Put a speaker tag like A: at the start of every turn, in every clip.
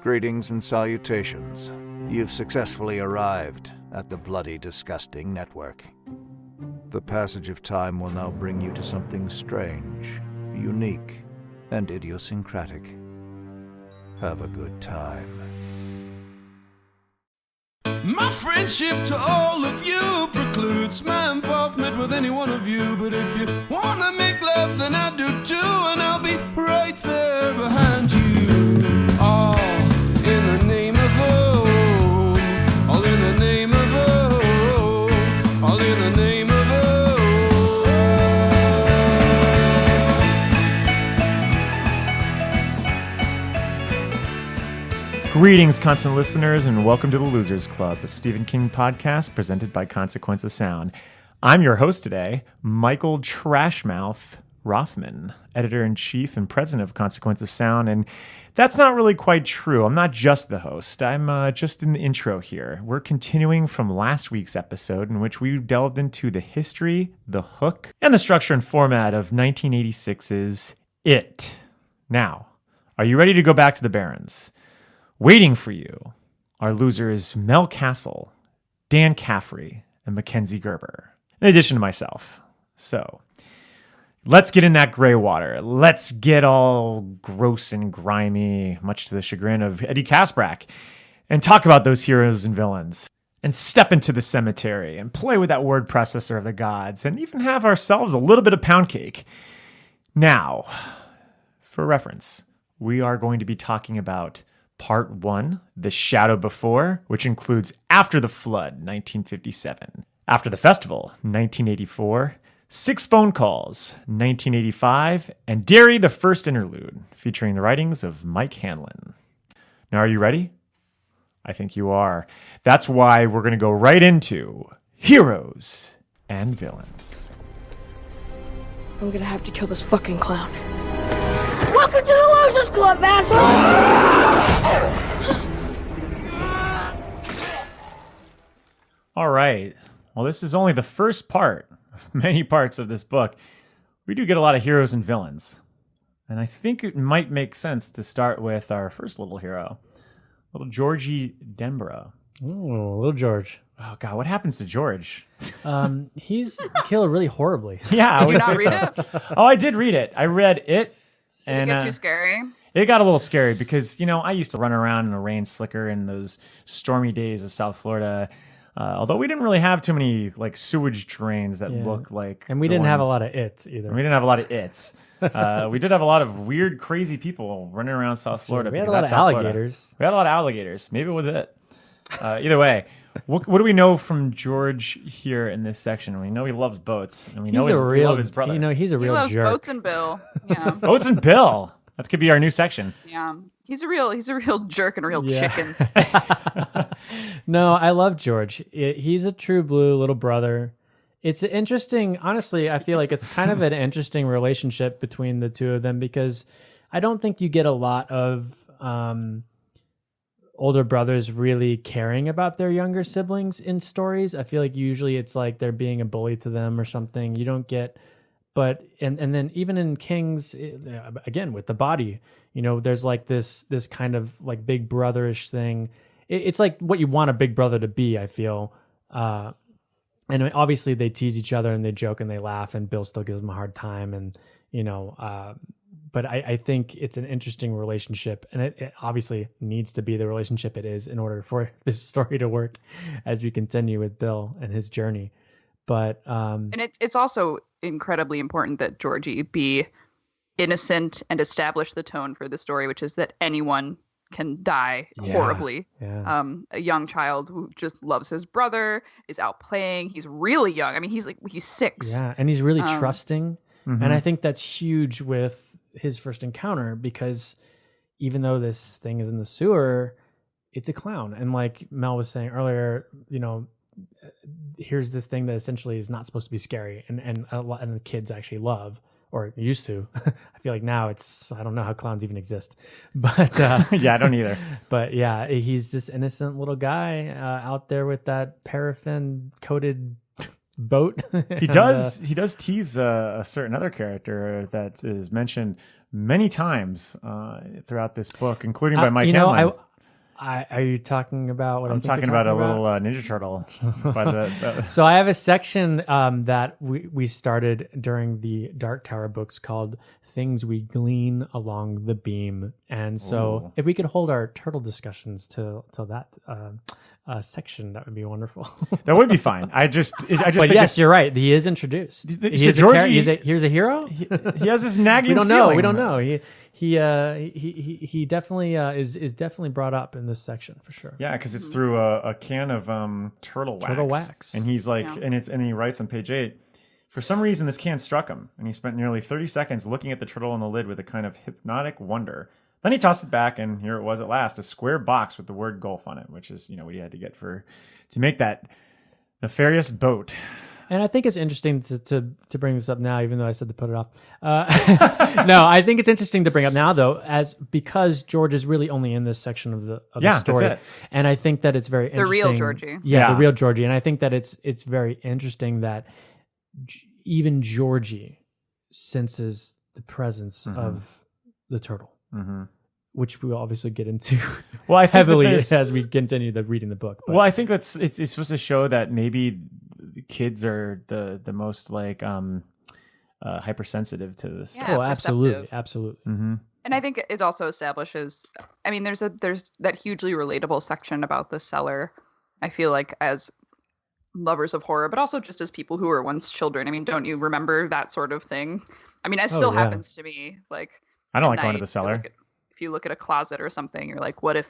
A: Greetings and salutations. You've successfully arrived at the Bloody Disgusting Network. The passage of time will now bring you to something strange, unique, and idiosyncratic. Have a good time.
B: My friendship to all of you precludes my involvement with any one of you. But if you wanna make love, then I do too, and I'll be right there behind you. All in the name of oh, all in the name of oh, all in the name of
C: Greetings, constant listeners, and welcome to the Losers Club, the Stephen King podcast presented by Consequence of Sound. I'm your host today, Michael Trashmouth Rothman, editor-in-chief and president of Consequence of Sound, and that's not really quite true. I'm not just the host. I'm just in the intro here. We're continuing from last week's episode in which we delved into the history, the hook, and the structure and format of 1986's It. Now, are you ready to go back to the Barrens? Waiting for you are losers Mel Castle, Dan Caffrey, and Mackenzie Gerber, in addition to myself. So, let's get in that gray water. Let's get all gross and grimy, much to the chagrin of Eddie Kaspbrak, and talk about those heroes and villains, and step into the cemetery, and play with that word processor of the gods, and even have ourselves a little bit of pound cake. Now, for reference, we are going to be talking about Part 1, The Shadow Before, which includes After the Flood, 1957, After the Festival, 1984, Six Phone Calls, 1985, and Derry, the First Interlude, featuring the writings of Mike Hanlon. Now, are you ready? I think you are. That's why we're going to go right into Heroes and Villains.
D: I'm gonna have to kill this fucking clown. Welcome to the Losers Club, asshole!
C: All right. Well, this is only the first part of many parts of this book. We do get a lot of heroes and villains. And I think it might make sense to start with our first little hero, little Georgie Denborough.
E: Oh, little George.
C: Oh, God, what happens to George?
E: He's killed really horribly.
C: Yeah, I
F: Did you
C: would
F: not
C: say
F: read
C: so.
F: it?
C: Oh, I did read it. I read it.
F: Did it get too scary?
C: It got a little scary because, you know, I used to run around in a rain slicker in those stormy days of South Florida. Although we didn't really have too many like sewage drains that look like,
E: and we didn't have a lot of its either.
C: And we didn't have a lot of its. We did have a lot of weird, crazy people running around South Florida.
E: We had a lot of alligators.
C: We had a lot of alligators. Maybe it was it. Either way, what do we know from George here in this section? We know he loves boats, and we know we love his brother.
E: You know, he's a real
F: loves
E: jerk.
F: Boats and Bill. Yeah.
C: Boats and Bill. That could be our new section.
F: Yeah. He's a real jerk and a real chicken.
E: No, I love George. He's a true blue little brother. It's interesting. Honestly, I feel like it's kind of an interesting relationship between the two of them because I don't think you get a lot of older brothers really caring about their younger siblings in stories. I feel like usually it's like they're being a bully to them or something. You don't get, but and then even in King's, again with the body, you know, there's like this kind of like big brotherish thing. It's like what you want a big brother to be, I feel. And obviously they tease each other and they joke and they laugh, and Bill still gives them a hard time, and you know. But I think it's an interesting relationship, and it obviously needs to be the relationship it is in order for this story to work as we continue with Bill and his journey. But
F: and it's also incredibly important that Georgie be innocent and establish the tone for the story, which is that anyone can die horribly.
E: Yeah.
F: A young child who just loves his brother, is out playing. He's really young. I mean, he's 6.
E: Yeah, and he's really trusting.
C: Mm-hmm.
E: And I think that's huge with his first encounter, because even though this thing is in the sewer, it's a clown. And like Mel was saying earlier, you know, here's this thing that essentially is not supposed to be scary, and the kids actually love, or used to. I feel like now I don't know how clowns even exist, but
C: yeah, I don't either.
E: But yeah, he's this innocent little guy out there with that paraffin coated boat.
C: He does tease a certain other character that is mentioned many times throughout this book, including by Mike Hanlon.
E: Are you talking about what
C: I'm talking about a little Ninja Turtle. By the
E: So I have a section that we started during the Dark Tower books called Things We Glean Along the Beam. And so if we could hold our turtle discussions till that section, that would be wonderful.
C: That would be fine. I just
E: But
C: think
E: yes, you're right. He is introduced. He's a hero.
C: He has this nagging.
E: We don't know.
C: feeling.
E: We don't know. He definitely is definitely brought up in this section for sure.
C: Yeah, because it's through a can of turtle wax.
E: Turtle wax.
C: And he's like, and he writes on page 8. For some reason, this can struck him, and he spent nearly 30 seconds looking at the turtle on the lid with a kind of hypnotic wonder. Then he tossed it back, and here it was at last, a square box with the word golf on it, which is, what he had to get to make that nefarious boat.
E: And I think it's interesting to bring this up now, even though I said to put it off. No, I think it's interesting to bring up now, though, because George is really only in this section of the story.
C: That's it.
E: And I think that it's very interesting.
F: The real Georgie.
E: Yeah, the real Georgie. And I think that it's very interesting that even Georgie senses the presence of the turtle, which we will obviously get into heavily as we continue reading the book. But.
C: Well, I think it's supposed to show that maybe kids are the most like hypersensitive to this stuff.
E: Oh, absolutely.
C: Mm-hmm.
F: And I think it also establishes, there's that hugely relatable section about the cellar. I feel like as lovers of horror, but also just as people who were once children. Don't you remember that sort of thing? It still happens to me. Like,
C: I don't like going to the cellar.
F: If you look at a closet or something, you're like, what if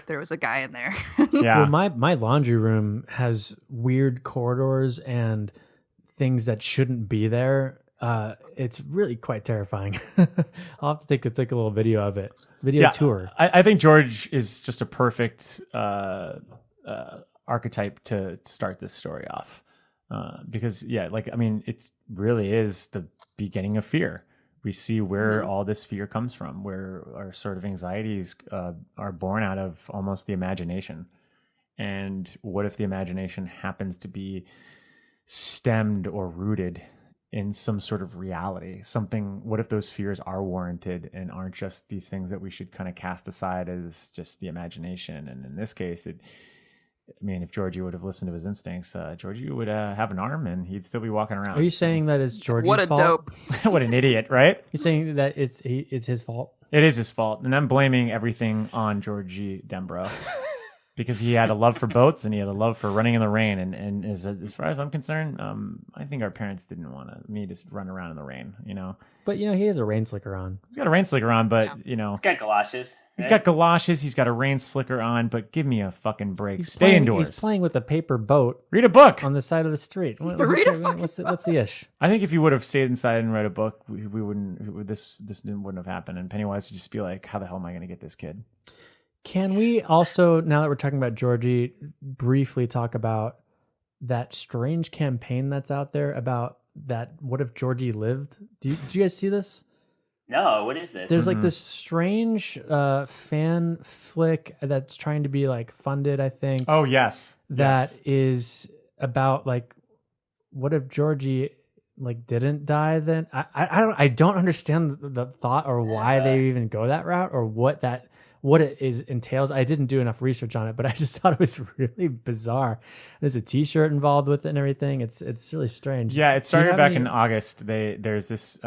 F: there was a guy in there?
C: Yeah.
E: Well, my laundry room has weird corridors and things that shouldn't be there. It's really quite terrifying. I'll have to take a little video of it. Tour.
C: I think George is just a perfect archetype to start this story off. Because it really is the beginning of fear. We see where all this fear comes from, where our sort of anxieties are born out of almost the imagination. And what if the imagination happens to be stemmed or rooted in some sort of reality? What if those fears are warranted and aren't just these things that we should kind of cast aside as just the imagination? And in this case, if Georgie would have listened to his instincts, Georgie would have an arm and he'd still be walking around.
E: Are you saying that it's Georgie's
F: What a
E: fault?
F: dope.
C: What an idiot, right?
E: You're saying that it's his fault?
C: It is his fault. And I'm blaming everything on Georgie Dembro. Because he had a love for boats and he had a love for running in the rain. And as far as I'm concerned, I think our parents didn't want me to run around in the rain,
E: But, he has a rain slicker on.
C: He's got a rain slicker on, but,
G: He's got galoshes.
C: He's got galoshes. He's got a rain slicker on, but give me a fucking break. Stay indoors.
E: He's playing with a paper boat.
C: Read a book.
E: On the side of the street. What's the ish?
C: I think if you would have stayed inside and read a book, we wouldn't. This wouldn't have happened. And Pennywise would just be like, "How the hell am I going to get this kid?"
E: Can we also, now that we're talking about Georgie, briefly talk about that strange campaign that's out there about that? What if Georgie lived? Do you guys see this?
G: No, what is this?
E: There's like this strange fan flick that's trying to be like funded, I think.
C: Oh, yes.
E: That is about like, what if Georgie like didn't die then? I don't understand the thought or why they even go that route or what it entails. I didn't do enough research on it, but I just thought it was really bizarre. There's a T-shirt involved with it and everything. It's really strange.
C: Yeah, it started back in August. There's this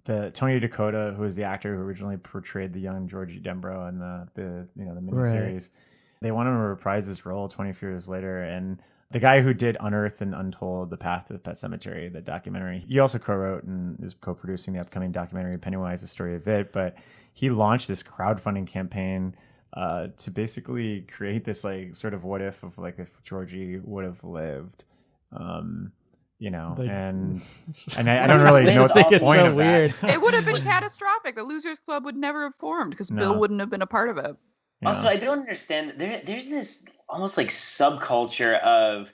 C: the Tony Dakota, who is the actor who originally portrayed the young Georgie Dembro in the miniseries. Right. They want him to reprise his role 24 years later, and the guy who did Unearthed and Untold: The Path to the Pet Cemetery, the documentary, he also co-wrote and is co-producing the upcoming documentary Pennywise: The Story of It. But he launched this crowdfunding campaign to basically create this like sort of what if of like if Georgie would have lived, and I don't really know what the point of that.
F: It would have been catastrophic. The Losers Club would never have formed because Bill wouldn't have been a part of it.
G: Yeah. Also, I don't understand. There's this almost like subculture of,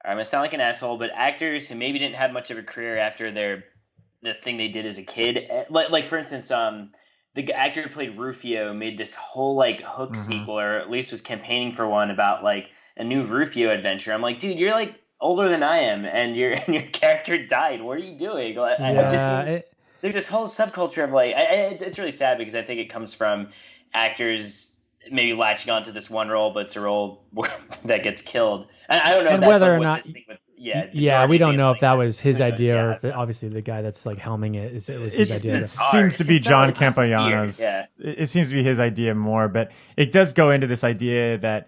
G: I'm gonna sound like an asshole, but actors who maybe didn't have much of a career after the thing they did as a kid. Like for instance, the actor who played Rufio made this whole like Hook sequel, or at least was campaigning for one about like a new Rufio adventure. I'm like, dude, you're like older than I am, and your character died. What are you doing? There's this whole subculture of like, it's really sad because I think it comes from actors maybe latching onto this one role, but it's a role that gets killed. And I don't know
E: And
G: if that's
E: whether
G: like
E: or
G: what
E: not-
G: this thing with, the
E: Yeah,
G: Georgie
E: we don't
G: thing is
E: know
G: like
E: if that
G: this.
E: was his
G: Who knows?
E: idea
G: Yeah,
E: or
G: I
E: if
G: don't know.
E: obviously the guy that's like helming it was his idea.
C: It
G: It's
C: seems
G: hard.
C: to be John
G: It's weird,
C: Campagnano's.
G: yeah.
C: It seems to be his idea more, but it does go into this idea that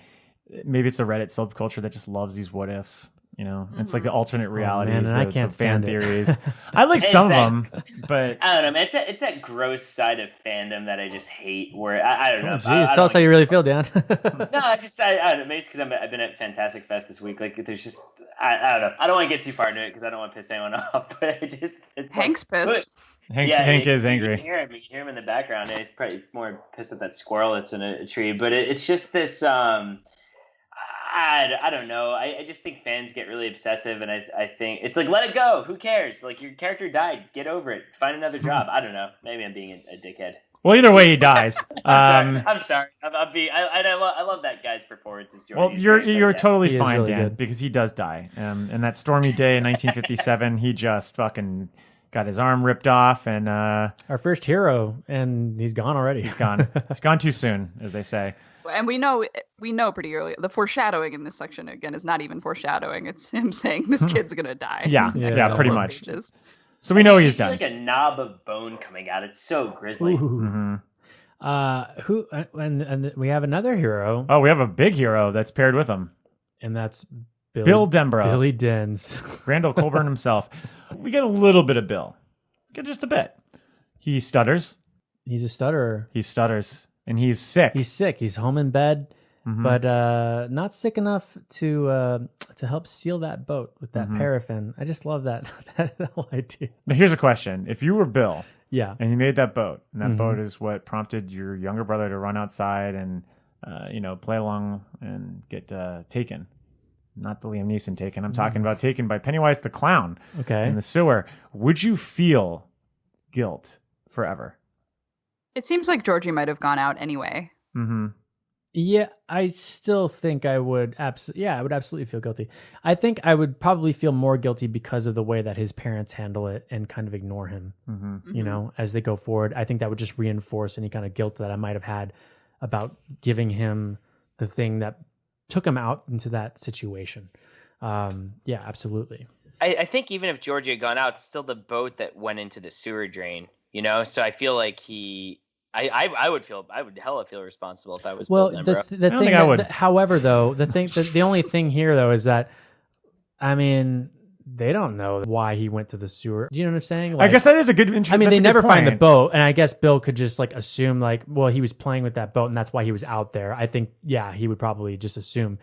C: maybe it's a Reddit subculture that just loves these what ifs. You know, it's like the alternate realities,
E: and I
C: the
E: can't
C: fan
E: stand it.
C: theories. I like
G: It's
C: some of
G: that-
C: them, but
G: I don't know, man. It's that gross side of fandom that I just hate. Where I don't know.
E: Oh,
G: I
E: geez,
G: don't
E: tell us how you really feel, Dan.
G: No, I don't know. Maybe it's because I've been at Fantastic Fest this week. Like, there's just I don't know. I don't want to get too far into it because I don't want to piss anyone off. But it's
F: Hank's
G: like,
F: pissed.
C: Hank
G: you-
C: is
G: You
C: angry.
G: can hear him in the background, and he's probably more pissed at that squirrel that's in a tree. But it's just this. I don't know. I just think fans get really obsessive, and I think it's like, let it go. Who cares? Like, your character died. Get over it. Find another job. I don't know. Maybe I'm being a dickhead.
C: Well, either way, he dies.
G: I'm sorry. I love that guy's performance as George.
C: Well, you're totally
E: He is
C: fine,
E: really
C: Dan,
E: good.
C: because he does die. And that stormy day in 1957, he just fucking got his arm ripped off, and
E: Our first hero, and he's gone already.
C: he's gone. He's gone too soon, as they say.
F: And we know pretty early. The foreshadowing in this section again is not even foreshadowing. It's him saying this kid's gonna die.
C: Yeah,
F: in the
E: yeah,
F: next couple
C: pretty
F: of
C: much.
F: pages.
C: So we know he's
G: It's
C: done.
G: like a knob of bone coming out. It's so grisly.
E: Ooh. Who and we have another hero,
C: Oh, we have a big hero that's paired with him.
E: and that's
C: Bill Denbrough.
E: Billy Dens.
C: Randall Colburn himself. We get a little bit of Bill. We get just a bit. He stutters.
E: He's a stutterer.
C: He stutters. And he's sick.
E: He's sick. He's home in bed,
C: Mhm.
E: but not sick enough to help seal that boat with that paraffin. I just love that whole idea.
C: Now, here's a question. If you were Bill
E: Yeah.
C: and you made that boat, and that
E: Mhm.
C: boat is what prompted your younger brother to run outside and, play along and get taken. Not the Liam Neeson taken. I'm talking about taken by Pennywise the Clown
E: Okay.
C: in the sewer. Would you feel guilt forever?
F: It seems like Georgie might have gone out anyway.
C: Mm-hmm.
E: Yeah, I still think I would I would absolutely feel guilty. I think I would probably feel more guilty because of the way that his parents handle it and kind of ignore him,
C: Mm-hmm.
E: you know, as they go forward. I think that would just reinforce any kind of guilt that I might have had about giving him the thing that took him out into that situation. Yeah, absolutely.
G: I think even if Georgie had gone out, it's still the boat that went into the sewer drain. You know, so I feel like I would hella feel responsible if I was
E: Well,
G: Bill
E: the
G: Denbrough.
E: thing,
C: think I would.
E: However, though, the only thing here though is that, I mean, they don't know why he went to the sewer. Do you know what I'm saying?
C: I guess that is a good.
E: I mean,
C: that's
E: they
C: a good
E: never find the
C: point.
E: boat, and I guess Bill could just like assume like, well, he was playing with that boat, and that's why he was out there. I think, yeah, he would probably just assume,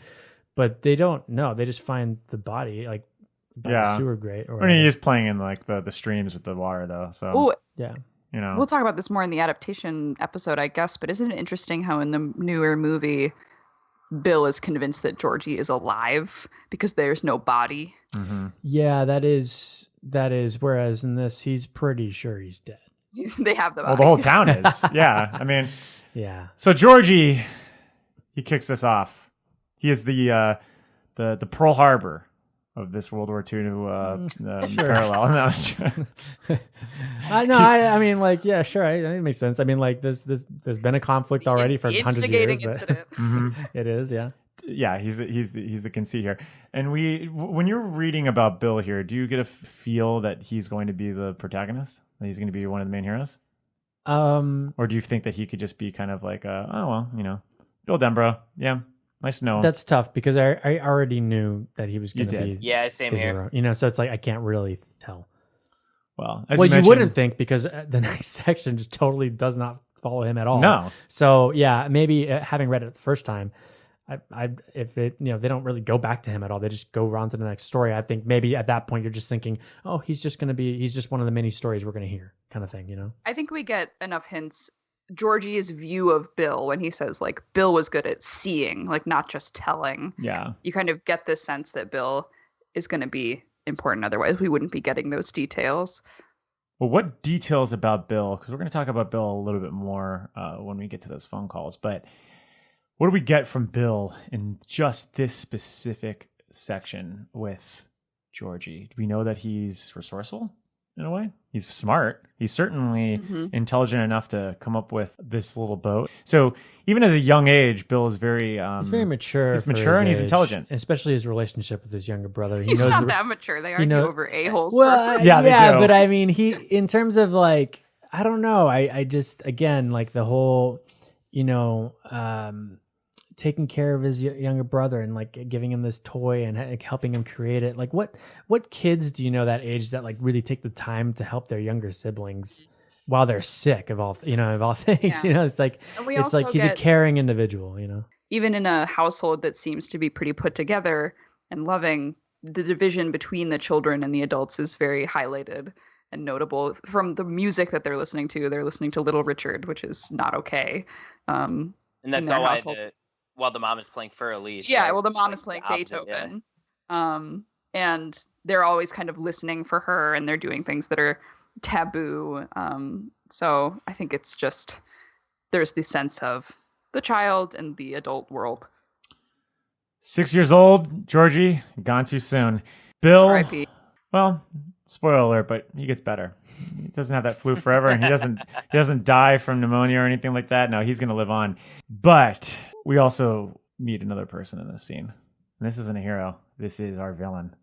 E: but they don't know. They just find the body like by the
C: Yeah.
E: sewer grate. Or
C: I mean, he
E: whatever.
C: is playing in like the streams with the water though. So
F: Oh,
E: Yeah,
F: we'll talk about this more in the adaptation episode, I guess. But isn't it interesting how in the newer movie, Bill is convinced that Georgie is alive because there's no body.
C: Mm-hmm.
E: yeah, that is. Whereas in this, he's pretty sure he's dead.
F: They have the body.
C: Well, the whole town is. Yeah. I mean,
E: Yeah.
C: so Georgie, he kicks this off. He is the Pearl Harbor of this World War II
E: Sure.
C: parallel. No, it's true.
E: I mean, like, yeah, sure, it makes sense. I mean, like, there's been a conflict already for hundreds of years.
F: Instigating
E: But
F: incident.
C: Mhm.
E: it is, yeah.
C: Yeah, he's the conceit here. And when you're reading about Bill here, do you get a feel that he's going to be the protagonist? That he's going to be one of the main heroes? Or do you think that he could just be kind of like, Bill Denbrough, yeah, nice to know him.
E: That's tough because I already knew that he was
C: You
E: going to be
C: did.
G: Yeah, same
E: the
G: here.
E: hero. You know, so it's like I can't really tell.
C: Well,
E: Well, you wouldn't think because the next section just totally does not follow him at all.
C: No.
E: So yeah, maybe having read it the first time, if it, they don't really go back to him at all, they just go on to the next story. I think maybe at that point you're just thinking, oh, he's just one of the many stories we're going to hear, kind of thing, you know?
F: I think we get enough hints. Georgie's view of Bill when he says like Bill was good at seeing, like not just telling.
C: Yeah.
F: You kind of get this sense that Bill is going to be important. Otherwise, we wouldn't be getting those details.
C: Well, what details about Bill? Because we're going to talk about Bill a little bit more when we get to those phone calls. But what do we get from Bill in just this specific section with Georgie? Do we know that he's resourceful? in a way. He's smart. He's certainly intelligent enough to come up with this little boat. So even as a young age, Bill is very
E: he's very mature.
C: He's
E: for
C: mature
E: his
C: and he's
E: age,
C: intelligent,
E: especially his relationship with his younger brother.
F: He's not that mature. They argue over a-holes.
E: Well,
C: Yeah, they do.
E: but I mean, he in terms of like, I don't know. I just, again, like the whole, taking care of his younger brother and like giving him this toy and helping him create it. Like what kids do you know that age that like really take the time to help their younger siblings while they're sick of all things,
F: Yeah.
E: It's like,
F: And
E: it's like he's a caring individual,
F: Even in a household that seems to be pretty put together and loving, the division between the children and the adults is very highlighted and notable from the music that they're listening to. They're listening to Little Richard, which is not okay.
G: And that's all while the mom is playing Fur Elise.
F: Yeah,
G: right?
F: well, the mom
G: It's
F: is playing
G: the opposite,
F: Beethoven. And they're always kind of listening for her, and they're doing things that are taboo. So I think it's just, there's the sense of the child and the adult world.
C: 6 years old, Georgie, gone too soon. Bill,
F: R.I.P.
C: well, spoiler alert, but he gets better. He doesn't have that flu forever, and he doesn't die from pneumonia or anything like that. No, he's going to live on. But we also meet another person in this scene. And this isn't a hero. This is our villain.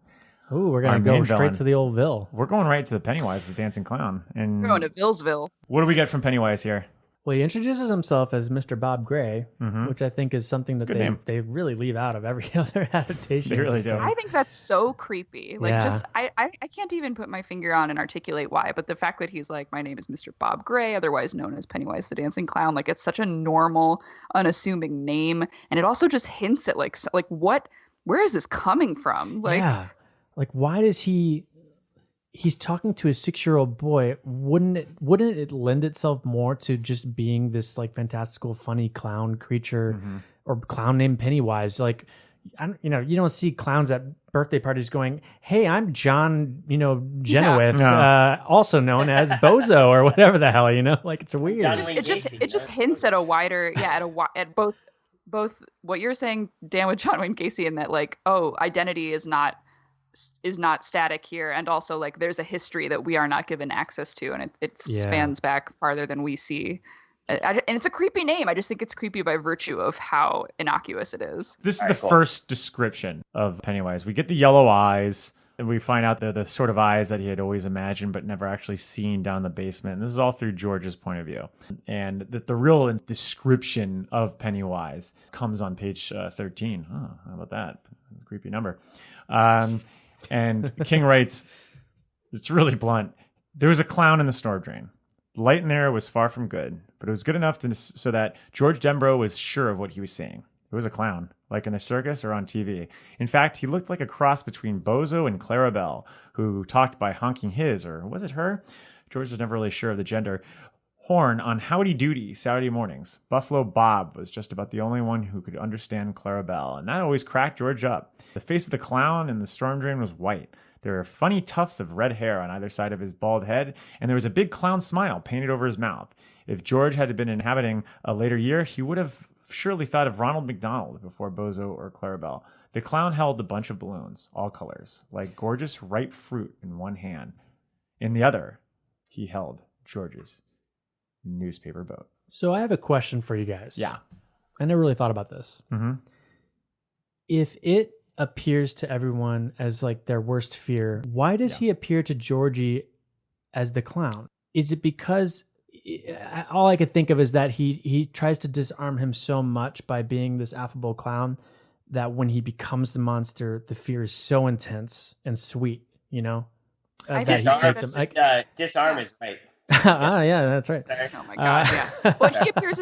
E: Ooh, we're going to go straight to the old Vil.
C: We're going right to the Pennywise, the dancing clown. And
F: We're going to Villsville.
C: what do we get from Pennywise here?
E: Well, he introduces himself as Mr. Bob Gray, which I think is something that they really leave out of every other adaptation.
C: They really do.
F: I think that's so creepy. Like,
E: Yeah.
F: just I can't even put my finger on and articulate why, but the fact that he's like, my name is Mr. Bob Gray, otherwise known as Pennywise the Dancing Clown, like it's such a normal, unassuming name, and it also just hints at like where is this coming from? Like,
E: yeah. Like, why does he's talking to a 6-year-old boy? Wouldn't it lend itself more to just being this like fantastical, funny clown creature or clown named Pennywise? Like, you don't see clowns at birthday parties going, "Hey, I'm John, Genowith, also known as Bozo," or whatever the hell, Like, it's weird.
F: it just hints at a wider, at both what you're saying, Dan, with John Wayne Gacy, and that like, oh, identity is not static here, and also like there's a history that we are not given access to, and it spans back farther than we see. And it's a creepy name. I just think it's creepy by virtue of how innocuous it is.
C: This is the first description of Pennywise. We get the yellow eyes, and we find out the sort of eyes that he had always imagined but never actually seen down the basement. And this is all through George's point of view. And the real description of Pennywise comes on page 13. Oh, how about that? Creepy number. And King writes, it's really blunt. There was a clown in the storm drain. The light in there was far from good, but it was good enough so that George Denbrough was sure of what he was seeing. It was a clown, like in a circus or on TV. In fact, he looked like a cross between Bozo and Clarabelle, who talked by honking his, or was it her? George was never really sure of the gender, horn on Howdy Doody Saturday mornings. Buffalo Bob was just about the only one who could understand Clarabelle, and that always cracked George up. The face of the clown in the storm drain was white. There were funny tufts of red hair on either side of his bald head, and there was a big clown smile painted over his mouth. If George had been inhabiting a later year, he would have surely thought of Ronald McDonald before Bozo or Clarabelle. The clown held a bunch of balloons, all colors, like gorgeous ripe fruit in one hand. In the other, he held George's newspaper boat.
E: So I have a question for you guys.
C: Yeah.
E: I never really thought about this.
C: Mm-hmm.
E: If it appears to everyone as like their worst fear, why does he appear to Georgie as the clown? Is it because all I could think of is that he tries to disarm him so much by being this affable clown that when he becomes the monster, the fear is so intense and sweet,
F: I
E: that he takes him. Like,
G: disarm is right.
E: yeah, that's right.
F: Oh my god, yeah. Well, he appears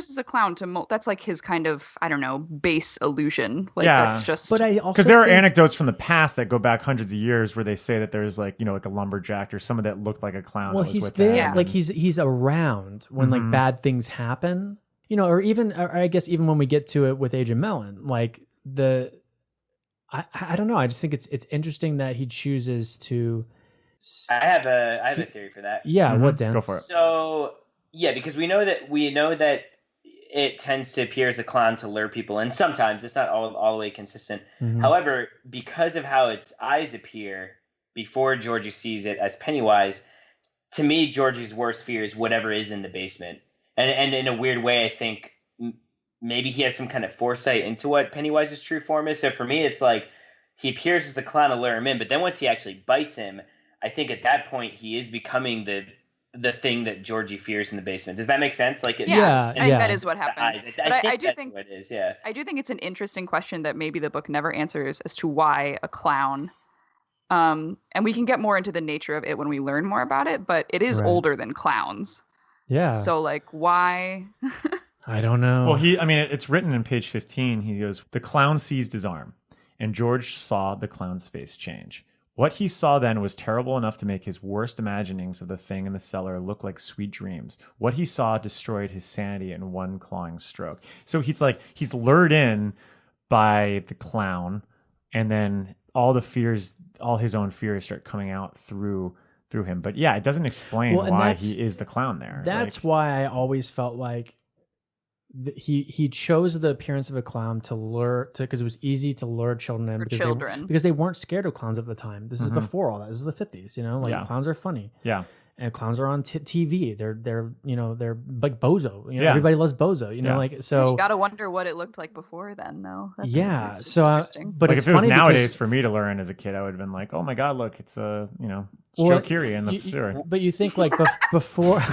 F: as a clown that's like his kind of, I don't know, base illusion. Like that's just.
E: But I also
C: because there are anecdotes from the past that go back hundreds of years where they say that there's like like a lumberjack or someone that looked like a clown.
E: Well,
C: that was
E: he's
C: with
E: there,
C: them.
E: like he's around when like bad things happen, or I guess even when we get to it with Agent Mellon, like I don't know. I just think it's interesting that he chooses to.
G: I have a theory for that.
E: Yeah, what, Dan?
C: Go for it.
G: So yeah, because we know that it tends to appear as a clown to lure people, and sometimes it's not all the way consistent.
E: Mm-hmm.
G: However, because of how its eyes appear, before Georgie sees it as Pennywise, to me, Georgie's worst fear is whatever is in the basement. And in a weird way, I think maybe he has some kind of foresight into what Pennywise's true form is. So for me, it's like he appears as the clown to lure him in, but then once he actually bites him, I think at that point he is becoming the thing that Georgie fears in the basement. Does that make sense? Like,
F: I think that is what happens.
G: I do think what it is. Yeah,
F: I do think it's an interesting question that maybe the book never answers as to why a clown. And we can get more into the nature of it when we learn more about it, but it is older than clowns.
E: Yeah.
F: So like, why?
E: I don't know.
C: Well, it's written in page 15. He goes, the clown seized his arm, and George saw the clown's face change. What he saw then was terrible enough to make his worst imaginings of the thing in the cellar look like sweet dreams. What he saw destroyed his sanity in one clawing stroke. So he's lured in by the clown, and then all his own fears start coming out through him. But yeah, it doesn't explain why he is the clown there.
E: That's why I always felt like he chose the appearance of a clown because it was easy to lure children in because they weren't scared of clowns at the time. This is before all that. This is the 50s, clowns are funny.
C: Yeah.
E: And clowns are on TV. They're like Bozo. Everybody loves Bozo. So
F: you gotta wonder what it looked like before then, though.
E: That's
F: so interesting.
E: But
C: like
E: it's
C: if it was
E: funny
C: nowadays for me to learn as a kid, I would have been like, oh my god, look, it's Strokiri in the sewer.
E: But you think like before,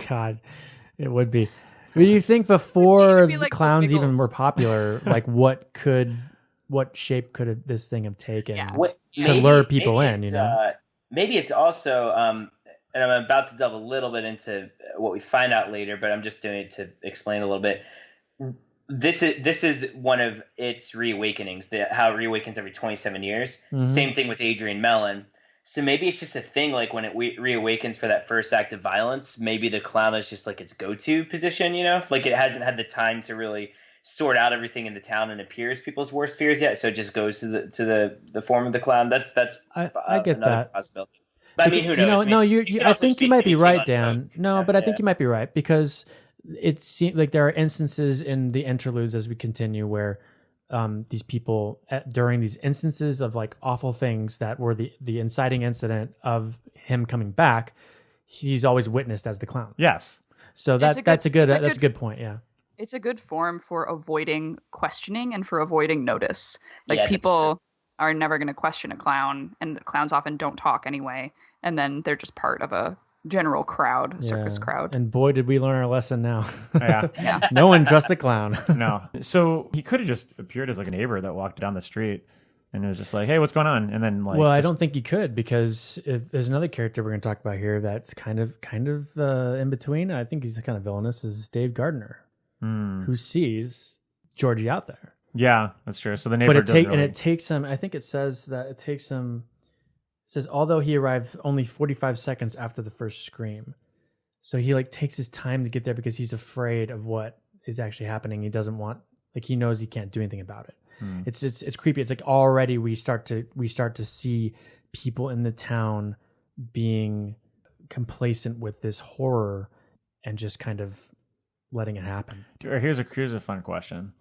E: God, it would be. But you think before the clowns even were popular, like what shape could this thing have taken to lure people in?
G: Maybe it's also. And I'm about to delve a little bit into what we find out later, but I'm just doing it to explain a little bit. This is one of its reawakenings, how it reawakens every 27 years. Mm-hmm. Same thing with Adrian Mellon. So maybe it's just a thing, like when it reawakens for that first act of violence, maybe the clown is just like its go-to position, like it hasn't had the time to really sort out everything in the town and appears people's worst fears yet. So it just goes to the form of the clown. That's
E: I get that
G: possibility. But I mean, who knows?
E: I think you might be right, Dan. I think you might be right because it seems like there are instances in the interludes as we continue where these people during these instances of like awful things that were the inciting incident of him coming back, he's always witnessed as the clown.
C: Yes.
E: So that's a good point. Yeah.
F: It's a good form for avoiding questioning and for avoiding notice. Like people are never going to question a clown, and clowns often don't talk anyway, and then they're just part of a general crowd, circus crowd.
E: And boy, did we learn our lesson now.
C: Yeah.
E: No one trusts a clown.
C: No. So he could have just appeared as like a neighbor that walked down the street and it was just like, hey, what's going on? And then like,
E: I don't think you could, because if there's another character we're going to talk about here that's kind of in between. I think he's kind of villainous, is Dave Gardner, who sees Georgie out there.
C: Yeah, that's true. So the neighbor
E: it takes him. I think it says that it takes him. It says although he arrived only 45 seconds after the first scream, so he like takes his time to get there because he's afraid of what is actually happening. He doesn't want, like, he knows he can't do anything about it. It's creepy. It's like already we start to see people in the town being complacent with this horror and just kind of letting it happen.
C: Here's a fun question.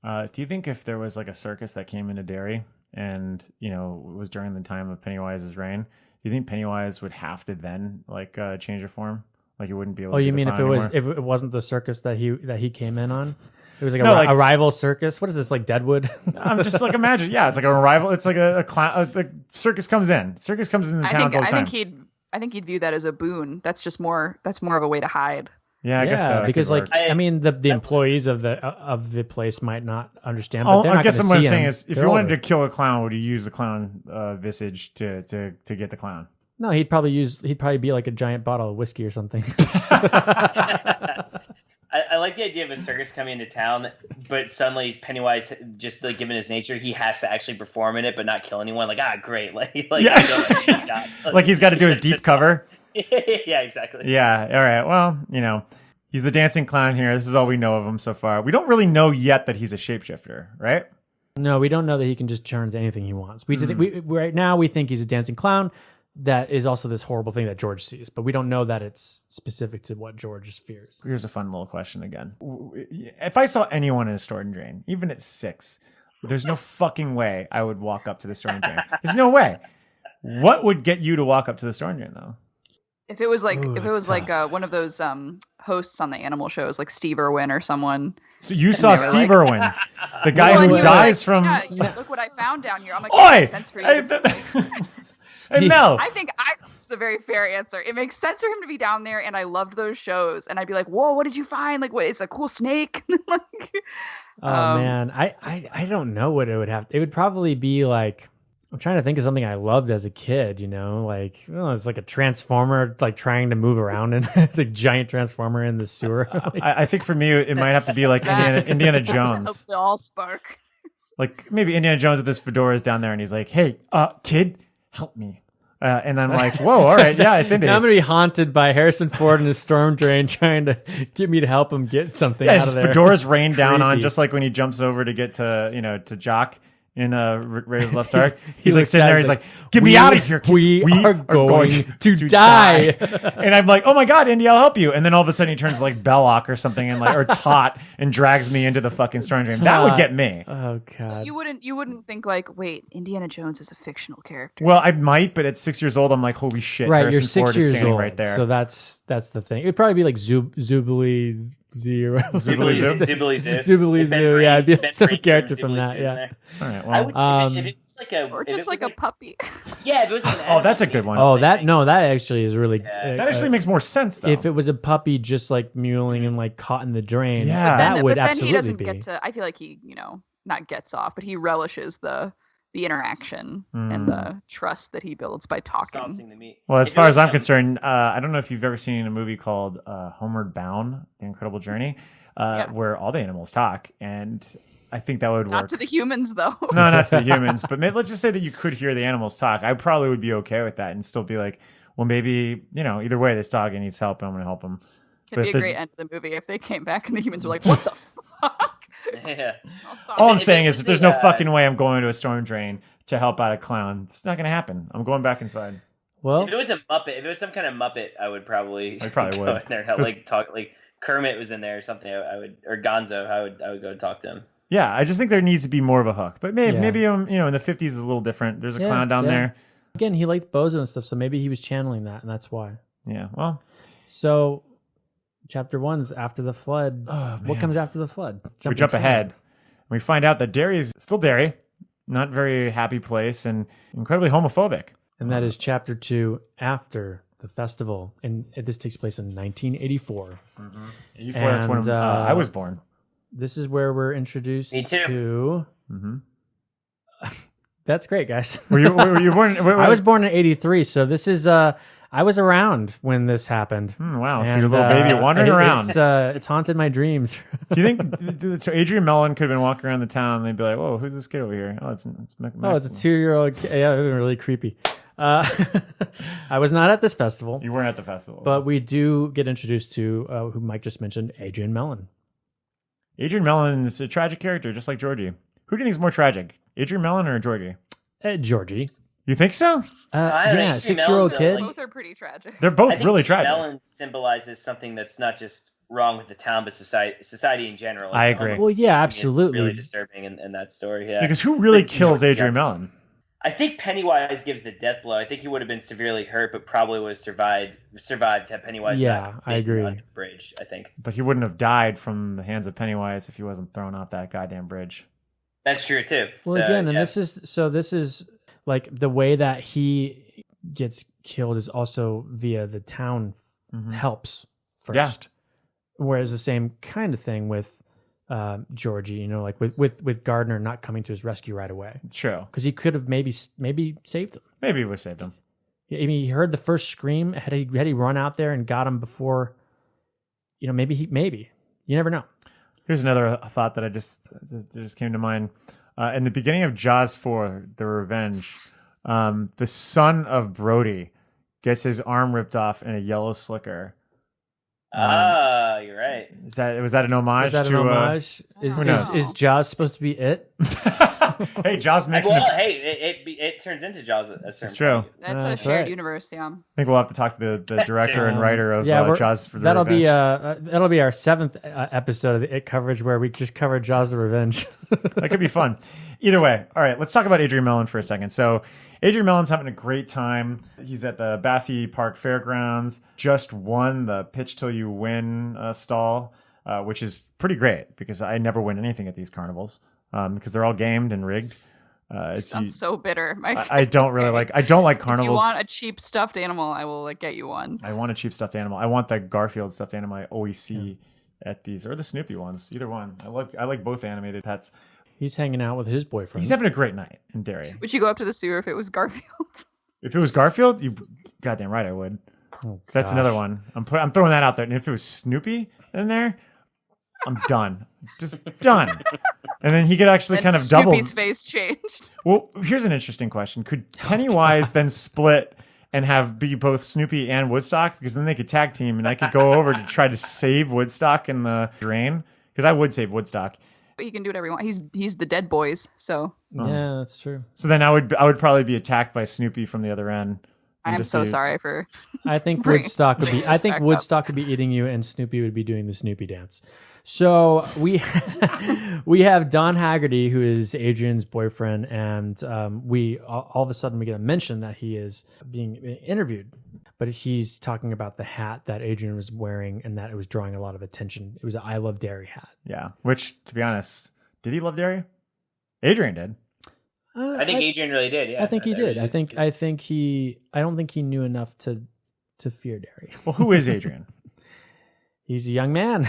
C: Do you think if there was like a circus that came into Derry and, it was during the time of Pennywise's reign, do you think Pennywise would have to then like change her form? Like he wouldn't be able to.
E: Oh, you mean if it wasn't the circus that he came in on? It was like a rival circus. What is this, like Deadwood?
C: I'm just like, imagine. Yeah, it's like a rival. It's like a circus comes in. Circus comes in the town all the time.
F: I think he'd view that as a boon. That's more of a way to hide.
C: Yeah, I guess so.
E: Because the employees of the place might not understand. But
C: I guess what I'm saying is, if you wanted to kill a clown, would you use the clown visage to get the clown?
E: No, he'd probably be like a giant bottle of whiskey or something.
G: I like the idea of a circus coming into town, but suddenly Pennywise, just like given his nature, he has to actually perform in it, but not kill anyone. Like, great, like
C: he's got to do his deep cover.
G: Yeah, exactly.
C: Yeah. All right. Well, he's the dancing clown here. This is all we know of him so far. We don't really know yet that he's a shapeshifter, right?
E: No, we don't know that he can just turn into anything he wants. We right now we think he's a dancing clown. That is also this horrible thing that George sees, but we don't know that it's specific to what George fears.
C: Here's a fun little question again. If I saw anyone in a storm drain, even at 6, there's no fucking way I would walk up to the storm drain. There's no way. What would get you to walk up to the storm drain, though?
F: If it was like
E: Ooh,
F: if it
E: that's
F: was like
E: tough.
F: one of those hosts on the animal shows, like Steve Irwin or someone.
C: So you
F: And
C: saw
F: they were
C: Steve
F: like-
C: Irwin, the guy
F: Well, and
C: who
F: he was
C: dies
F: like,
C: from.
F: Yeah, look what I found down here. I'm like,
C: Oi!
F: that makes sense for you.
C: Hey,
E: Steve-
C: Mel.
F: I think it's a very fair answer. It makes sense for him to be down there, and I loved those shows. And I'd be like, "Whoa, what did you find? Like, what? It's a cool snake." Like,
E: Oh man, I don't know what it would have. It would probably be like, I'm trying to think of something I loved as a kid. You know, like it's like a transformer, like trying to move around in the giant transformer in the sewer. Like,
C: I think for me, it might have to be like Indiana Jones.
F: they all spark.
C: Like maybe Indiana Jones with his fedoras down there, and he's like, "Hey, kid, help me." And I'm like, "Whoa, all right, yeah, it's
E: now
C: India."
E: I'm gonna be haunted by Harrison Ford and his storm drain trying to get me to help him get something
C: Yeah,
E: out
C: his
E: of there.
C: fedoras rain down on
E: Creepy.
C: just like when he jumps over to get to Jock in Raiders of the Lost Ark.
E: He
C: He's like
E: looks
C: sitting
E: at it,
C: there. He's like, "Get me out of here! Kid.
E: We are going to die."
C: And I'm like, "Oh my god, Indy, I'll help you!" And then all of a sudden he turns like Belloc or something, and like or Tot, and drags me into the fucking storm drain. That would get me.
E: Oh god.
F: You wouldn't think like, wait, Indiana Jones is a fictional character.
C: Well, I might, but at 6 years old, I'm like, "Holy shit!"
E: Right,
C: Harrison
E: you're 6
C: Ford is
E: years
C: standing
E: old,
C: right there.
E: so that's the thing. It'd probably be like Zubilee Z or
C: Zubilee Zoo?
G: Zubilee Zoo.
E: Zubilee
G: Ben
E: Zoo, yeah, it'd be
G: Ben
E: some
G: Brain
E: character
G: from
E: from
G: Zubilee
E: that,
G: Zoo's
E: yeah.
G: in there.
C: All right,
G: I
C: well,
G: would, if it was like a,
F: or
G: if it
F: just
G: was
F: like a puppy.
G: Yeah, if it was an
C: oh, that's a
G: animal
C: good one.
E: Oh, that actually is really.
G: Yeah.
C: That actually makes more sense, though.
E: If it was a puppy just like mewling and like caught in the drain,
C: Yeah.
E: that would
F: but then
E: absolutely
F: he doesn't
E: be.
F: get to. I feel like he, not gets off, but he relishes the interaction and the trust that he builds by talking.
G: Stomping the meat.
C: Well, as
G: If it
C: far
G: was
C: as I'm
G: a-
C: concerned, I don't know if you've ever seen a movie called Homeward Bound: The Incredible Journey, where all the animals talk, and I think that would
F: Not
C: work.
F: to the humans though.
C: No, not to the humans, but let's just say that you could hear the animals talk. I probably would be okay with that and still be like, well, maybe either way, this dog needs help, and I'm going to help him.
F: It'd be a
C: if
F: great end of the movie if they came back and the humans were like, "What the fuck?"
G: Yeah.
C: all I'm
G: If it
C: saying
G: was
C: is, there's
G: the,
C: no fucking way I'm going to a storm drain to help out a clown. It's not going to happen. I'm going back inside.
E: Well,
G: If it was a Muppet, if it was some kind of Muppet, I would probably.
C: I probably
G: go
C: would.
G: in there and have,
C: Because-
G: like talk like Kermit was in there or something. I would or Gonzo. I would go talk to him.
C: Yeah, I just think there needs to be more of a hook. But maybe,
E: Yeah.
C: maybe in the 50s is a little different. There's a
E: Yeah,
C: clown down
E: yeah.
C: there.
E: again, he liked Bozo and stuff, so maybe he was channeling that, and that's why.
C: Yeah, well,
E: So, chapter 1's after the flood.
C: oh,
E: What
C: man.
E: comes after the flood?
C: We jump ahead. We find out that Derry is still Derry, not very happy place, and incredibly homophobic.
E: And that is chapter 2 after the festival. And this takes place in 1984.
C: 84, that's when
E: And,
C: I was born.
E: This is where we're introduced
G: Me too.
E: to.
C: Mm-hmm.
E: That's great, guys.
C: Were you born?
E: I was born in 83, so this is. I was around when this happened.
C: Wow, so
E: And,
C: you're a little baby wandering around.
E: It's haunted my dreams.
C: Do you think so? Adrian Mellon could have been walking around the town, and they'd be like, "Whoa, who's this kid over here? Oh, it's
E: Oh, it's a 2-year-old. Yeah, it was really creepy. I was not at this festival,
C: You weren't at the festival,
E: but we do get introduced to who Mike just mentioned, Adrian Mellon.
C: Adrian Mellon is a tragic character, just like Georgie. Who do you think is more tragic, Adrian Mellon or Georgie?
E: Georgie.
C: You think so?
G: I don't know,
E: Yeah,
G: Adrian
E: 6-year-old
G: Mellon's,
E: kid.
F: Both are pretty tragic.
C: They're
G: I
C: both
G: think
C: really tragic.
G: Mellon symbolizes something that's not just wrong with the town, but society in general.
C: I agree.
E: Well, yeah,
G: It's
E: absolutely.
G: really disturbing in that story. Yeah.
C: Because who really
G: But
C: kills
G: Georgie-
C: Adrian Mellon?
G: I think Pennywise gives the death blow. I think he would have been severely hurt, but probably would have survived had Pennywise.
E: Yeah,
G: not
E: I
G: been
E: agree.
G: under the bridge. I think
C: But he wouldn't have died from the hands of Pennywise if he wasn't thrown off that goddamn bridge.
G: that's true too.
E: Well,
G: So,
E: again, and
G: yeah.
E: this is like the way that he gets killed is also via the town
C: Mhm.
E: helps
C: Yeah.
E: first. Whereas the same kind of thing with Georgie, like with Gardner not coming to his rescue right away,
C: True.
E: because he could have maybe saved him.
C: Maybe we saved him.
E: I mean, he heard the first scream. Had he run out there and got him before, maybe you never know.
C: Here's another thought that just came to mind. In the beginning of Jaws 4, The Revenge, the son of Brody gets his arm ripped off in a yellow slicker.
G: You're right.
C: Was that an homage
E: Is that
C: to
E: an homage?
C: who knows?
E: Is Jaws supposed to be it?
C: Hey, Jaws makes
G: Well,
C: an.
G: hey, it turns into Jaws at a
C: It's
G: certain
C: true.
G: point.
F: That's a
E: That's
F: shared
E: right.
F: universe, yeah.
C: I think we'll have to talk to the director and writer of Jaws for the
E: that'll
C: Revenge.
E: that'll be our 7th episode of the It coverage where we just cover Jaws: The Revenge.
C: That could be fun. Either way, all right, let's talk about Adrian Mellon for a second. So Adrian Mellon's having a great time. He's at the Bassey Park Fairgrounds, just won the Pitch Till You Win stall, which is pretty great because I never win anything at these carnivals because they're all gamed and rigged.
F: Sounds so bitter.
C: I don't really like
F: If you
C: carnivals.
F: want a cheap stuffed animal, I will get you one.
C: I want a cheap stuffed animal. I want the Garfield stuffed animal I always see at these, or the Snoopy ones, either one. I like both animated pets.
E: He's hanging out with his boyfriend.
C: He's having a great night in Derry.
F: Would you go up to the sewer if it was Garfield?
C: If it was Garfield, you goddamn right I would.
E: Oh,
C: That's
E: gosh.
C: another one. I'm throwing that out there. And if it was Snoopy in there, I'm done. Just done. And then he could actually
F: And
C: kind of double.
F: Snoopy's face changed.
C: Well, here's an interesting question. Could Pennywise then split and be both Snoopy and Woodstock? Because then they could tag team and I could go over to try to save Woodstock in the drain. Because I would save Woodstock.
F: But he can do whatever he wants. He's the dead boys, so
E: Yeah, that's true.
C: So then I would probably be attacked by Snoopy from the other end.
F: I am so sorry for.
E: I think
F: Bring-
E: Woodstock would be. I think
F: back up.
E: Woodstock would be eating you, and Snoopy would be doing the Snoopy dance. So we we have Don Haggerty, who is Adrian's boyfriend, and we all of a sudden we get a mention that he is being interviewed, but he's talking about the hat that Adrian was wearing and that it was drawing a lot of attention. It was an "I Love Derry" hat.
C: Yeah. Which, to be honest, did he love Derry? Adrian did.
G: I think Adrian really did. Yeah,
E: I think he did.
G: really
E: I think he. I don't think he knew enough to fear Derry.
C: Well, who is Adrian?
E: He's a young man.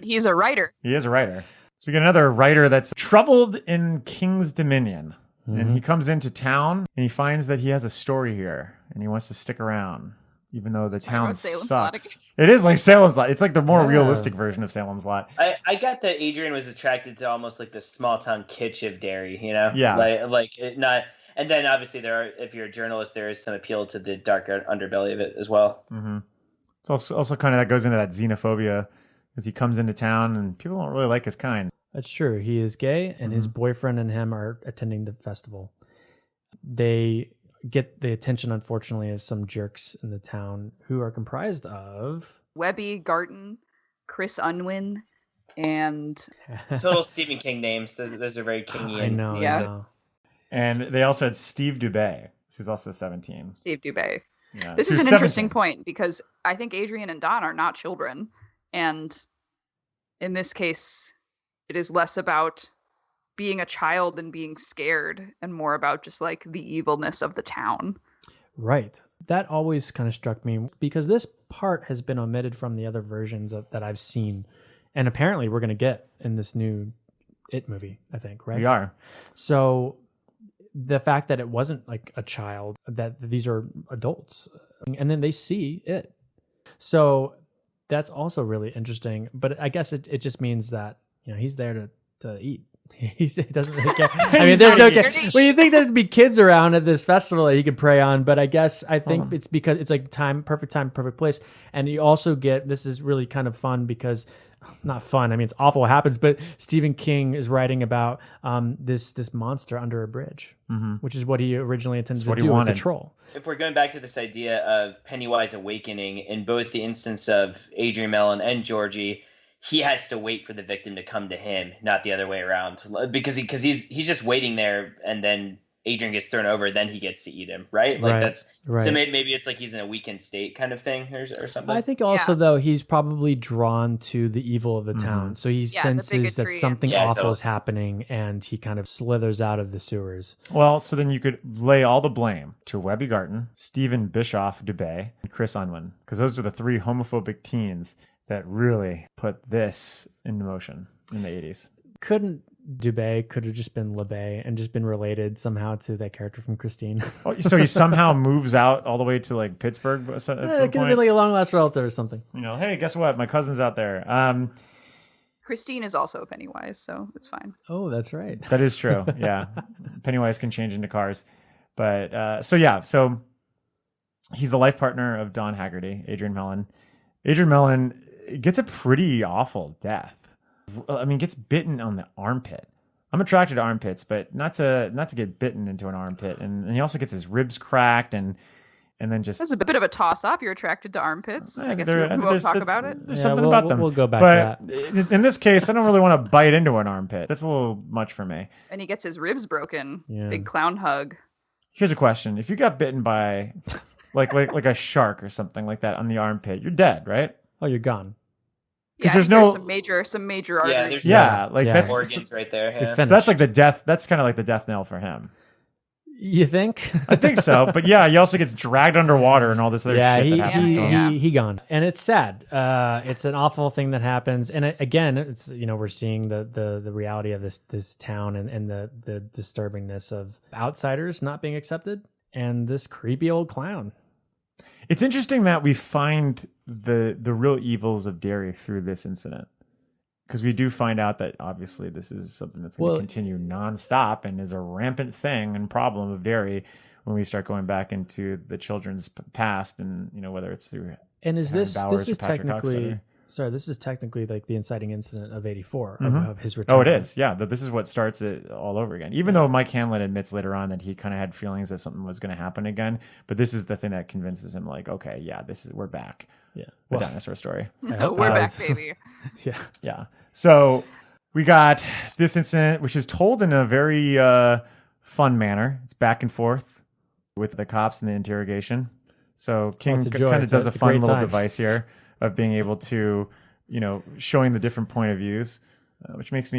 F: He's a writer.
C: He is a writer. So we got another writer that's troubled in King's Dominion. And he comes into town and he finds that he has a story here and he wants to stick around, even though the town
F: about Salem's Lot
C: sucks.
F: again.
C: It is like Salem's Lot. It's like the more
E: Yeah.
C: realistic version of Salem's Lot.
G: I got that Adrian was attracted to almost like the small town kitsch of Derry, you know?
C: Yeah.
G: Like it not. And then obviously if you're a journalist, there is some appeal to the darker underbelly of it as well.
C: Mm-hmm. It's also kind of that goes into that xenophobia as he comes into town and people don't really like his kind.
E: That's true. He is gay, and his boyfriend and him are attending the festival. They get the attention, unfortunately, of some jerks in the town who are comprised of.
F: Webby Garton, Chris Unwin, and
G: Total Stephen King names. Those are very Kingian.
E: I know.
F: Yeah.
E: I know.
C: And they also had Steve Dubé, who's also 17.
F: Steve Dubé.
C: Yeah.
F: This is
C: Who's
F: an
C: 17.
F: interesting point because I think Adrian and Don are not children. And in this case, it is less about being a child and being scared and more about just like the evilness of the town.
E: Right. That always kind of struck me because this part has been omitted from the other versions that I've seen. And apparently we're going to get in this new It movie, I think, right?
C: We are.
E: So the fact that it wasn't like a child, that these are adults, and then they see it. So that's also really interesting. But I guess it just means that, you know, he's there to eat. He doesn't really care. I mean, there's no care. Well, you think there'd be kids around at this festival that he could prey on, but I think it's because it's like perfect time, perfect place. And you also get, this is really kind of fun because, not fun, I mean, it's awful what happens, but Stephen King is writing about this monster under a bridge, which is what he originally intended to do with the troll.
G: If we're going back to this idea of Pennywise awakening, in both the instance of Adrian Mellon and Georgie, he has to wait for the victim to come to him, not the other way around, because he's just waiting there, and then Adrian gets thrown over, then he gets to eat him, right? Like
E: Right.
G: So maybe it's like he's in a weakened state kind of thing or something.
E: I think also, though, he's probably drawn to the evil of the town. So he
F: Yeah, the
E: senses that
F: bigotry
E: something
G: and- Yeah,
E: awful
G: totally.
E: is happening, and he kind of slithers out of the sewers.
C: Well, so then you could lay all the blame to Webby Garton, Stephen Bischoff Dubé, and Chris Unwin, because those are the three homophobic teens that really put this into motion in the 80s.
E: Could have just been LeBay and just been related somehow to that character from Christine.
C: Oh, so he somehow moves out all the way to like Pittsburgh at some
E: It could have
C: point.
E: been like a long lost relative or something.
C: You know, hey, guess what? My cousin's out there.
F: Christine is also Pennywise, so it's fine.
E: Oh, that's right.
C: That is true. Yeah. Pennywise can change into cars. But so he's the life partner of Don Haggerty, Adrian Mellon. Adrian Mellon gets a pretty awful death. I mean, gets bitten on the armpit. I'm attracted to armpits, but not to get bitten into an armpit. And he also gets his ribs cracked and then just.
F: That's a bit of a toss up. You're attracted to armpits. I guess
C: there-
F: we won't
C: there's
F: talk
C: the-
F: about it.
C: There's something about them.
E: We'll go back
C: but
E: to that.
C: in this case, I don't really want to bite into an armpit. That's a little much for me.
F: And he gets his ribs broken.
E: Yeah.
F: Big clown hug.
C: Here's a question: if you got bitten by like a shark or something like that on the armpit, you're dead, right?
E: Oh, you're gone.
F: Yeah,
C: there's
F: there's
C: no-
F: some major arteries.
G: Yeah, there's
C: Yeah, like
E: Yeah.
C: that's
G: organs right there.
E: You're
G: Yeah.
C: so
E: finished.
C: that's like the death. That's kind of like the death knell for him.
E: You think?
C: I think so, but yeah, he also gets dragged underwater and all this other
E: Yeah,
C: shit
E: he
C: that happens to him.
F: Yeah.
E: he gone, and it's sad. It's an awful thing that happens, and again, it's we're seeing the reality of this town and the disturbingness of outsiders not being accepted, and this creepy old clown.
C: It's interesting that we find the real evils of Derry through this incident. Because we do find out that obviously this is something that's going to continue nonstop and is a rampant thing and problem of Derry when we start going back into the children's past, and whether it's through
E: And is
C: Karen
E: this
C: Bowers
E: this
C: or
E: is
C: Patrick
E: technically
C: Hochstetter.
E: this is technically like the inciting incident of '84
C: Mhm.
E: of his return.
C: Oh, it is. Yeah, this is what starts it all over again. Even though Mike Hanlon admits later on that he kind of had feelings that something was going to happen again, but this is the thing that convinces him, like, okay, yeah, we're back.
E: Yeah,
C: The
E: well,
C: dinosaur story.
E: I hope
F: We're
E: that
F: back,
E: was-
F: baby.
E: Yeah,
C: Yeah. So we got this incident, which is told in a very fun manner. It's back and forth with the cops and the interrogation. So King
E: it's a joy.
C: kind of does a
E: It's a
C: fun
E: great
C: little
E: time.
C: device here of being able to, showing the different point of views, which reminds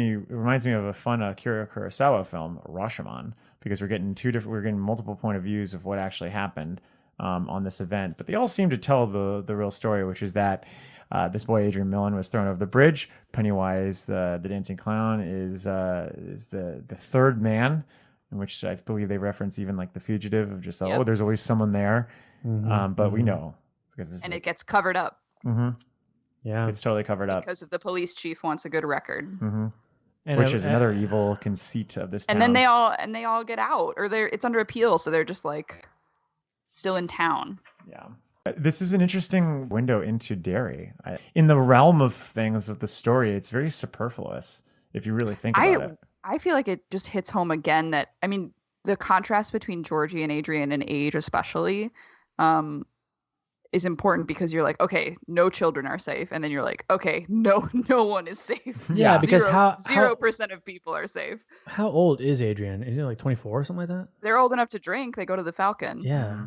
C: me of a fun Akira Kurosawa film, Rashomon, because we're getting multiple point of views of what actually happened on this event. But they all seem to tell the real story, which is that this boy Adrian Millen was thrown over the bridge. Pennywise, the dancing clown, is the third man, in which I believe they reference even like the fugitive of just
F: Yep.
C: there's always someone there, but we know because this
F: And
C: is
F: it gets covered up
E: yeah.
C: it's totally covered up,
F: because of the police chief wants a good record.
E: And
C: which
E: I-
C: is another evil conceit of this town.
F: And then they all get out, or it's under appeal, so they're just like still in town.
C: Yeah. This is an interesting window into Derry. In the realm of things with the story, it's very superfluous if you really think about it.
F: I feel like it just hits home again that, I mean, the contrast between Georgie and Adrian in age especially is important, because you're like, okay, no children are safe, and then you're like, okay, no one is safe.
E: Yeah, because how
F: 0% of people are safe.
E: how old is Adrian? Is he like 24 or something like that?
F: They're old enough to drink. They go to the Falcon.
E: Yeah.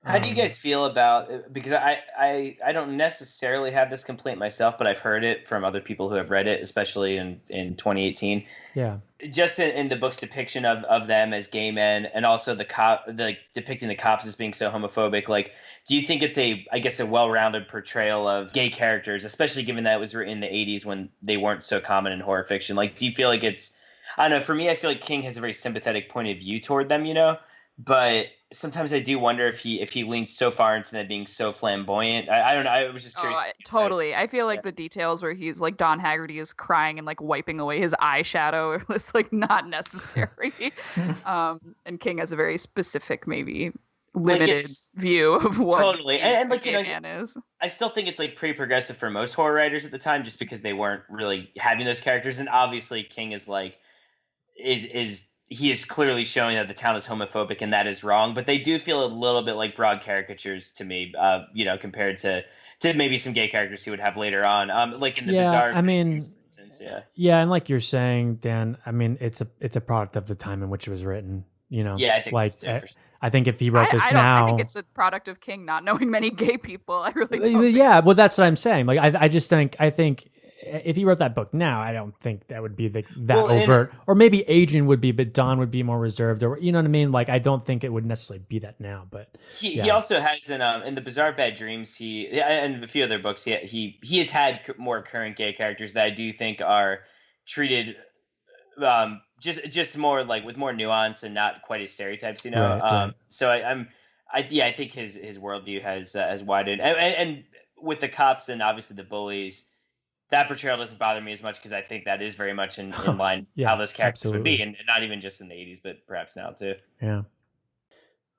G: How do you guys feel about, because I don't necessarily have this complaint myself, but I've heard it from other people who have read it, especially in 2018.
E: Yeah.
G: Just in the book's depiction of them as gay men, and also the depicting the cops as being so homophobic. Like, do you think it's a well-rounded portrayal of gay characters, especially given that it was written in the 80s when they weren't so common in horror fiction? Like, do you feel like it's, I don't know, for me, I feel like King has a very sympathetic point of view toward them, but sometimes I do wonder if he leans so far into that being so flamboyant. I don't know. I was just curious.
F: Totally. I feel like the details where he's like, Don Haggerty is crying and like wiping away his eyeshadow is like not necessary. And King has a very specific, maybe limited view of what
G: totally, and like,
F: a gay man is.
G: I still think it's like pretty progressive for most horror writers at the time, just because they weren't really having those characters. And obviously King is like, he is clearly showing that the town is homophobic, and that is wrong. But they do feel a little bit like broad caricatures to me, compared to maybe some gay characters he would have later on, like in the Bizarre.
E: I mean,
G: for instance,
E: yeah, and like you're saying, Dan, I mean, it's a product of the time in which it was written.
G: Yeah, I think
E: like
G: so,
E: I think if he wrote this
F: I
E: now,
F: think it's a product of King not knowing many gay people. I really don't.
E: Yeah, well, that's what I'm saying. Like, I just think if he wrote that book now, I don't think that would be that overt. Or maybe Adrian would be, but Don would be more reserved. Or you know what I mean? Like, I don't think it would necessarily be that now. But
G: he also has in the Bizarre Bad Dreams, and a few other books, he has had more current gay characters that I do think are treated just more like with more nuance and not quite as stereotypes,
E: Right.
G: So I think his worldview has widened, and with the cops and obviously the bullies, that portrayal doesn't bother me as much, because I think that is very much in line how those characters would be, and not even just in the 80s, but perhaps now too.
E: Yeah.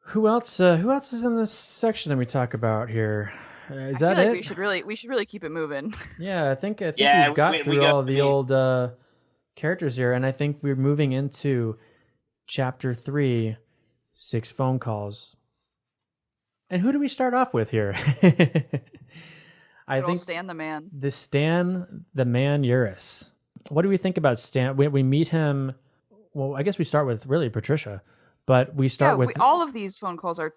E: Who else is in this section that we talk about here? Is that
F: I feel
E: it?
F: like we should really keep it moving.
E: Yeah, I think
G: Yeah,
E: we've got through all the old characters here, and I think we're moving into chapter 3, 6 phone calls. And who do we start off with here? I think
F: Stan the man.
E: Stan the man Uris. What do we think about Stan? We meet him. Well, I guess we start with really Patricia, but we start with
F: all of these phone calls are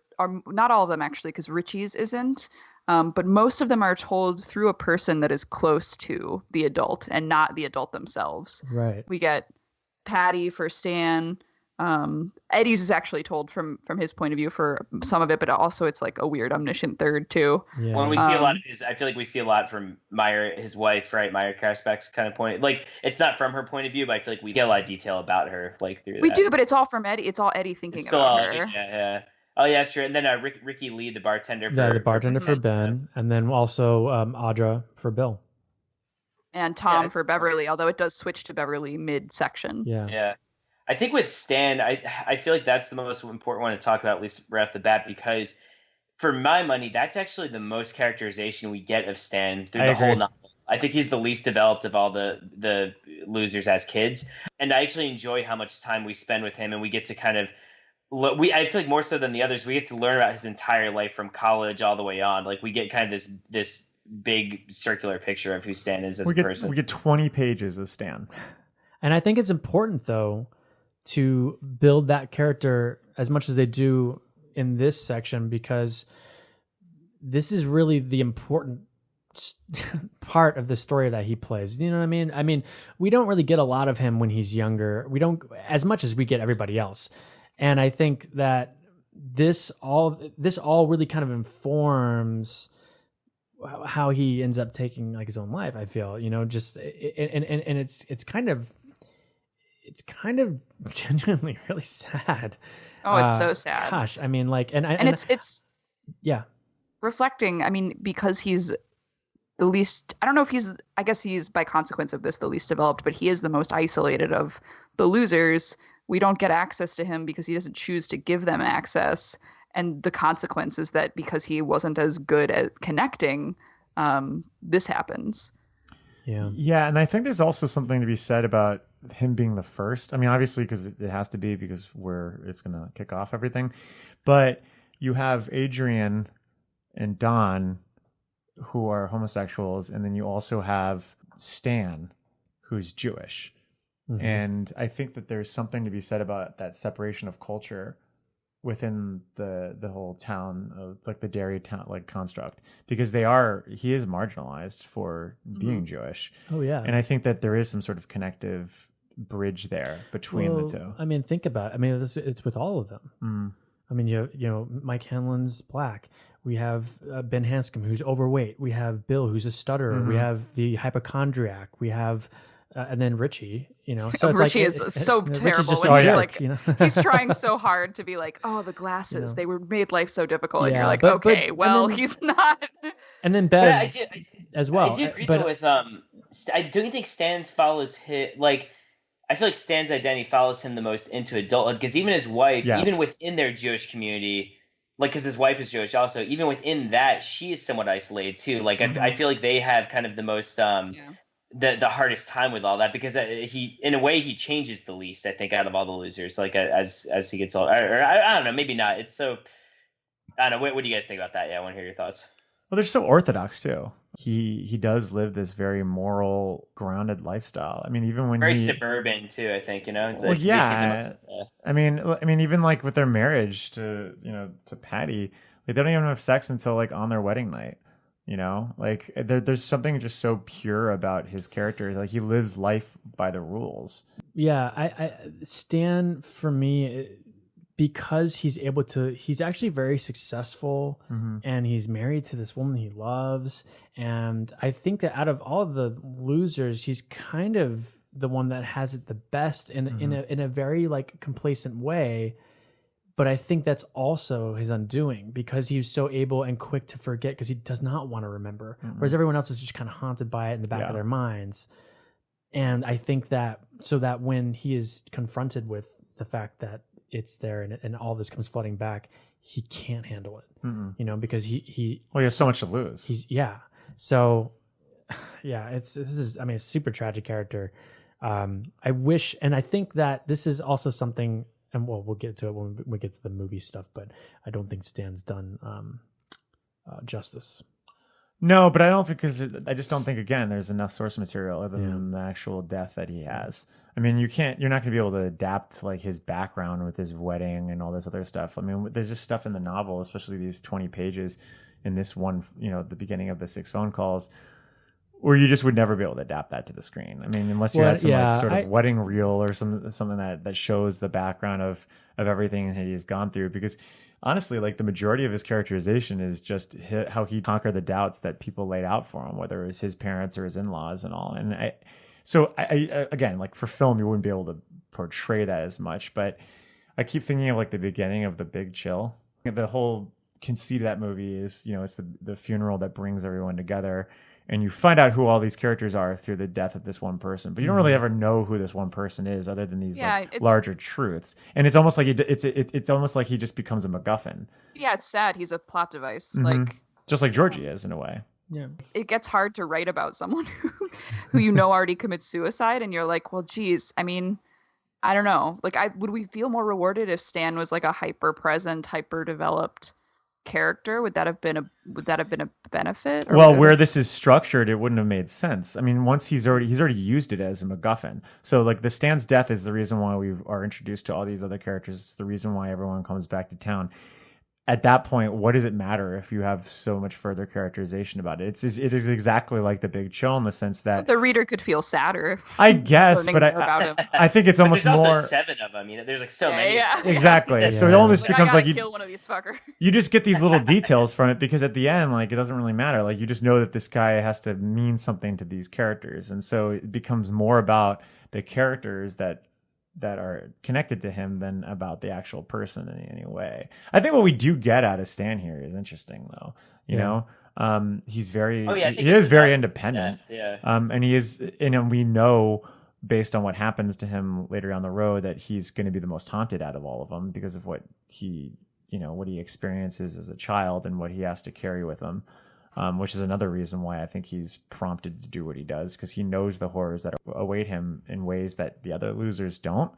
F: not all of them actually, because Richie's isn't. But most of them are told through a person that is close to the adult and not the adult themselves.
E: Right.
F: We get Patty for Stan. Eddie's is actually told from his point of view for some of it, but also it's like a weird omniscient third too.
E: Yeah.
G: When we see a lot of his, I feel like we see a lot from Meyer, his wife, right? Meyer Karasbeck's kind of point. Like, it's not from her point of view, but I feel like we get a lot of detail about her, like through
F: we
G: that.
F: do, but it's all from Eddie. It's all Eddie thinking about her.
G: Yeah. Oh yeah, sure. And then Ricky Lee, the bartender.
E: The bartender for Ben, and then also Audra for Bill.
F: And Tom for Beverly, although it does switch to Beverly mid-section.
G: Yeah. I think with Stan, I feel like that's the most important one to talk about, at least right off the bat, because for my money, that's actually the most characterization we get of Stan through the whole novel. I think he's the least developed of all the losers as kids. And I actually enjoy how much time we spend with him, and we get to kind of I feel like more so than the others, we get to learn about his entire life from college all the way on. Like, we get kind of this big circular picture of who Stan is as a person.
C: We get 20 pages of Stan.
E: And I think it's important, though, to build that character as much as they do in this section, because this is really the important part of the story that he plays. You know what I mean? I mean, we don't really get a lot of him when he's younger. We don't as much as we get everybody else. And I think that this all really kind of informs how he ends up taking like his own life. I feel, just and it's kind of genuinely really sad.
F: Oh, it's so sad.
E: Gosh, I mean, like, and
F: it's reflecting. I mean, because he's the least. I don't know if I guess he's by consequence of this the least developed, but he is the most isolated of the losers. We don't get access to him because he doesn't choose to give them access. And the consequence is that because he wasn't as good at connecting, this happens.
E: Yeah.
C: Yeah. And I think there's also something to be said about him being the first. I mean, obviously, because it has to be, because it's going to kick off everything. But you have Adrian and Don, who are homosexuals. And then you also have Stan, who's Jewish. Mm-hmm. And I think that there's something to be said about that separation of culture within the whole town of like the Derry town like construct, because he is marginalized for being Jewish.
E: Oh yeah.
C: And I think that there is some sort of connective bridge there between the two.
E: I mean, think about it. I mean, it's with all of them. I mean, you know, Mike Hanlon's black. We have Ben Hanscom, who's overweight. We have Bill, who's a stutterer. We have the hypochondriac. We have and then Richie, so it's
F: Richie
E: like,
F: is so terrible. He's trying so hard to be like, oh, the glasses, they were made life so difficult. And you're like, he's not.
E: And then Bev as well.
G: I do agree though with, I do think Stan's follows his, like, I feel like Stan's identity follows him the most into adulthood, because even his wife, even within their Jewish community, like, because his wife is Jewish also, even within that, she is somewhat isolated too. Like, I feel like they have kind of the most, the hardest time with all that, because he, in a way, he changes the least, I think, out of all the losers, like as he gets older. Or I don't know, maybe not. It's so, I don't know. What do you guys think about that? Yeah, I want to hear your thoughts.
C: Well, they're so orthodox too. He does live this very moral, grounded lifestyle. I mean, even when
G: very suburban too, I think, It's,
C: well, yeah. I mean, even like with their marriage to Patty, like, they don't even have sex until like on their wedding night. Like there's something just so pure about his character. Like, he lives life by the rules.
E: Yeah, I Stan, for me, because he's actually very successful, and he's married to this woman he loves. And I think that out of all of the losers, he's kind of the one that has it the best in a very like complacent way. But I think that's also his undoing, because he's so able and quick to forget, because he does not want to remember. Whereas everyone else is just kind of haunted by it in the back of their minds. And I think that so that when he is confronted with the fact that it's there and all this comes flooding back, he can't handle it, because he
C: has so much to lose.
E: So yeah, this is, I mean, a super tragic character. I wish, and I think that this is also something, and we'll get to it when we get to the movie stuff, but I don't think Stan's done justice.
C: No, but I don't think, because I just don't think, again, there's enough source material other than the actual death that he has. I mean, you're not going to be able to adapt like his background with his wedding and all this other stuff. I mean, there's just stuff in the novel, especially these 20 pages in this one, the beginning of the 6 phone calls, where you just would never be able to adapt that to the screen. I mean, unless you had some like sort of wedding reel or something that shows the background of everything that he's gone through, because honestly, like the majority of his characterization is just how he conquered the doubts that people laid out for him, whether it was his parents or his in-laws and all. And I again, like for film, you wouldn't be able to portray that as much, but I keep thinking of like the beginning of The Big Chill. The whole conceit of that movie is, it's the funeral that brings everyone together. And you find out who all these characters are through the death of this one person, but you don't really ever know who this one person is, other than these larger truths. And it's almost like it's almost like he just becomes a MacGuffin.
F: Yeah, it's sad. He's a plot device,
C: just like Georgie is in a way.
E: Yeah,
F: it gets hard to write about someone who already commits suicide, and you're like, well, geez. I mean, I don't know. Like, would we feel more rewarded if Stan was like a hyper present, hyper developed character? Would that have been a benefit?
C: Well, where this is structured, it wouldn't have made sense. I mean, once he's already used it as a MacGuffin. So like the Stan's death is the reason why we are introduced to all these other characters. It's the reason why everyone comes back to town. At that point, what does it matter if you have so much further characterization about it? It is exactly like The Big Chill in the sense that
F: the reader could feel sadder.
C: I guess, but I think it's almost
G: there's
C: more.
G: Also 7 of them. There's like so many.
F: Yeah.
C: Exactly. So it almost becomes like you
F: kill one of these fuckers.
C: You just get these little details from it, because at the end, like, it doesn't really matter. Like, you just know that this guy has to mean something to these characters, and so it becomes more about the characters that are connected to him than about the actual person in any way. I think what we do get out of Stan here is interesting, though. You know, he's very, he is very independent. And he is, and we know based on what happens to him later down the road that he's going to be the most haunted out of all of them because of what he experiences as a child and what he has to carry with him. Which is another reason why I think he's prompted to do what he does, because he knows the horrors that await him in ways that the other losers don't.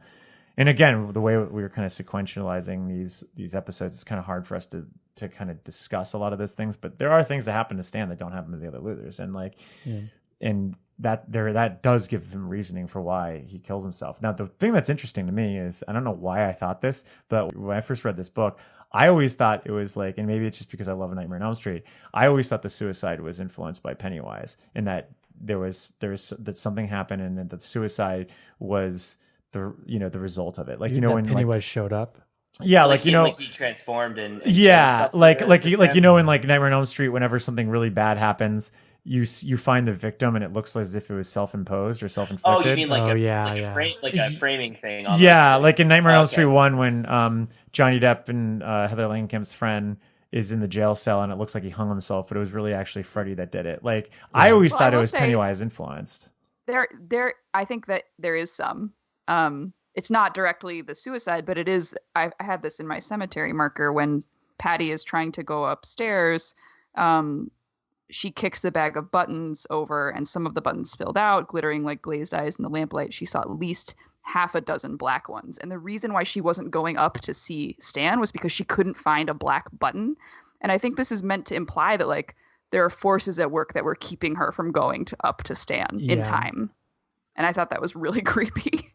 C: And again, the way we were kind of sequentializing these episodes, it's kind of hard for us to kind of discuss a lot of those things. But there are things that happen to Stan that don't happen to the other losers, and that does give him reasoning for why he kills himself. Now, the thing that's interesting to me is, I don't know why I thought this, but when I first read this book, I always thought it was like, and maybe it's just because I love A Nightmare on Elm Street, I always thought the suicide was influenced by Pennywise, and that that something happened, and that the suicide was the result of it. Like, when
E: Pennywise showed up.
C: Yeah,
G: like he transformed and
C: yeah, like in like Nightmare on Elm Street, whenever something really bad happens, you find the victim and it looks as if it was self-imposed or self-inflicted.
G: Oh, you mean a framing thing? Almost.
C: Yeah, like in Nightmare on Elm Street 1, when Johnny Depp and Heather Langenkamp's friend is in the jail cell and it looks like he hung himself, but it was really actually Freddy that did it. Like, I always thought it was Pennywise influenced.
F: I think that there is some. It's not directly the suicide, but it is. I had this in my cemetery marker when Patty is trying to go upstairs. She kicks the bag of buttons over, and some of the buttons spilled out, glittering like glazed eyes in the lamplight. She saw at least half a dozen black ones. And the reason why she wasn't going up to see Stan was because she couldn't find a black button. And I think this is meant to imply that, like, there are forces at work that were keeping her from going up to Stan in time. And I thought that was really creepy.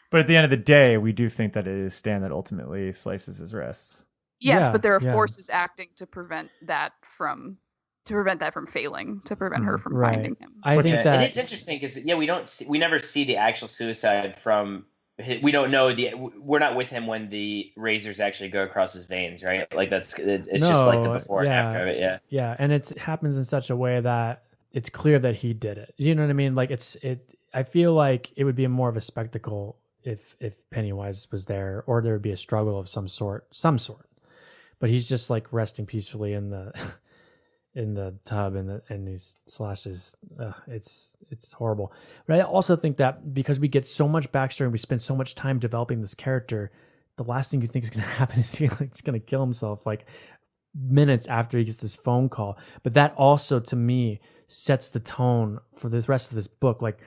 C: But at the end of the day, we do think that it is Stan that ultimately slices his wrists.
F: Yes, but there are forces acting to prevent that from failing, to prevent her from finding him.
E: I think that
G: it is interesting because we never see the actual suicide from. We don't know we're not with him when the razors actually go across his veins, right? Like it's just like the before and after of it.
E: Yeah, and it happens in such a way that it's clear that he did it. You know what I mean? Like I feel like it would be more of a spectacle if Pennywise was there, or there would be a struggle of some sort. But he's just like resting peacefully in the tub and these slashes. It's horrible. But I also think that because we get so much backstory and we spend so much time developing this character, the last thing you think is going to happen is he's going to kill himself like minutes after he gets this phone call. But that also, to me, sets the tone for the rest of this book. Like,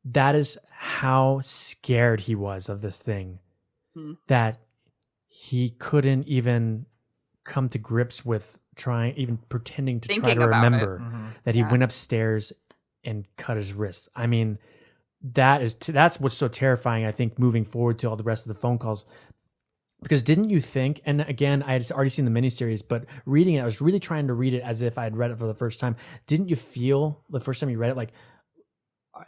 E: that is how scared he was of this thing, that he couldn't even come to grips with even pretending to try
F: Thinking
E: to
F: about
E: remember
F: it.
E: that he went upstairs and cut his wrists. I mean, that's what's so terrifying, I think, moving forward to all the rest of the phone calls. Because didn't you think, and again, I had already seen the miniseries, but reading it, I was really trying to read it as if I had read it for the first time. Didn't you feel the first time you read it, like,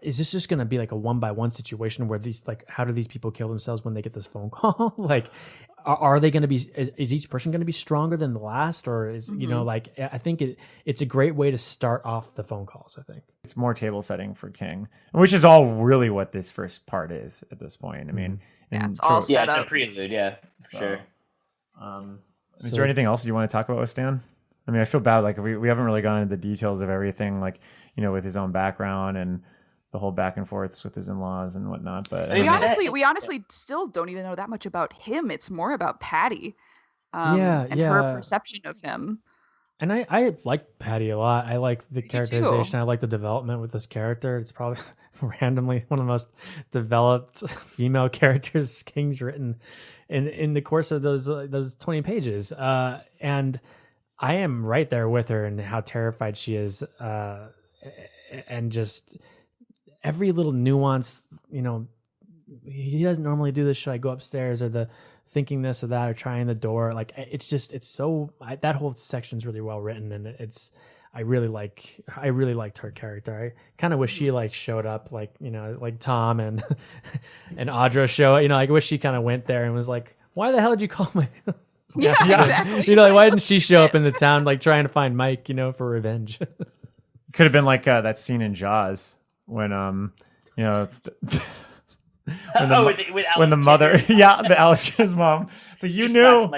E: is this just going to be like a 1-by-1 situation where these, like, how do these people kill themselves when they get this phone call? Like, are they going to be, is each person going to be stronger than the last? Or is, you know, like, I think it's a great way to start off the phone calls, I think.
C: It's more table setting for King, which is all really what this first part is at this point. I mean,
F: it's all set
G: it's
F: up.
G: a prelude, sure.
C: Is there anything else you want to talk about with Stan? I mean, I feel bad, like, we haven't really gone into the details of everything, like, you know, with his own background and the whole back and forths with his in-laws and whatnot. But
F: we honestly still don't even know that much about him. It's more about Patty, and her perception of him.
E: And I like Patty a lot. I like the characterization.
F: too.
E: I like the development with this character. It's probably randomly one of the most developed female characters King's written in the course of those 20 pages. And I am right there with her and how terrified she is, and just every little nuance. You know, he doesn't normally do this. Should I go upstairs, or the thinking this or that, or trying the door? Like, it's so that whole section's really well written, and I really liked her character. I kind of wish she like showed up, like, you know, like Tom and and Audra show. You know, I wish she kind of went there and was like, "Why the hell did you call my?"
F: Yeah, exactly.
E: You know, like, why didn't she show up in the town, like, trying to find Mike, you know, for revenge?
C: could have been like that scene in Jaws when you know. When the mother, the Alex Jenner's mom. So you knew.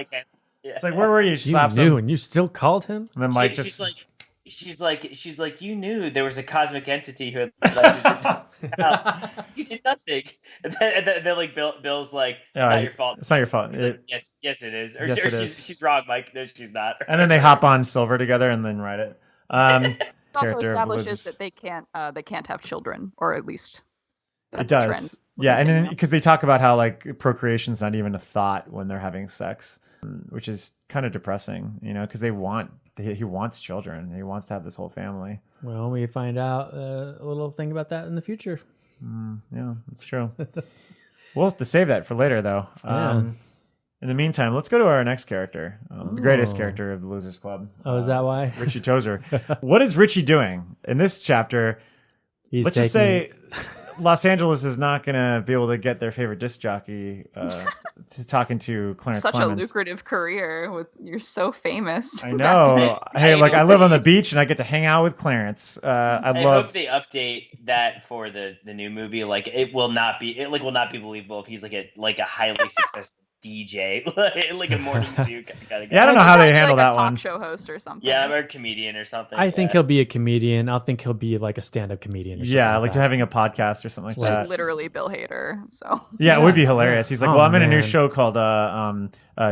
C: It's like, where were you? She slaps him,
E: and you still called him.
C: And then Mike
G: she's like, you knew there was a cosmic entity who had you did nothing. And then like Bill's like, it's not your fault.
C: It's not your fault.
G: Like, yes, it is. Or
C: yes, it
G: is. She's wrong, Mike. No, she's not.
C: And then they hop on Silver together and then write it.
F: It also establishes that they can't have children, or at least
C: it does. Yeah, and then because they talk about how like procreation's not even a thought when they're having sex, which is kind of depressing, you know, because he wants children. He wants to have this whole family.
E: Well, we find out a little thing about that in the future.
C: Yeah, that's true. We'll have to save that for later, though.
E: Yeah.
C: In the meantime, let's go to our next character, the greatest character of the Losers Club.
E: Oh, is that why?
C: Richie Tozer. What is Richie doing in this chapter? Let's just say Los Angeles is not going to be able to get their favorite disc jockey to talking to Clarence Clemens.
F: Such a lucrative career. You're so famous.
C: I know. Hey, like, I live on the beach and I get to hang out with Clarence. I
G: hope they update that for the new movie. Like, it will not be believable if he's like a highly successful DJ, like a morning zoo kind of guy.
C: Yeah, I don't know how they handle
F: like
C: that one.
F: Talk show host or something.
G: Yeah, or a comedian or something.
E: I think he'll be a comedian. I think he'll be like a stand-up comedian. Or something
C: like having a podcast or something like that.
F: Literally Bill Hader. So
C: yeah, it would be hilarious. He's like, I'm in a new show called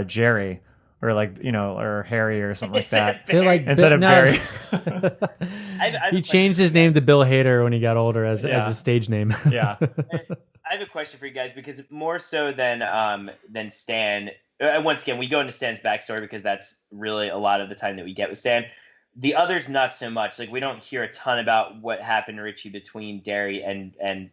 C: Jerry, or like, you know, or Harry or something like that.
E: They're like
C: instead of Barry.
E: He changed his name to Bill Hader when he got older as a stage name.
C: Yeah.
G: I have a question for you guys, because more so than Stan. Once again, we go into Stan's backstory because that's really a lot of the time that we get with Stan. The others, not so much. Like, we don't hear a ton about what happened to Richie between Derry and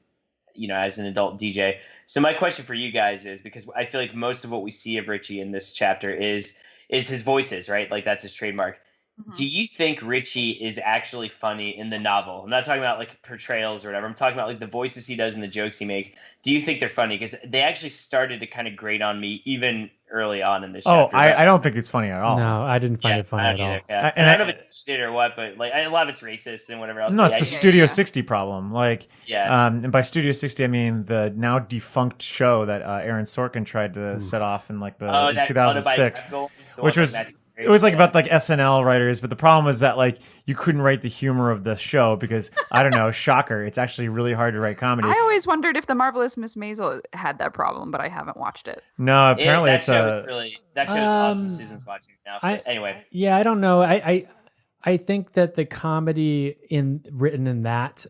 G: you know, as an adult DJ. So my question for you guys is, because I feel like most of what we see of Richie in this chapter is his voices, right? Like, that's his trademark. Mm-hmm. Do you think Richie is actually funny in the novel? I'm not talking about like portrayals or whatever. I'm talking about like the voices he does and the jokes he makes. Do you think they're funny? Because they actually started to kind of grate on me even early on in this chapter.
C: I don't think it's funny at all.
E: No, I didn't find it funny at all.
G: Yeah. And I don't know if it's it or what, but like a lot of it's racist and whatever else.
C: No, it's the Studio 60 problem. Like,
G: yeah.
C: And by Studio 60, I mean the now defunct show that Aaron Sorkin tried to set off in like in 2006, which was. It was like about like SNL writers, but the problem was that like you couldn't write the humor of the show because, I don't know, shocker, it's actually really hard to write comedy.
F: I always wondered if The Marvelous Miss Maisel had that problem, but I haven't watched it.
C: No, apparently
G: that show's awesome. Susan's watching it now. Anyway.
E: Yeah, I don't know. I think that the comedy written in that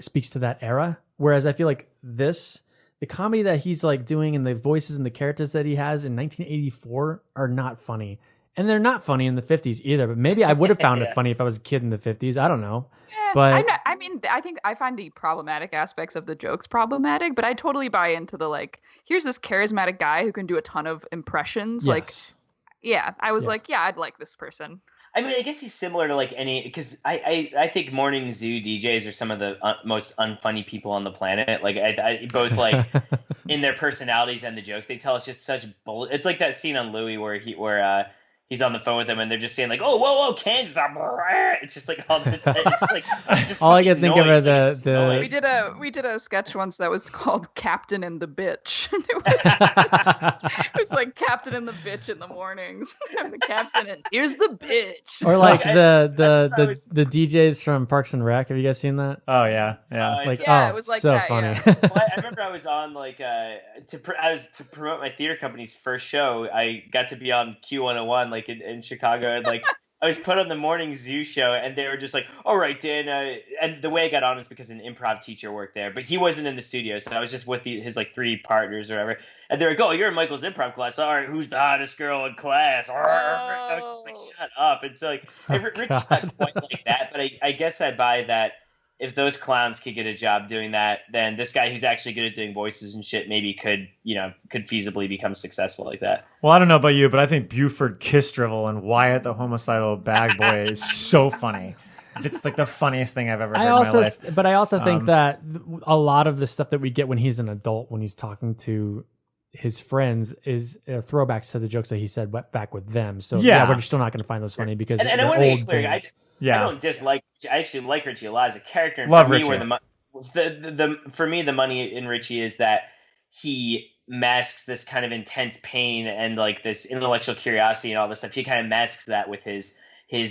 E: speaks to that era Whereas I feel like the comedy that he's like doing and the voices and the characters that he has in 1984 are not funny. And they're not funny in the 50s either, but maybe I would have found it funny if I was a kid in the 50s. I don't know. But
F: I think I find the problematic aspects of the jokes problematic, but I totally buy into the like, here's this charismatic guy who can do a ton of impressions.
E: Yes.
F: Like, yeah, I was like, yeah, I'd like this person.
G: I mean, I guess he's similar to like any, because I think morning zoo DJs are some of the most unfunny people on the planet. Like I both like in their personalities and the jokes they tell. It's just such bull. It's like that scene on Louis where he's on the phone with them and they're just saying like, oh, whoa, Kansas. It's just like all this. It's just like just
E: all I can think of are the
F: we did a sketch once that was called Captain and the Bitch. It was like Captain and the Bitch in the mornings. I'm the captain and here's the bitch.
E: Or like the DJs from Parks and Rec. Have you guys seen that?
C: Oh yeah.
F: It was like
E: so
F: that,
E: funny.
F: Yeah.
G: Well, I remember I was on like to promote my theater company's first show. I got to be on Q101 like in Chicago, and like I was put on the morning zoo show, and they were just like, "All right, Dan." And the way I got on is because an improv teacher worked there, but he wasn't in the studio, so I was just with his like 3 partners or whatever. And they were like, "Oh, you're in Michael's improv class. All right, who's the hottest girl in class?" I was just like, "Shut up!" And so like, Richie's not quite like that, but I guess I buy that. If those clowns could get a job doing that, then this guy who's actually good at doing voices and shit maybe could feasibly become successful like that.
C: Well, I don't know about you, but I think Buford Kiss-Drivel and Wyatt the homicidal bag boy is so funny. It's like the funniest thing I've ever heard in my life.
E: But I also think that a lot of the stuff that we get when he's an adult, when he's talking to his friends, is throwbacks to the jokes that he said back with them. So yeah we're still not going to find those funny because
G: and
E: they're
G: I want to
E: old
G: be clear.
E: things.
G: I don't dislike. I actually like Richie a lot as a character. And
C: Love
G: for me,
C: Richie.
G: For me, the money in Richie is that he masks this kind of intense pain and like this intellectual curiosity and all this stuff. He kind of masks that with his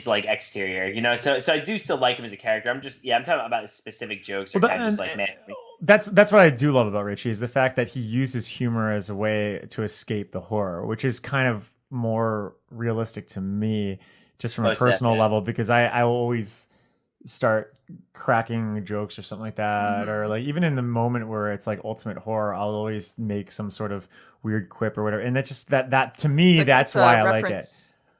G: like exterior, So I do still like him as a character. I'm talking about specific jokes.
C: That's what I do love about Richie is the fact that he uses humor as a way to escape the horror, which is kind of more realistic to me. Just from a personal level, because I always start cracking jokes or something like that, or like even in the moment where it's like ultimate horror, I'll always make some sort of weird quip or whatever, and that's just that to me, that's why I like it.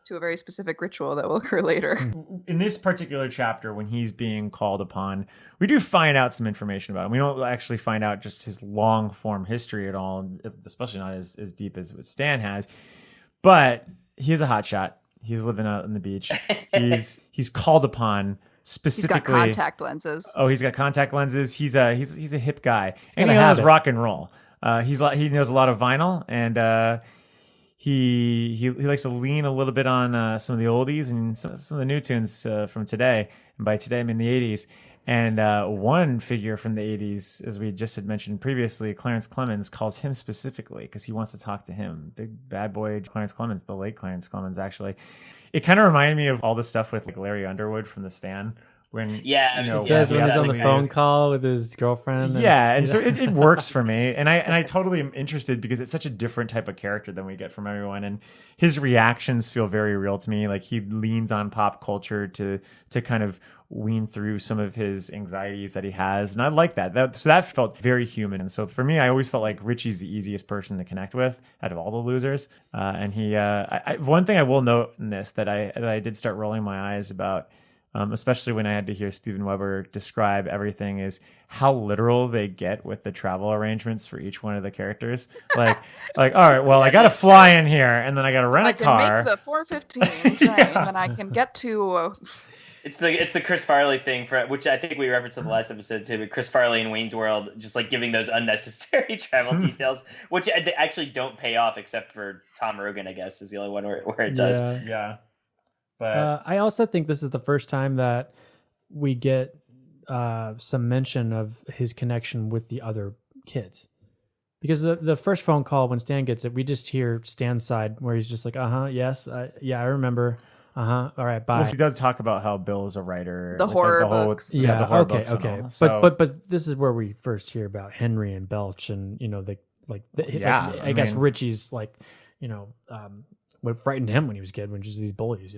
F: To a very specific ritual that will occur later.
C: In this particular chapter, when he's being called upon, we do find out some information about him. We don't actually find out just his long form history at all, especially not as deep as what Stan has, but he is a hotshot. He's living out on the beach. He's called upon specifically.
F: He's got contact lenses.
C: Oh, he's got contact lenses. He's a hip guy, and he knows rock and roll. He knows a lot of vinyl, and he likes to lean a little bit on some of the oldies and some of the new tunes from today. And by today, I mean the '80s. And one figure from the 80s, as we just had mentioned previously, Clarence Clemens, calls him specifically because he wants to talk to him. Big bad boy Clarence Clemens, the late Clarence Clemens, actually. It kind of reminded me of all the stuff with like Larry Underwood from The Stand. When
E: when he's on the phone call with his girlfriend.
C: And so it works for me. And I totally am interested because it's such a different type of character than we get from everyone. And his reactions feel very real to me. Like he leans on pop culture to kind of wean through some of his anxieties that he has. And I like that. So that felt very human. And so for me, I always felt like Richie's the easiest person to connect with out of all the losers. And he, one thing I will note in this that I did start rolling my eyes about, especially when I had to hear Steven Weber describe everything, is how literal they get with the travel arrangements for each one of the characters. Like, all right, well, I got to fly in here, and then I got to rent a car.
F: I can make the 4:15 train, and I can get to.
G: It's the Chris Farley thing, which I think we referenced in the last episode too. But Chris Farley in Wayne's World, just like giving those unnecessary travel details, which they actually don't pay off, except for Tom Rogan, I guess, is the only one where it does.
C: Yeah. But
E: I also think this is the first time that we get some mention of his connection with the other kids. Because the first phone call, when Stan gets it, we just hear Stan's side where he's just like, yes, I remember. All right, bye.
C: Well, he does talk about how Bill is a writer.
F: The horror books.
C: The horror books
E: okay.
C: So,
E: but this is where we first hear about Henry and Belch, and I guess Richie's like, what frightened him when he was a kid, which is these bullies,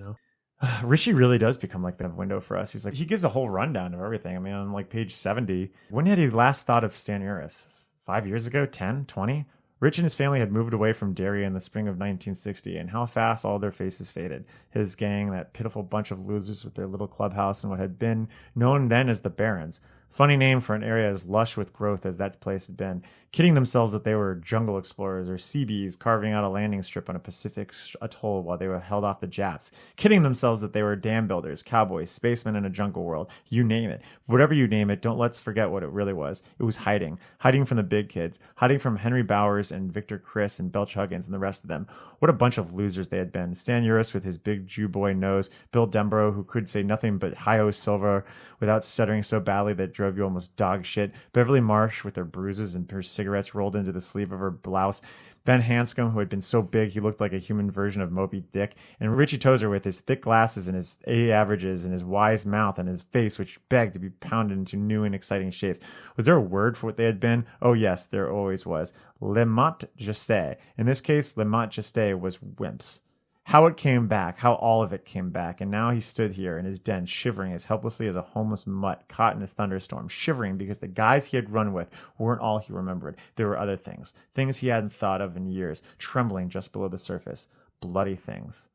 C: Richie really does become like the window for us. He gives a whole rundown of everything. I mean, on like page 70, when had he last thought of Stan Uris? 5 years ago? 10? 20? Rich and his family had moved away from Derry in the spring of 1960, and how fast all their faces faded. His gang, that pitiful bunch of losers with their little clubhouse and what had been known then as the Barrens. Funny name for an area as lush with growth as that place had been, kidding themselves that they were jungle explorers or sea bees carving out a landing strip on a Pacific atoll while they were held off the Japs, kidding themselves that they were dam builders, cowboys, spacemen in a jungle world, you name it. Whatever you name it, don't let's forget what it really was. It was hiding from the big kids, hiding from Henry Bowers and Victor Chris and Belch Huggins and the rest of them. What a bunch of losers they had been. Stan Uris with his big Jew boy nose, Bill Denbrough, who could say nothing but hi-ho silver without stuttering so badly that drove you almost dog shit, Beverly Marsh with her bruises and her cigarettes rolled into the sleeve of her blouse, Ben Hanscom, who had been so big he looked like a human version of Moby Dick, and Richie Tozer with his thick glasses and his A averages and his wise mouth and his face which begged to be pounded into new and exciting shapes. Was there a word for what they had been? Oh yes, there always was. Le Mot Juste. In this case, Le Mot Juste was wimps. How it came back, how all of it came back, and now he stood here in his den, shivering as helplessly as a homeless mutt caught in a thunderstorm, shivering because the guys he had run with weren't all he remembered. There were other things he hadn't thought of in years, trembling just below the surface, bloody things.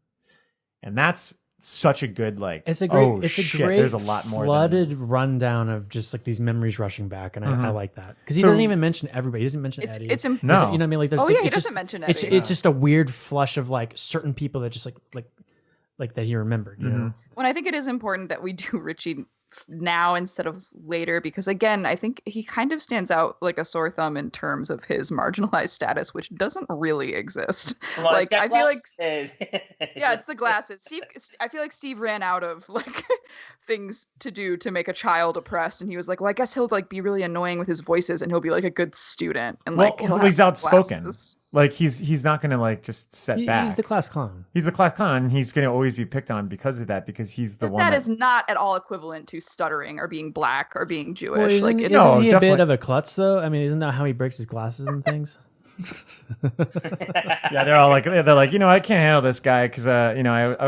C: And that's such a good, like,
E: it's a great,
C: there's a lot more
E: flooded rundown of just like these memories rushing back, and I like that because he doesn't even mention everybody. He doesn't mention Eddie.
F: No,
E: you know what I mean? Like,
F: he doesn't mention Eddie.
E: It's just a weird flush of like certain people that just like that he remembered. You know?
F: Well, I think it is important that we do Richie now instead of later, because again, I think he kind of stands out like a sore thumb in terms of his marginalized status, which doesn't really exist.
G: Well,
F: like I feel like
G: yeah,
F: it's the glasses. I feel like Steve ran out of like things to do to make a child oppressed, and he was like, well, I guess he'll like be really annoying with his voices, and he'll be like a good student, and like
C: he's outspoken.
F: Glasses.
C: Like he's not gonna like just set back.
E: He's the class clown.
C: He's the class clown. He's gonna always be picked on because of that, because he's the one
F: that is not at all equivalent to stuttering or being black or being Jewish.
E: Well, isn't he a bit of a klutz though? I mean, isn't that how he breaks his glasses and things?
C: Yeah, they're like, I can't handle this guy because I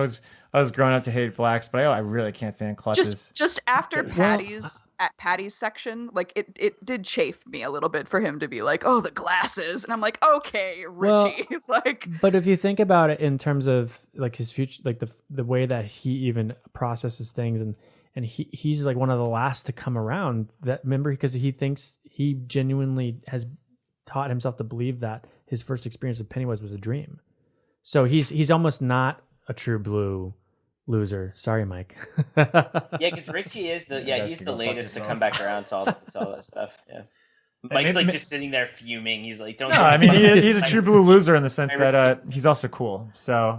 C: was growing up to hate blacks, but I really can't stand clutches.
F: Just after Patty's section, like it did chafe me a little bit for him to be like, oh, the glasses, and I'm like, okay, Richie.
E: Well, but if you think about it in terms of like his future, like the way that he even processes things, and he's like one of the last to come around. That remember, because he thinks he genuinely has taught himself to believe that his first experience with Pennywise was a dream. So he's almost not a true blue loser. Sorry, Mike.
G: Yeah, because Richie is he's the latest to come back around to all that stuff. Yeah. Mike's like just sitting there fuming. He's like, "Don't." No,
C: I mean he's a true blue loser in the sense that he's also cool. So,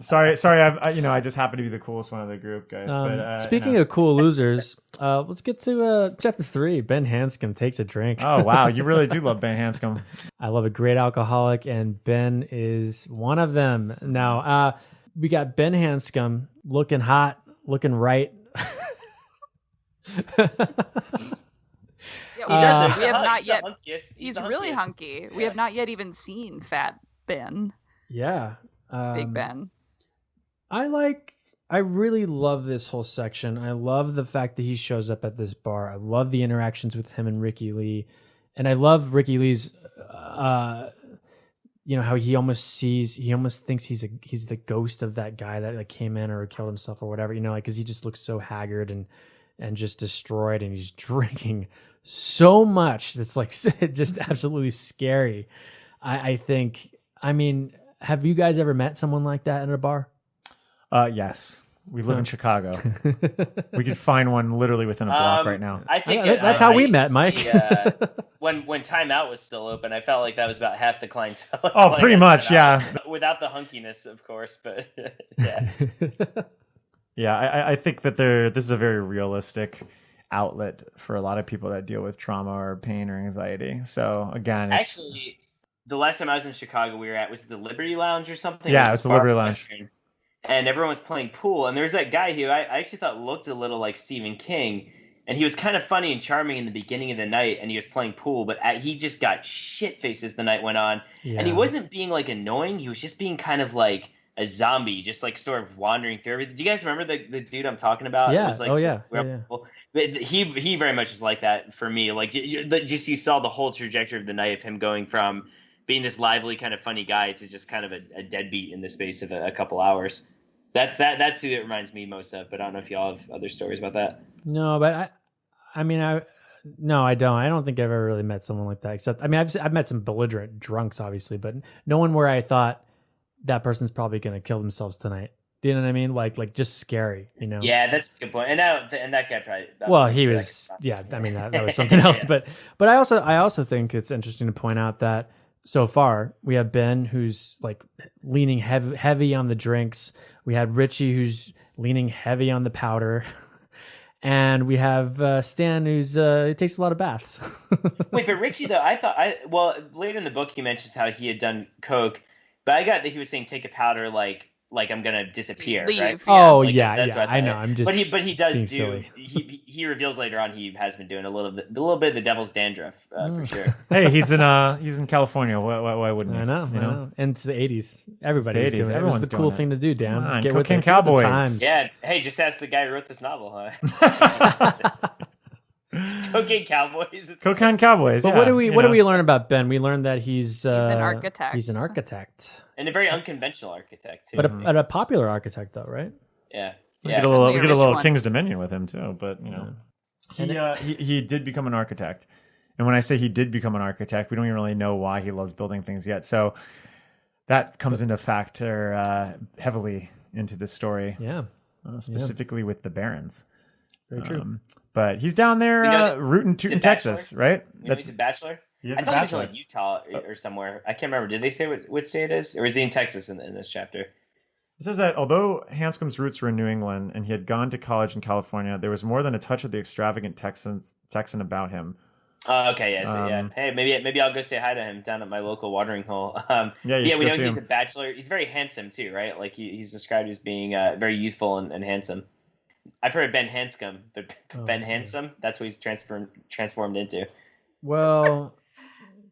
C: sorry, I just happen to be the coolest one of the group, guys. But
E: speaking of cool losers, let's get to chapter 3. Ben Hanscom takes a drink.
C: Oh wow, you really do love Ben Hanscom.
E: I love a great alcoholic, and Ben is one of them. Now, we got Ben Hanscom looking hot, looking right.
F: Yeah, we have not yet. He's really hunky. We have not yet even seen Fat Ben.
E: Yeah,
F: Big Ben.
E: I really love this whole section. I love the fact that he shows up at this bar. I love the interactions with him and Ricky Lee, and I love Ricky Lee's. How he almost thinks he's the ghost of that guy that like came in or killed himself or whatever. Because he just looks so haggard and just destroyed, and he's drinking so much that's like just absolutely scary. I think. I mean, have you guys ever met someone like that at a bar?
C: Yes. We live in Chicago. We could find one literally within a block right now.
G: I think
E: that's how we met, Mike.
G: When Time Out was still open, I felt like that was about half the clientele.
C: Oh, pretty much, yeah.
G: Without the hunkiness, of course, but yeah.
C: Yeah, I think that this is a very realistic outlet for a lot of people that deal with trauma or pain or anxiety. So again,
G: actually, the last time I was in Chicago, was the Liberty Lounge or something?
C: Yeah, it's the Liberty Lounge.
G: And everyone was playing pool, and there's that guy who I actually thought looked a little like Stephen King, and he was kind of funny and charming in the beginning of the night, and he was playing pool, but he just got shit faced as the night went on. Yeah. And he wasn't being like annoying, he was just being kind of like a zombie just like sort of wandering through everything. Do you guys remember the dude I'm talking about?
E: Yeah.
G: It was like,
E: Oh, yeah.
G: But he very much is like that for me. Like you saw the whole trajectory of the night of him going from being this lively kind of funny guy to just kind of a deadbeat in the space of a couple hours. That's who it reminds me most of. But I don't know if y'all have other stories about that.
E: No, but no, I don't. I don't think I've ever really met someone like that. Except, I mean, I've met some belligerent drunks, obviously, but no one where I thought that person's probably going to kill themselves tonight. Do you know what I mean? Like just scary, you know?
G: Yeah, that's a good point. And that guy probably.
E: Well, he was. Yeah, I mean that was something else.
G: Yeah.
E: But I also think it's interesting to point out that so far we have Ben who's like leaning heavy on the drinks. We had Richie who's leaning heavy on the powder. And we have Stan, who's he takes a lot of baths.
G: Wait, but Richie though, later in the book he mentions how he had done coke, but I got that he was saying take a powder like I'm gonna disappear,
F: Leave,
G: right?
F: yeah.
E: Oh
G: Like,
E: yeah,
G: that's what
E: I know. I'm just.
G: But he does
E: being
G: do.
E: silly.
G: He reveals later on he has been doing a little bit of the devil's dandruff for sure.
C: Hey, he's in California. Why wouldn't he?
E: I know,
C: You
E: I know. And it's the 80s. Everybody
C: It's
E: was
C: the 80s.
E: doing it. It was
C: Everyone's
E: the
C: doing
E: cool
C: it.
E: thing to do, Dan.
C: Come on,
E: Get with
C: Cocaine
E: the
C: Cowboys.
E: times.
G: Yeah, hey, just ask the guy who wrote this novel, huh? Cocaine Cowboys.
C: Cocaine Cowboys.
E: But
C: yeah,
E: what do we
C: you
E: what do
C: know.
E: we learn about Ben? We learned that he's
F: an architect.
E: He's an architect,
G: And a very unconventional architect too.
E: but a popular architect, though, right?
G: Yeah.
C: We
G: Yeah.
C: get a little,
F: The
C: we get a little
F: original.
C: King's Dominion with him too, but you know, he did become an architect. And when I say he did become an architect, we don't even really know why he loves building things yet. So that comes into factor heavily into this story,
E: Yeah,
C: specifically with the Barrens.
E: very true.
C: But he's down there
G: You know,
C: rootin'
G: he's a
C: tootin' Texas,
G: bachelor?
C: right?
G: You know, he's a bachelor.
C: He is
G: I
C: a
G: thought he was
C: bachelor.
G: in like Utah or somewhere. I can't remember. Did they say what state it is? Or is he in Texas in this chapter?
C: It says that although Hanscom's roots were in New England and he had gone to college in California, there was more than a touch of the extravagant Texan about him.
G: Oh, okay, yeah, so, yeah. Hey, maybe I'll go say hi to him down at my local watering hole.
C: Yeah, you should
G: we
C: go
G: know
C: see
G: he's
C: him.
G: a bachelor. He's very handsome too, right? Like he's described as being very youthful and handsome. I've heard of Ben Hanscom, but Ben Handsome, that's what he's transformed into.
E: Well,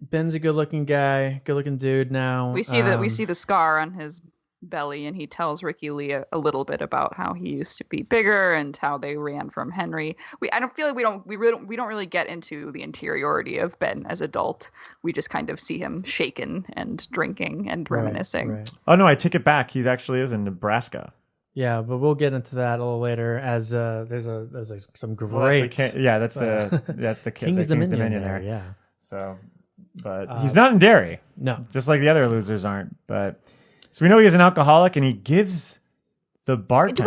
E: Ben's a good-looking guy, good-looking dude. Now
F: We see the scar on his belly, and he tells Ricky Lee a little bit about how he used to be bigger and how they ran from Henry. I don't feel like we don't really get into the interiority of Ben as adult. We just kind of see him shaken and drinking and reminiscing.
E: Right.
C: Oh no, I take it back. He actually is in Nebraska.
E: Yeah, but we'll get into that a little later. As there's like some
C: Well,
E: great
C: that's the
E: King's Dominion
C: there.
E: Yeah.
C: So, but he's not in Derry,
E: No.
C: just like the other losers aren't. But so we know he's an alcoholic, and he gives the bartender.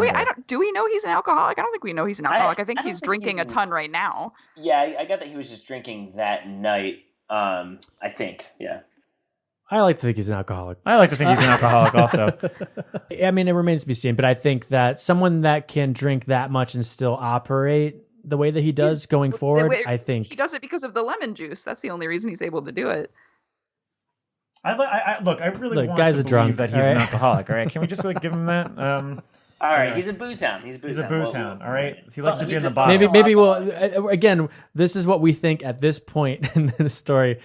F: Do we know he's an alcoholic? I don't think we know he's an alcoholic. I think
G: don't
F: he's
G: think
F: drinking
G: he's
F: a ton right now.
G: Yeah, I got that he was just drinking that night. I think, yeah.
E: I like to think he's an alcoholic.
C: I like to think he's an alcoholic also.
E: I mean, it remains to be seen, but I think that someone that can drink that much and still operate the way that he does going forward, I think
F: He does it because of the lemon juice. That's the only reason he's able to do it.
C: I really want
E: guy's
C: to
E: a
C: believe
E: drunk,
C: that he's
E: all
C: an
E: right?
C: alcoholic. All right, can we just give him that?
G: All right,
C: Yeah.
G: he's a booze hound. He's a
C: booze hound. All right, he likes to be in the bottom.
E: maybe we'll again. This is what we think at this point in the story.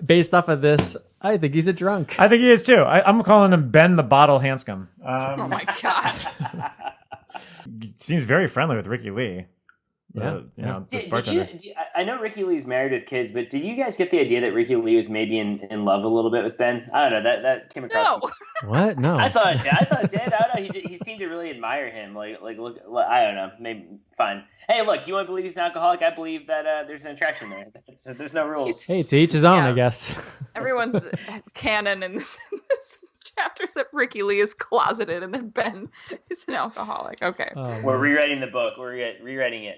E: Based off of this, I think he's a drunk.
C: I think he is too. I'm calling him Ben the Bottle Hanscom.
F: Oh my god.
C: Seems very friendly with Ricky Lee.
E: Yeah,
C: This
G: Did
C: bartender.
G: I know Ricky Lee's married with kids, but did you guys get the idea that Ricky Lee was maybe in love a little bit with Ben? I don't know. That came across.
F: No.
E: What? No.
G: I thought it did. I don't know. He seemed to really admire him. Like look. I don't know. Maybe fine. Hey, look. You want to believe he's an alcoholic? I believe that there's an attraction there. So there's no rules.
E: Hey, to each his own,
F: Yeah.
E: I guess.
F: Everyone's canon in this chapters that Ricky Lee is closeted and then Ben is an alcoholic. Okay.
E: Oh,
G: We're
E: man.
G: rewriting the book. We're rewriting it.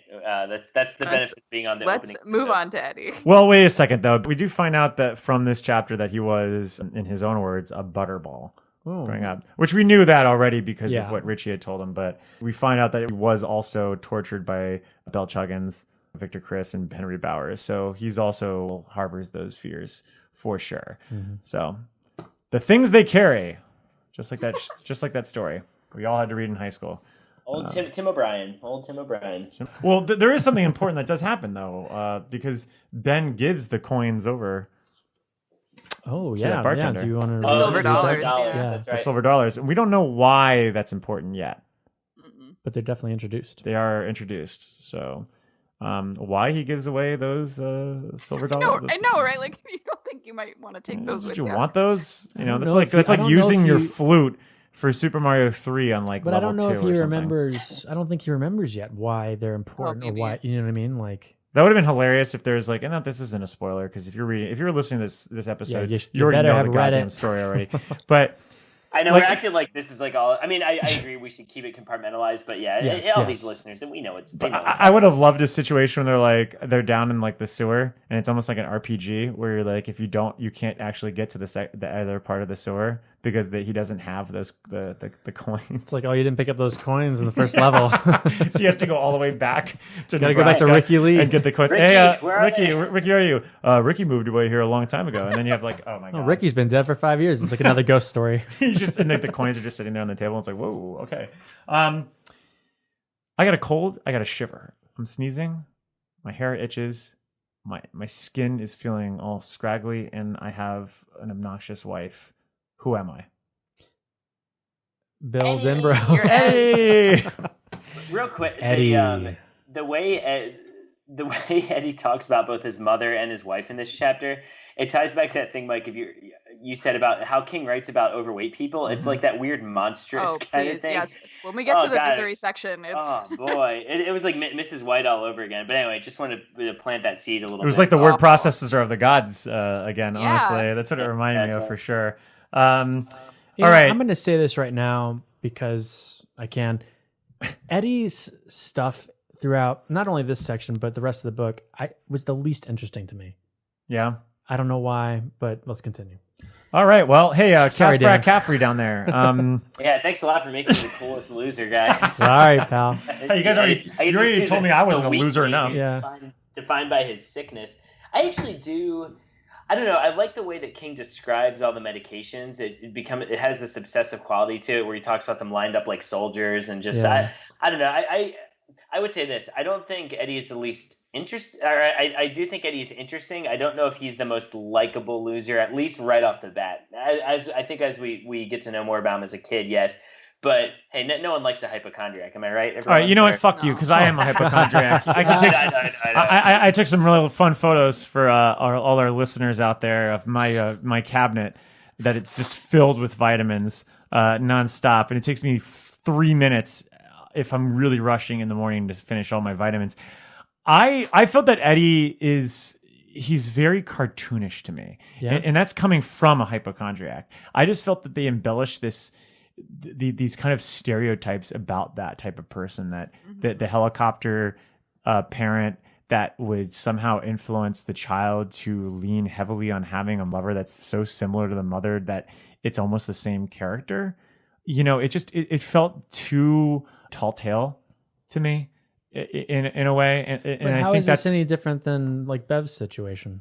G: That's the benefit of being on the
F: Let's
G: opening
F: move
G: episode.
F: on to Eddie.
C: Well, wait a second though. We do find out that from this chapter that he was, in his own words, a butterball
E: Oh.
C: growing up, which we knew that already because
E: Yeah.
C: of what Richie had told him. But we find out that he was also tortured by Bell Chuggins, Victor Chris, and Henry Bowers. So he's also harbors those fears for sure.
E: Mm-hmm.
C: So the things they carry, just like that story we all had to read in high school.
G: Old Tim O'Brien. Old Tim O'Brien.
C: Well, there is something important that does happen though, because Ben gives the coins over
E: Oh
C: to that
E: yeah,
C: bartender.
E: Do you want to?
F: The silver dollars,
E: Yeah.
G: That's
C: The
G: right.
C: silver dollars. And we don't know why that's important yet.
E: But they're definitely introduced.
C: They are introduced. So why he gives away those silver dollars?
F: I know, right? Like, you don't think you might want to take those
C: Did
F: with
C: you
F: you.
C: want those? You know,
E: don't
C: that's
E: know
C: like
E: if you-
C: that's
E: I
C: like
E: don't know
C: using
E: if
C: your
E: you-
C: flute for Super Mario 3 on like
E: But I
C: level
E: don't know
C: 2
E: if he
C: or something.
E: remembers. I don't think he remembers yet why they're important or
F: maybe.
E: why. You know what I mean? Like,
C: That would have been hilarious if there's like, and no, this isn't a spoiler because if you're listening to this episode,
E: you
C: you already
E: better
C: know
E: have
C: the
E: read
C: goddamn
E: it.
C: story already. But
G: I know
C: Like-
G: we're acting like this is like all. I mean, I agree we should keep it compartmentalized, but yeah,
E: Yes,
G: all
E: yes.
G: these listeners, that we know it's. They know
C: I would have loved a situation where they're down in like the sewer and it's almost like an RPG where you're like, if you don't, you can't actually get to the other part of the sewer because he doesn't have those the coins.
E: it's like, oh, you didn't pick up those coins in the first level.
C: So he has to go all the way back to
E: Gotta go back to
C: Nebraska
E: Ricky Lee.
C: and get the coins.
G: Ricky,
C: Hey,
G: where are
C: Ricky,
G: they?
C: Ricky, are you? Ricky moved away here a long time ago, and then you have like, oh my god,
E: Oh, Ricky's been dead for 5 years. It's like another ghost story.
C: He's just and like the coins are just sitting there on the table. And it's like, whoa, okay. I got a cold. I got a shiver. I'm sneezing. My hair itches. My skin is feeling all scraggly, and I have an obnoxious wife. Who am I?
E: Bill
F: Eddie,
E: Denbrough.
F: you're Eddie.
C: Hey.
G: Real quick,
E: Eddie.
G: the way Eddie talks about both his mother and his wife in this chapter, it ties back to that thing, Mike. If you said about how King writes about overweight people, it's like that weird monstrous
F: Oh,
G: kind of
F: please,
G: thing.
F: yes. When we get
G: Oh,
F: to the
G: God.
F: misery section, it's
G: Oh boy, it was like Mrs. White all over again. But anyway, just wanted to plant that seed a little.
C: It was
G: bit.
C: like the
F: It's
C: word
F: awful.
C: processor of the gods again.
F: Yeah.
C: Honestly, that's what it reminded me
G: That's
C: of
G: it.
C: for sure.
E: You
C: All
E: know,
C: right.
E: I'm going to say this right now because I can. Eddie's stuff throughout not only this section but the rest of the book was the least interesting to me.
C: Yeah.
E: I don't know why, but let's continue.
C: All right. Well, hey,
E: Sorry,
C: Casper
E: Dan.
C: Caffrey down there.
G: Yeah, thanks a lot for making me the coolest loser, guys.
E: Sorry, pal.
C: Hey, you guys already-
G: I get
C: you already
G: to
C: told
G: do
C: me I wasn't
G: the
C: a loser
G: weak
C: enough.
G: man
E: Yeah.
G: defined by his sickness. I actually do. I don't know. I like the way that King describes all the medications. It has this obsessive quality to it, where he talks about them lined up like soldiers, and just
E: Yeah.
G: I don't know. I would say this. I don't think Eddie is the least interesting. I do think Eddie is interesting. I don't know if he's the most likable loser, at least right off the bat. I think as we get to know more about him as a kid, yes. But hey, no one likes a hypochondriac. Am I right?
C: All right. You know what?
G: Or-
C: Fuck you, because I am a hypochondriac. I can take. I took some really fun photos for all our listeners out there of my cabinet that it's just filled with vitamins nonstop, and it takes me 3 minutes if I'm really rushing in the morning to finish all my vitamins. I felt that Eddie he's very cartoonish to me,
E: Yeah.
C: and that's coming from a hypochondriac. I just felt that they embellished these kind of stereotypes about that type of person, that the helicopter parent that would somehow influence the child to lean heavily on having a mother that's so similar to the mother that it's almost the same character. You know, it felt too tall tale to me in a way, and
E: But
C: I
E: how
C: think
E: is
C: that's
E: this any different than like Bev's situation?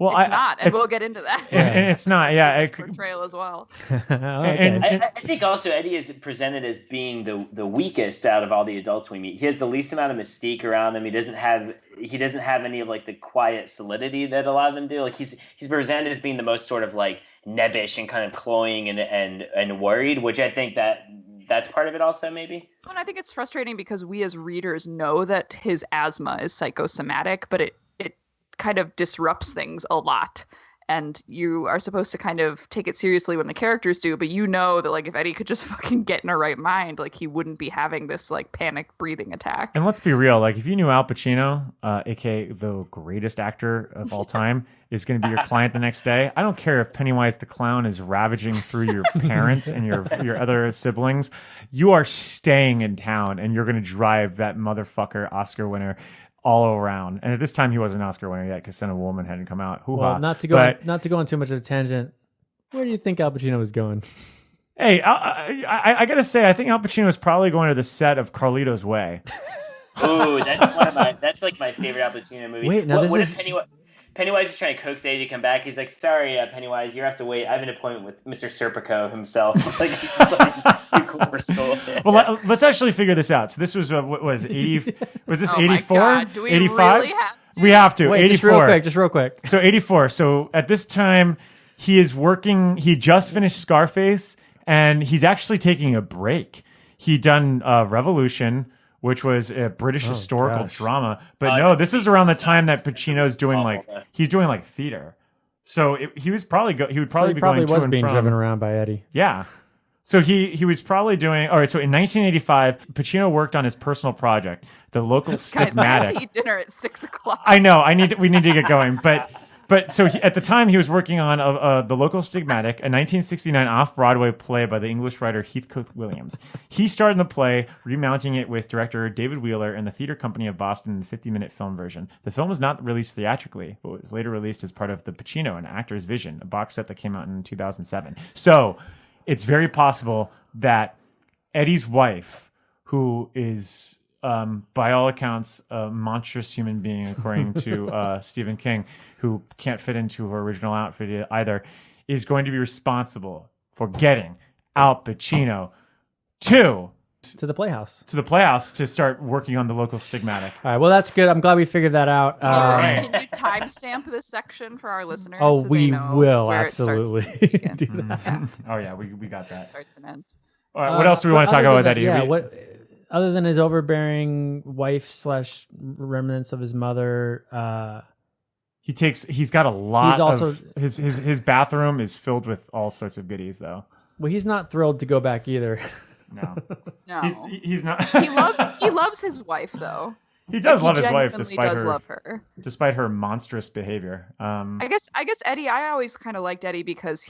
C: well,
F: it's not, and we'll get into that.
C: and it's not, yeah.
F: Portrayal as well.
E: Okay.
C: And-
G: I think also Eddie is presented as being the weakest out of all the adults we meet. He has the least amount of mystique around him. He doesn't have any of like the quiet solidity that a lot of them do. Like he's presented as being the most sort of like nebbish and kind of cloying and worried, which I think that's part of it also maybe.
F: And I think it's frustrating because we as readers know that his asthma is psychosomatic, but it kind of disrupts things a lot. And you are supposed to kind of take it seriously when the characters do, but you know that like if Eddie could just fucking get in a right mind, like he wouldn't be having this like panic breathing attack.
C: And let's be real, like if you knew Al Pacino, aka the greatest actor of all time, is going to be your client the next day, I don't care if Pennywise the Clown is ravaging through your parents and your other siblings, you are staying in town and you're going to drive that motherfucker Oscar winner all around. And at this time he wasn't an Oscar winner yet because Son of a Woman hadn't come out. Hoo-ha.
E: Well, not to go on too much of a tangent. Where do you think Al Pacino was going?
C: Hey, I gotta say, I think Al Pacino is probably going to the set of Carlito's Way.
G: Ooh, that's like my favorite Al Pacino movie.
E: Wait, now
G: what if Pennywise is trying to coax Eddie to come back? He's like, sorry, Pennywise, you have to wait. I have an appointment with Mr. Serpico himself. Like he's just like too cool for school.
C: Well, let's actually figure this out. So this was what was 80? Was this
F: Oh my
C: 84?
F: God, do we
C: 85?
F: really have to?
C: We have to.
E: Wait,
C: 84.
E: just real quick.
C: So 84. So at this time, he is working. He just finished Scarface, and he's actually taking a break. He done Revolution, which was a British historical drama. But no, this is around the time that Pacino's doing he's doing like theater. So he was probably he would probably be going to and
E: being
C: from.
E: driven around by Eddie.
C: Yeah. So he was probably doing all right. So in 1985, Pacino worked on his personal project, the local
F: Guys, I have
C: Stigmatic.
F: to eat dinner at 6:00.
C: I know. We need to get going. But so at the time he was working on the local Stigmatic, a 1969 off-Broadway play by the English writer Heathcote Williams. He starred in the play, remounting it with director David Wheeler and the Theatre Company of Boston in the 50-minute film version. The film was not released theatrically, but was later released as part of the Pacino, an actor's vision, a box set that came out in 2007. So it's very possible that Eddie's wife, who is by all accounts a monstrous human being, according to Stephen King, who can't fit into her original outfit either, is going to be responsible for getting Al Pacino to
E: the Playhouse.
C: To the Playhouse to start working on the local Stigmatic.
E: All right, well, that's good. I'm glad we figured that out.
F: Can you timestamp this section for our listeners?
E: Oh,
F: so
E: we
F: they know
E: will
F: where
E: absolutely
F: it starts
E: do that.
C: Oh yeah, we got that.
F: Starts and ends.
C: All right, what else do we want to talk about with Eddie?
E: Yeah, other than his overbearing wife / remnants of his mother,
C: he's got a lot.
E: He's also,
C: of his bathroom is filled with all sorts of goodies, though.
E: Well, he's not thrilled to go back either.
F: No.
C: He's not.
F: he loves his wife though.
C: He does love his wife
F: love her.
C: Despite her monstrous behavior.
F: I guess Eddie, I always kind of liked Eddie because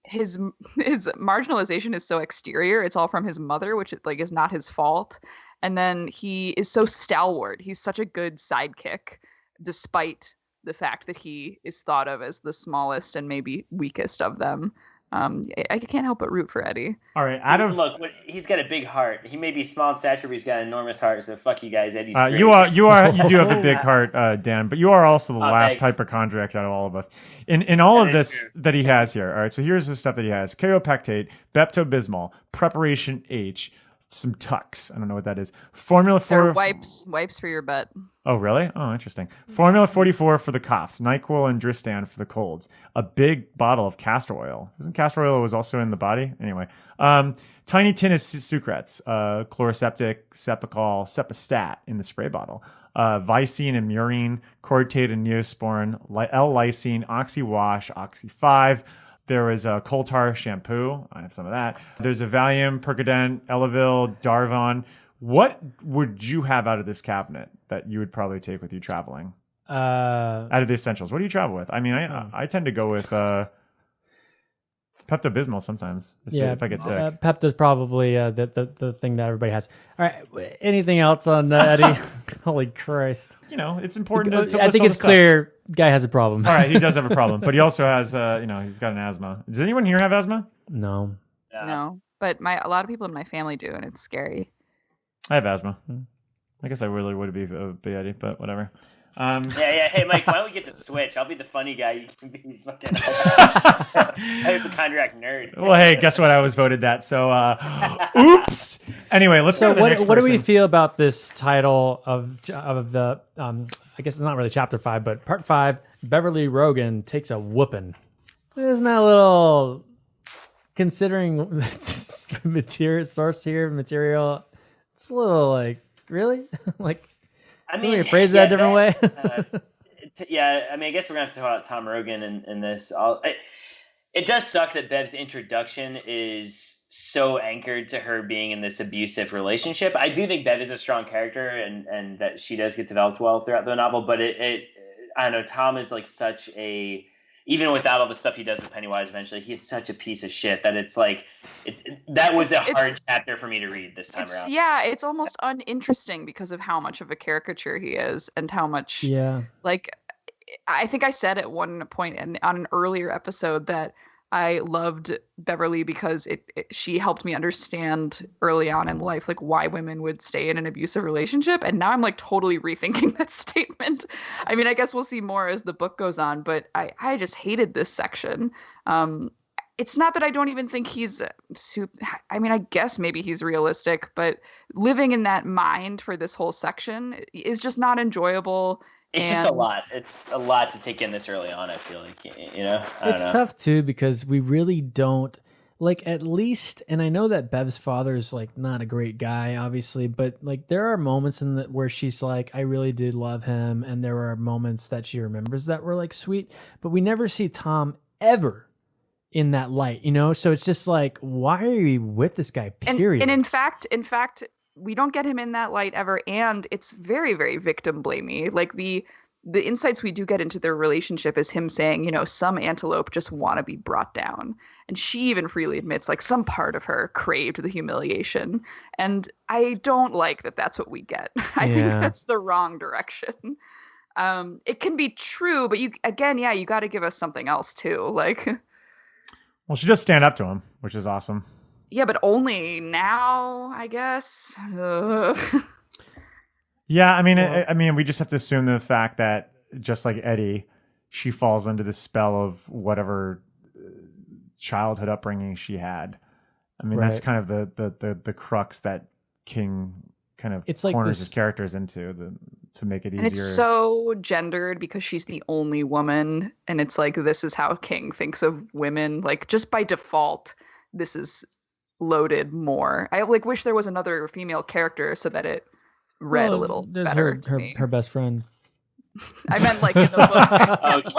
F: his marginalization is so exterior. It's all from his mother, which is not his fault. And then he is so stalwart. He's such a good sidekick, despite the fact that he is thought of as the smallest and maybe weakest of them. I can't help but root for Eddie.
C: All right,
G: look, he's got a big heart. He may be small in stature, but he's got an enormous heart. So fuck you guys, Eddie's great.
C: You do have a big heart, Dan, but you are also the last hypochondriac out of all of us. In all of this that he has here. All right, so here's the stuff that he has: Kaopectate, Pepto-Bismol, Preparation H, some Tux. I don't know what that is. Formula 4.
F: They're wipes for your butt.
C: Oh, really? Oh, interesting. Formula 44 for the coughs. NyQuil and Dristan for the colds. A big bottle of castor oil. Isn't castor oil was also in the body? Anyway. Tiny tin of Sucrets. Chloroseptic, Cepacol, Cepistat in the spray bottle. Vicine and Murine. Cortate and Neosporin. L-lysine, Oxy Wash, Oxy 5. There is a coal tar shampoo. I have some of that. There's a Valium, Percodent, Elavil, Darvon. What would you have out of this cabinet that you would probably take with you traveling? Out of the essentials, what do you travel with? I mean, I tend to go with Pepto-Bismol sometimes if I get sick.
E: Pepto's probably the thing that everybody has. All right, anything else on Eddie? Holy Christ!
C: It's important to
E: I think it's clear. Guy has a problem.
C: All right, he does have a problem, but he also has he's got an asthma. Does anyone here have asthma?
E: No,
F: but a lot of people in my family do, and it's scary.
C: I have asthma. I guess I really would be a Eddie, but whatever.
G: Yeah. Hey, Mike, why don't we get to switch? I'll be the funny guy. You can be fucking hypochondriac nerd.
C: Well, hey, guess what? I was voted that. So, oops. Anyway, let's go to the next
E: what do
C: person.
E: we feel about this title of the? I guess it's not really chapter 5, but part 5. Beverly Rogan takes a whooping. Isn't that a little, considering source here material? It's a little like, really? Like,
G: I mean,
E: can we phrase that a different way?
G: I mean, I guess we're going to have to talk about Tom Rogan in this. It does suck that Bev's introduction is so anchored to her being in this abusive relationship. I do think Bev is a strong character and that she does get developed well throughout the novel, but I don't know, Tom is like such a, even without all the stuff he does with Pennywise eventually, he is such a piece of shit that it's like, that was a hard chapter for me to read this time around.
F: Yeah, it's almost uninteresting because of how much of a caricature he is and how much, like, I think I said at one point on an earlier episode that I loved Beverly because she helped me understand early on in life, like, why women would stay in an abusive relationship. And now I'm like totally rethinking that statement. I mean, I guess we'll see more as the book goes on, but I just hated this section. It's not that I don't even think he's I mean, I guess maybe he's realistic, but living in that mind for this whole section is just not enjoyable.
G: It's just a lot. It's a lot to take in this early on, I feel like, you know? I
E: It's
G: don't know.
E: tough too because we really don't like, at least, and I know that Bev's father is like not a great guy, obviously, but like there are moments where she's like, I really did love him, and there are moments that she remembers that were like sweet, but we never see Tom ever in that light, you know? So it's just like, why are you with this guy? Period.
F: And in fact, we don't get him in that light ever, and it's very, very victim blamey. Like the insights we do get into their relationship is him saying, you know, some antelope just want to be brought down. And she even freely admits, like, some part of her craved the humiliation. And I don't like that that's what we get. I think that's the wrong direction. It can be true, but you got to give us something else too. Like,
C: well, she does stand up to him, which is awesome.
F: Yeah, but only now, I guess.
C: Yeah, I mean, we just have to assume the fact that just like Eddie, she falls under the spell of whatever childhood upbringing she had. I mean, that's kind of the crux that King kind of corners his characters into to make it easier.
F: And it's so gendered because she's the only woman, and it's like this is how King thinks of women. Like just by default, this is loaded more. I like wish there was another female character so that it read a little better.
E: Her best friend.
F: I meant like in the book.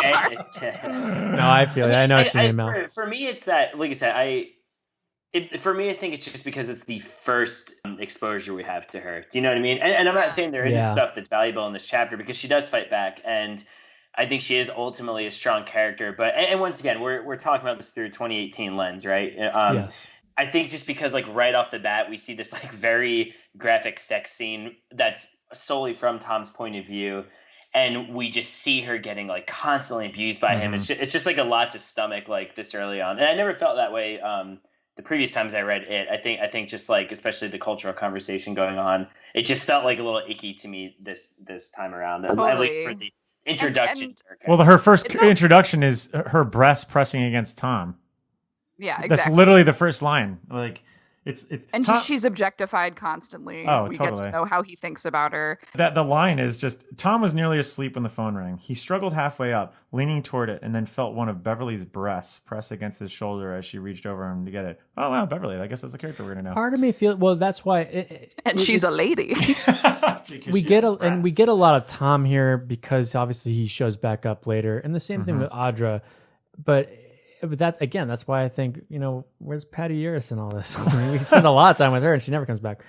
G: Okay.
E: No, I feel it. I know it's your name.
G: For me, it's that, like I said, for me, I think it's just because it's the first exposure we have to her. Do you know what I mean? And I'm not saying there isn't stuff that's valuable in this chapter, because she does fight back, and I think she is ultimately a strong character. But and once again, we're talking about this through a 2018 lens, right?
E: Yes.
G: I think just because like right off the bat we see this like very graphic sex scene that's solely from Tom's point of view, and we just see her getting like constantly abused by him. It's just like a lot to stomach like this early on, and I never felt that way the previous times I read it. I think just like especially the cultural conversation going on, it just felt like a little icky to me this time around,
F: totally.
G: At least for the introduction.
C: Well, her first introduction is her breast pressing against Tom.
F: Yeah, exactly.
C: That's literally the first line. Like it's
F: and she's objectified constantly.
C: Oh,
F: we
C: totally.
F: get to know how he thinks about her.
C: That the line is just, Tom was nearly asleep when the phone rang. He struggled halfway up, leaning toward it, and then felt one of Beverly's breasts press against his shoulder as she reached over him to get it. Oh wow, Beverly! I guess that's the character we're gonna know.
E: Part of me feels that's why.
F: And she's a lady.
E: we get a lot of Tom here because obviously he shows back up later, and the same thing with Audra, but that's why I think, you know, where's Patty Uris and all this? We spend a lot of time with her and she never comes back.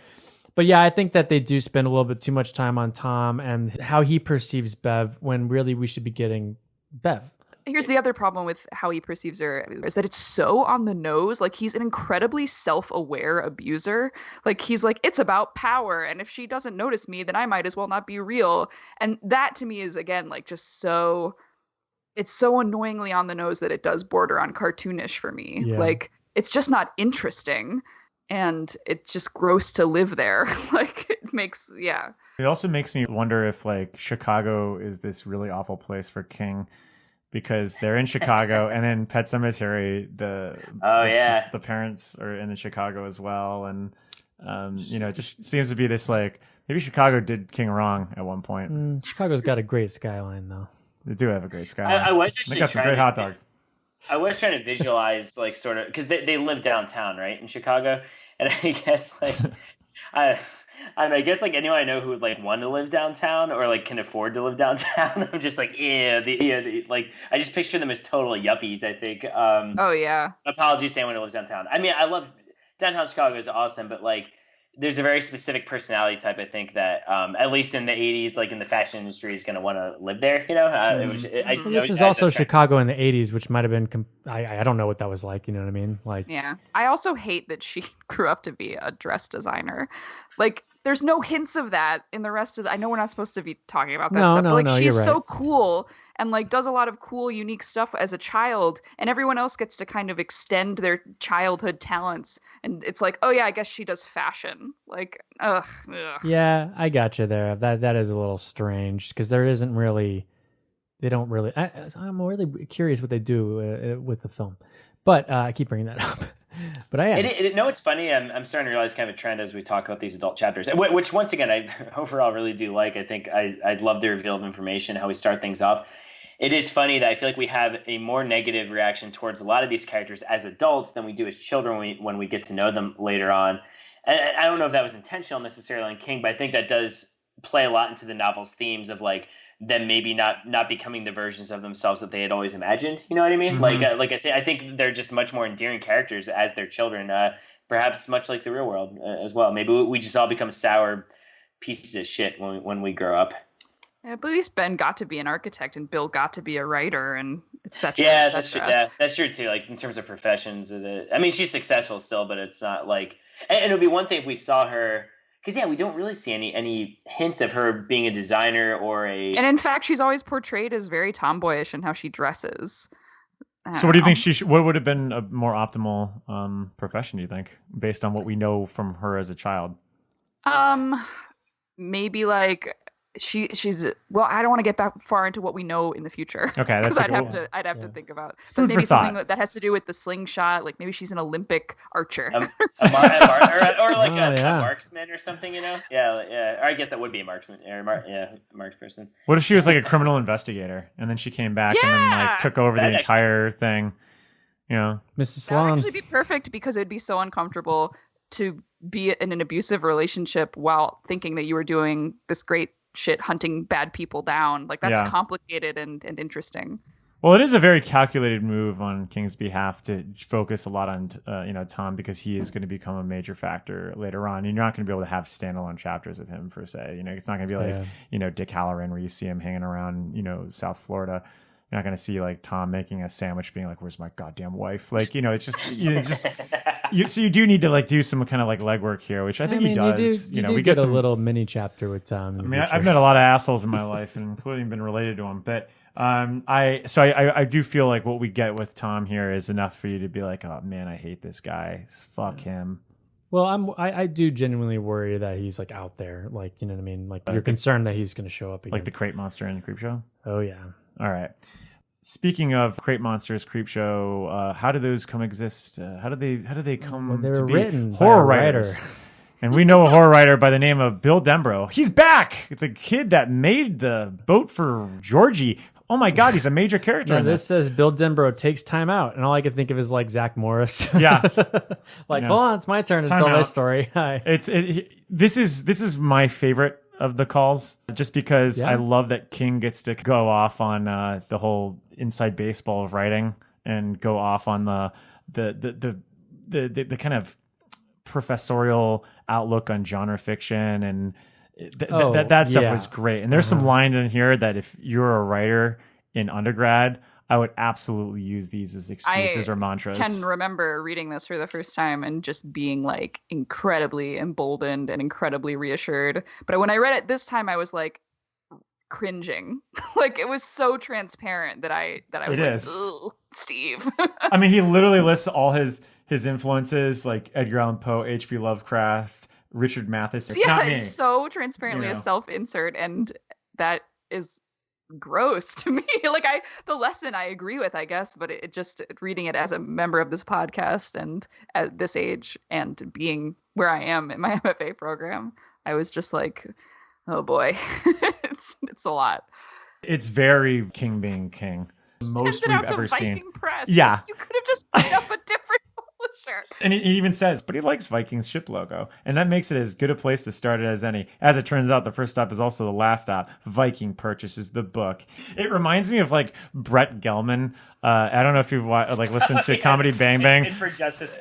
E: But yeah, I think that they do spend a little bit too much time on Tom and how he perceives Bev when really we should be getting Bev.
F: Here's the other problem with how he perceives her is that it's so on the nose. Like he's an incredibly self-aware abuser. Like he's like, it's about power. And if she doesn't notice me, then I might as well not be real. And that to me is, again, like just so... It's so annoyingly on the nose that it does border on cartoonish for me.
E: Yeah.
F: Like, it's just not interesting, and it's just gross to live there. Like, it makes, It
C: also makes me wonder if, like, Chicago is this really awful place for King, because they're in Chicago, and in Pet Sematary, the parents are in the Chicago as well, and, you know, it just seems to be this, like, maybe Chicago did King wrong at one point.
E: Chicago's got a great skyline, though.
C: They do have a great skyline.
G: I was actually
C: they got some great hot dogs.
G: I was trying to visualize, like, sort of, because they live downtown, right, in Chicago, and I guess, like, I don't know, I guess, like, anyone I know who would, like, want to live downtown or, like, can afford to live downtown, I'm just like, like, I just picture them as total yuppies, I think.
F: Oh, yeah.
G: Apologies to anyone who lives downtown. I mean, I love, downtown Chicago is awesome, but, like, there's a very specific personality type, I think, that at least in the 80s, like in the fashion industry, is going to want to live there, you know?
E: This is also Chicago in the 80s, which might have been, I don't know what that was like, you know what I mean? Like,
F: yeah. I also hate that she grew up to be a dress designer. Like, there's no hints of that in the rest of I know we're not supposed to be talking about that stuff, but like she's so cool and like does a lot of cool, unique stuff as a child, and everyone else gets to kind of extend their childhood talents. And it's like, oh yeah, I guess she does fashion. Like, ugh.
E: Yeah, I got you there. That is a little strange because there isn't really, they don't really. I'm really curious what they do with the film, but I keep bringing that up. But I am.
G: No, it's funny. I'm starting to realize kind of a trend as we talk about these adult chapters, which once again I overall really do like. I think I love the reveal of information, how we start things off. It is funny that I feel like we have a more negative reaction towards a lot of these characters as adults than we do as children when we get to know them later on. And I don't know if that was intentional necessarily in King, but I think that does play a lot into the novel's themes of like them maybe not becoming the versions of themselves that they had always imagined. You know what I mean?
C: Mm-hmm.
G: I think they're just much more endearing characters as their children, perhaps much like the real world as well. Maybe we just all become sour pieces of shit when we grow up.
F: Yeah, but at least Ben got to be an architect and Bill got to be a writer and etc.
G: Yeah, that's true. Yeah, that's true too. Like in terms of professions, I mean, she's successful still, but it's not like. And it would be one thing if we saw her. Because, we don't really see any hints of her being a designer or a...
F: And in fact, she's always portrayed as very tomboyish in how she dresses.
C: So what do you think what would have been a more optimal profession, do you think, based on what we know from her as a child?
F: Maybe like... She's well. I don't want to get that far into what we know in the future.
C: Okay, that's
F: I'd have to think about. But
C: Food
F: maybe
C: for thought.
F: something that has to do with the slingshot. Like maybe she's an Olympic archer,
G: or like a marksman or something. Yeah. Or I guess that would be a marksman or marksperson.
C: What if she was like a criminal investigator and then she came back and then like took over the entire thing?
E: Mrs.
F: That
E: Sloan.
F: would actually be perfect because it'd be so uncomfortable to be in an abusive relationship while thinking that you were doing this great shit hunting bad people down. Like that's complicated and interesting.
C: Well, it is a very calculated move on King's behalf to focus a lot on Tom, because he is going to become a major factor later on. You're not going to be able to have standalone chapters with him per se. It's not going to be like Dick Halloran where you see him hanging around South Florida. You're not going to see like Tom making a sandwich being like, where's my goddamn wife? Like, it's just so you do need to like do some kind of like legwork here, which I think he does.
E: You we get a little mini chapter with Tom.
C: I mean, I've met a lot of assholes in my life, including been related to them. But I do feel like what we get with Tom here is enough for you to be like, oh man, I hate this guy. Fuck him.
E: Well, I do genuinely worry that he's like out there, like you know what I mean. Like you're concerned that he's going to show up again,
C: like the crate monster in the Creep Show.
E: Oh yeah.
C: All right. Speaking of crate monsters, Creep Show, how do those come exist? How do they come
E: they were
C: to be
E: written
C: horror
E: by a
C: writers?
E: writer.
C: And we know a horror writer by the name of Bill Denbrough. He's back, the kid that made the boat for Georgie. Oh my God, he's a major character.
E: No, this says Bill Denbrough takes time out, and all I can think of is like Zach Morris.
C: Yeah,
E: like hold on, it's my turn to tell my story.
C: This is my favorite of the calls, just because I love that King gets to go off on the whole inside baseball of writing and go off on the kind of professorial outlook on genre fiction, and that stuff was great. And there's some lines in here that if you're a writer in undergrad, I would absolutely use these as excuses or mantras.
F: I can remember reading this for the first time and just being like incredibly emboldened and incredibly reassured. But when I read it this time, I was like cringing. Like it was so transparent that I was ugh, Steve.
C: I mean, he literally lists all his influences, like Edgar Allan Poe, H.P. Lovecraft, Richard Matheson.
F: It's so transparently a self-insert, and that is gross to me. Like the lesson I agree with, I guess, but it just reading it as a member of this podcast and at this age and being where I am in my MFA program, I was just like, oh boy, it's a lot.
C: It's very King being King. Most we've ever seen.
F: Press.
C: Yeah,
F: you could have just made up a different publisher.
C: And he even says, but he likes Viking's ship logo. And that makes it as good a place to start it as any. As it turns out, the first stop is also the last stop. Viking purchases the book. It reminds me of like Brett Gelman. I don't know if you've listened to Comedy Bang Bang.
G: And for Justice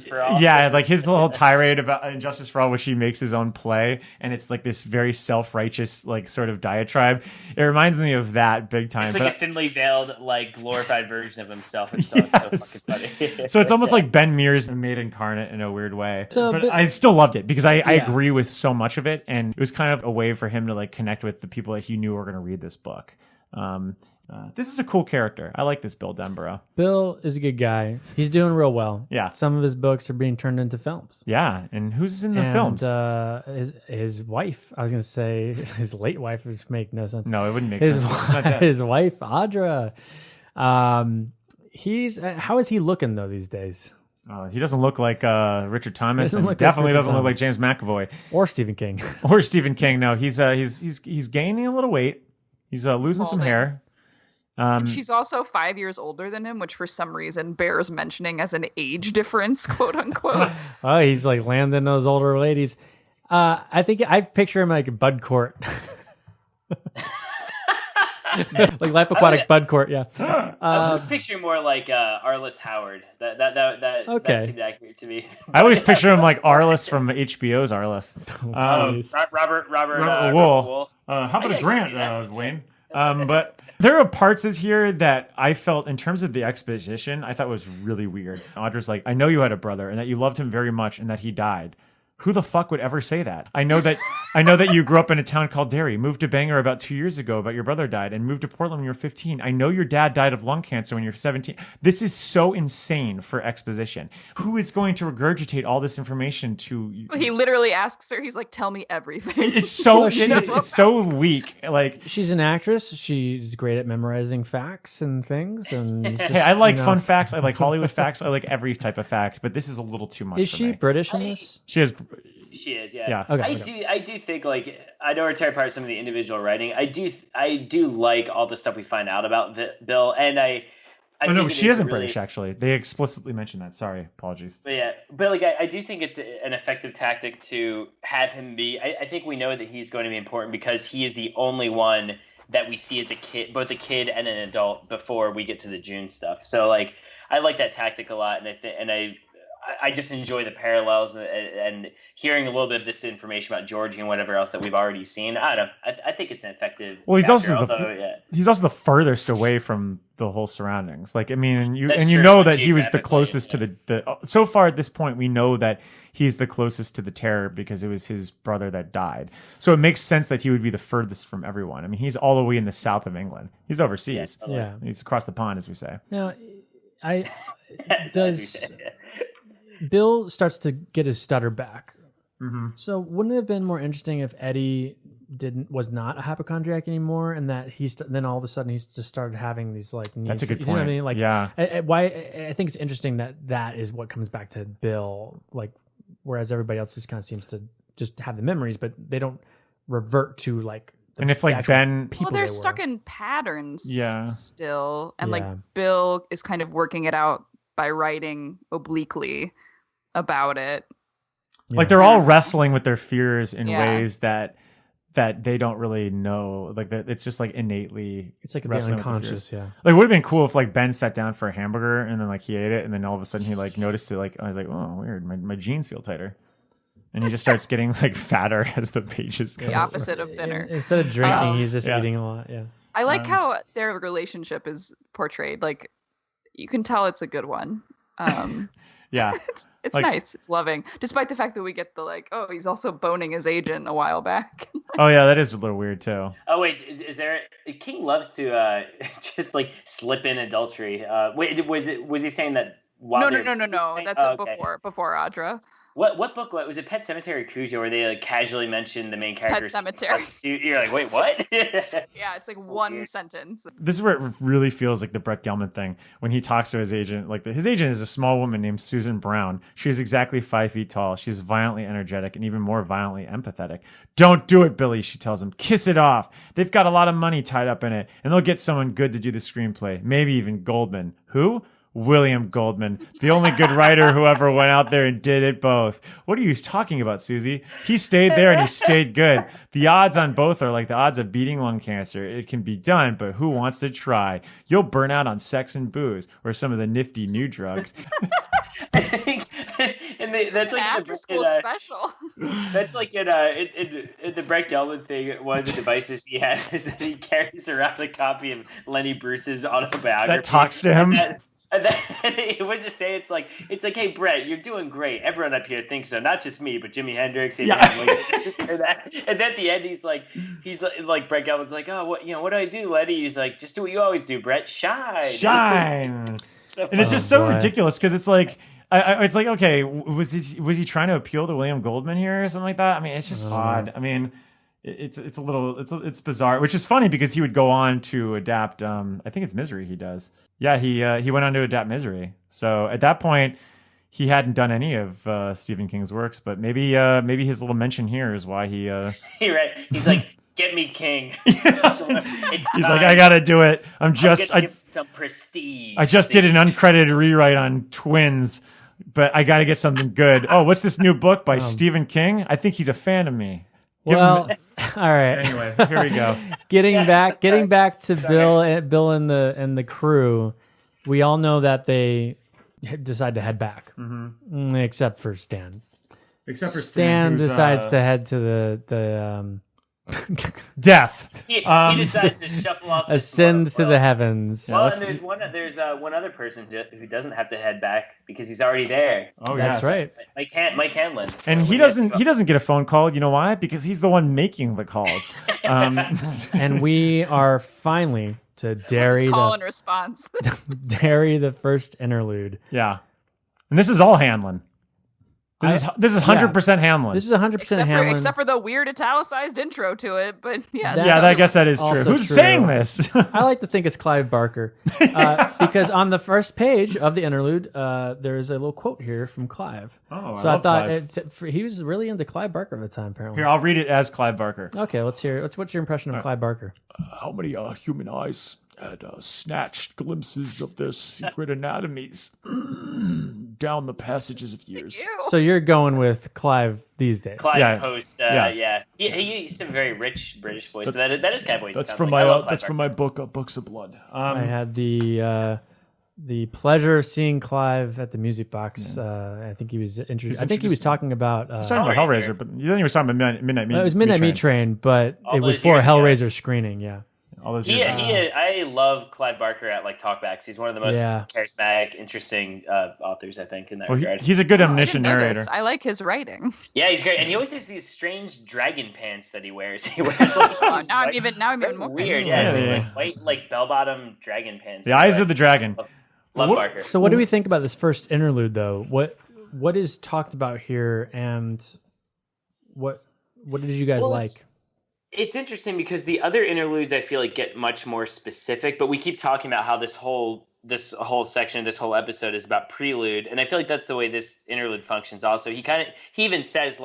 G: for All.
C: Yeah, like his little tirade about Justice for All, which he makes his own play. And it's like this very self-righteous, like sort of diatribe. It reminds me of that big time.
G: It's like a thinly veiled, like glorified version of himself. It's so fucking funny.
C: So it's almost like Ben Mears made incarnate in a weird way. But I still loved it because I agree with so much of it. And it was kind of a way for him to like connect with the people that he knew were going to read this book. This is a cool character. I like this Bill Denbrough.
E: Bill is a good guy. He's doing real well.
C: Yeah.
E: Some of his books are being turned into films.
C: Yeah. And who's in the films?
E: His wife. I was going to say his late wife, which make no sense.
C: No, it wouldn't make sense.
E: His wife, Audra. How is he looking though these days?
C: He doesn't look like Richard Thomas,
E: Doesn't
C: and
E: look like
C: definitely
E: Richard
C: doesn't look
E: Thomas.
C: like James McAvoy
E: Or Stephen King.
C: or Stephen King. No, he's gaining a little weight. He's losing some
F: Balding.
C: hair.
F: And she's also 5 years older than him, which for some reason bears mentioning as an age difference, quote unquote.
E: Oh, he's like landing those older ladies. I think I picture him like Bud Court. Like Life Aquatic Bud Court, yeah.
G: I was picturing more like Arliss Howard. That
E: Okay.
G: seemed accurate to me.
C: I always picture him like Arliss from HBO's Arliss.
E: Jeez.
G: Robert
C: Wool. How about
G: I
C: a
G: can
C: Grant,
G: see that.
C: Wayne? But there are parts of here that I felt, in terms of the exposition, I thought was really weird. Audra's like, I know you had a brother and that you loved him very much and that he died. Who the fuck would ever say that? I know that you grew up in a town called Derry, moved to Bangor about 2 years ago, but your brother died, and moved to Portland when you were 15. I know your dad died of lung cancer when you're 17. This is so insane for exposition. Who is going to regurgitate all this information to you?
F: He literally asks her, he's like, tell me everything.
C: It's so
E: Well,
C: it's so weak. Like,
E: She's an actress. She's great at memorizing facts and things. And it's
C: hey,
E: just,
C: I like
E: you know.
C: fun facts. I like Hollywood facts. I like every type of facts, but this is a little too much.
E: Is
C: for
E: she
C: me.
E: British in this?
C: She is.
G: She is, yeah.
C: Yeah.
E: Okay.
G: I do think, like, I know we're tearing apart some of the individual writing. I do like all the stuff we find out about Bill, and I
C: Oh no,
G: think it
C: she
G: is
C: isn't
G: really-
C: British. Actually, they explicitly mentioned that. Sorry, apologies.
G: But yeah, but like I do think it's an effective tactic to have him be. I think we know that he's going to be important because he is the only one that we see as a kid, both a kid and an adult, before we get to the June stuff. So like, I like that tactic a lot, and I just enjoy the parallels and hearing a little bit of this information about Georgie and whatever else that we've already seen. I don't know. I think it's an effective.
C: Well, he's
G: chapter,
C: also he's also the furthest away from the whole surroundings. Like, I mean, and you
G: That's
C: and you
G: true,
C: know that he was the
G: geographically,
C: closest to the. So far at this point, we know that he's the closest to the terror because it was his brother that died. So it makes sense that he would be the furthest from everyone. I mean, he's all the way in the south of England. He's overseas.
E: Yeah.
C: He's across the pond, as we say.
E: Now, Bill starts to get his stutter back.
C: Mm-hmm.
E: So wouldn't it have been more interesting if Eddie was not a hypochondriac anymore, and that then all of a sudden he's just started having these like needs?
C: That's a good
E: You know what I
C: point.
E: mean? Like,
C: Yeah.
E: I think it's interesting that is what comes back to Bill, like, whereas everybody else just kind of seems to just have the memories, but they don't revert to like.
C: And if like
E: actual
C: Ben,
E: people
F: Well, they're
E: they
F: stuck
E: were.
F: in patterns
C: Yeah.
F: still. And
E: Yeah.
F: like Bill is kind of working it out by writing obliquely about it.
C: like they're all wrestling with their fears in
F: Yeah.
C: ways that they don't really know. Like that, it's just like innately.
E: It's like the
C: wrestling with
E: unconscious,
C: fears.
E: yeah.
C: Like, it would have been cool if like Ben sat down for a hamburger and then like he ate it and then all of a sudden he like noticed it. Like, I was like, oh, weird. My jeans feel tighter. And he just starts getting like fatter as the pages go.
F: The opposite of thinner.
E: Instead of drinking,
F: Um,
E: he's just
C: yeah.
E: eating a lot. Yeah.
F: I like how their relationship is portrayed. Like, you can tell it's a good one.
C: Yeah.
F: It's
C: Like-
F: nice. It's loving. Despite the fact that we get the like, oh, he's also boning his agent a while back.
C: Oh yeah, that is a little weird too.
G: Oh wait, is there? King loves to just like slip in adultery. Wait, was he saying that? While
F: No.
G: they're-
F: That's
G: Oh, okay.
F: before Audra.
G: What book was it? Pet Cemetery Cujo, where they like casually mentioned the main character.
F: Cemetery.
G: You're like, wait, what?
F: Yeah, it's like one
G: weird.
F: sentence.
C: This is where it really feels like the Brett Gelman thing when he talks to his agent. Like his agent is a small woman named Susan Brown. She is exactly 5 feet tall. She's violently energetic and even more violently empathetic. Don't do it, Billy, she tells him. Kiss it off. They've got a lot of money tied up in it, and they'll get someone good to do the screenplay. Maybe even Goldman. Who? William Goldman, the only good writer who ever went out there and did it both. What are you talking about, Susie? He stayed there and he stayed good. The odds on both are like the odds of beating lung cancer. It can be done, but who wants to try? You'll burn out on sex and booze or some of the nifty new drugs.
G: I think, that's like
F: After school special.
G: That's like in the Brett Gelman thing. One of the devices he has is that he carries around a copy of Lenny Bruce's autobiography
C: That talks to him.
G: And then it would just say, it's like, hey, Brett, you're doing great. Everyone up here thinks so. Not just me, but Jimi Hendrix, Abraham Lincoln, and that. And then at the end, he's like, Brett Gelman's like, oh, what do I do, Lenny? He's like, just do what you always do, Brett. Shine.
C: Shine.
G: So
C: And it's just so
E: boy.
C: ridiculous because it's like, it's like, okay, was he trying to appeal to William Goldman here or something like that? I mean, it's just odd. I mean, it's a little, it's bizarre, which is funny because he would go on to adapt. I think it's Misery. He does. Yeah, he went on to adapt Misery. So at that point, he hadn't done any of Stephen King's works, but maybe his little mention here is why he.
G: Right. He's like, get me King.
C: He's like, I gotta do it.
G: Some prestige.
C: I just did an uncredited rewrite on Twins, but I gotta get something good. Oh, what's this new book by Stephen King? I think he's a fan of me.
E: All right.
C: Anyway, here we go.
E: Getting back to Bill and the crew. We all know that they decide to head back, except for Stan.
C: Except for
E: Stan decides to head to the
C: death.
G: He decides to shuffle off.
E: Ascend to the heavens.
G: Well, and there's one other person who doesn't have to head back because he's already there.
C: Oh,
E: that's right.
G: Mike Hanlon.
C: And he doesn't get a phone call. You know why? Because he's the one making the calls.
E: And we are finally to Derry.
F: Call and response.
E: Derry, the first interlude.
C: Yeah, and this is all Hanlon. This is 100% Hanlon.
E: This is 100% Hanlon.
F: Except for the weird italicized intro to it, but yeah.
C: I guess that is true. Who's saying this?
E: I like to think it's Clive Barker. Because on the first page of the interlude, there's a little quote here from Clive.
C: Oh,
E: so I thought he was really into Clive Barker at the time, apparently.
C: Here, I'll read it as Clive Barker.
E: Okay, let's hear it. What's your impression of Clive Barker?
C: How many human eyes had snatched glimpses of their secret anatomies down the passages of years?
F: Ew.
E: So you're going with Clive these days.
G: Clive Post, yeah. He used a very rich British voice, but that is kind of voice.
C: That's from my book, Books of Blood.
E: I had the pleasure of seeing Clive at the Music Box. I think he was introduced. I think he was talking about.
C: He was talking about Hellraiser, but then he was talking about Midnight Meat.
E: It was Midnight Meat Train, but it was for a Hellraiser screening. Yeah.
G: I love Clive Barker at talkbacks. He's one of the most charismatic, interesting authors, I think, in that regard.
C: He's a good omniscient narrator.
F: I like his writing.
G: Yeah, he's great, and he always has these strange dragon pants that he wears. He wears
F: now I'm even more
G: weird. Yeah, white bell-bottom dragon pants.
C: The eyes of the dragon.
G: Love Barker.
E: So, what do we think about this first interlude, though? What is talked about here, and what did you guys like?
G: It's interesting because the other interludes I feel like get much more specific, but we keep talking about how this whole section, this whole episode is about prelude, and I feel like that's the way this interlude functions. Also, he even says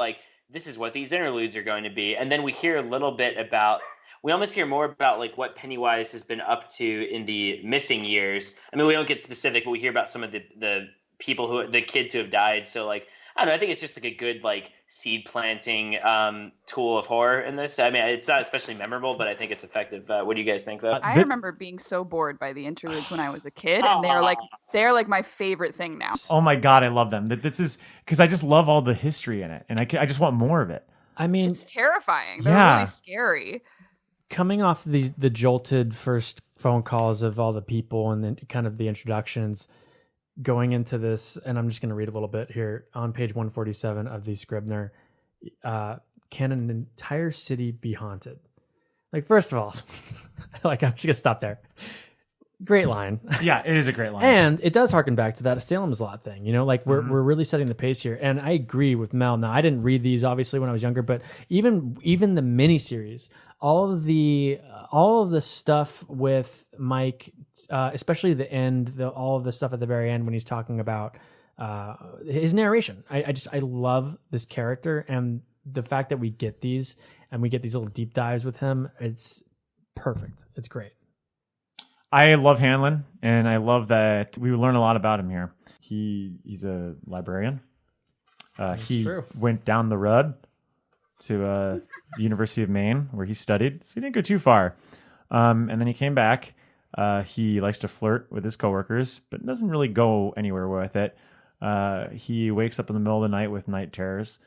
G: this is what these interludes are going to be, and then we hear a little bit about. We almost hear more about what Pennywise has been up to in the missing years. I mean, we don't get specific, but we hear about some of the kids who have died. So I don't know. I think it's just a good seed planting tool of horror in this. I mean, it's not especially memorable, but I think it's effective. What do you guys think, though?
F: I remember being so bored by the interludes when I was a kid, and they're my favorite thing now.
C: Oh my god, I love them. This is because I just love all the history in it, and I just want more of it.
E: I mean,
F: it's terrifying. They're really scary.
E: Coming off the jolted first phone calls of all the people and then kind of the introductions, going into this, and I'm just going to read a little bit here on page 147 of the Scribner. Can an entire city be haunted? First of all, I'm just going to stop there. Great line.
C: Yeah, it is a great line.
E: And it does harken back to that Salem's Lot thing. We're really setting the pace here. And I agree with Mel. Now, I didn't read these obviously when I was younger, but even the miniseries, all of the stuff with Mike, especially the end, all of the stuff at the very end when he's talking about his narration. I love this character, and the fact that we get these and we get these little deep dives with him, it's perfect. It's great.
C: I love Hanlon, and I love that we learn a lot about him here. He's a librarian. He went down the road to the University of Maine, where he studied. So he didn't go too far. And then he came back. He likes to flirt with his coworkers, but doesn't really go anywhere with it. He wakes up in the middle of the night with night terrors.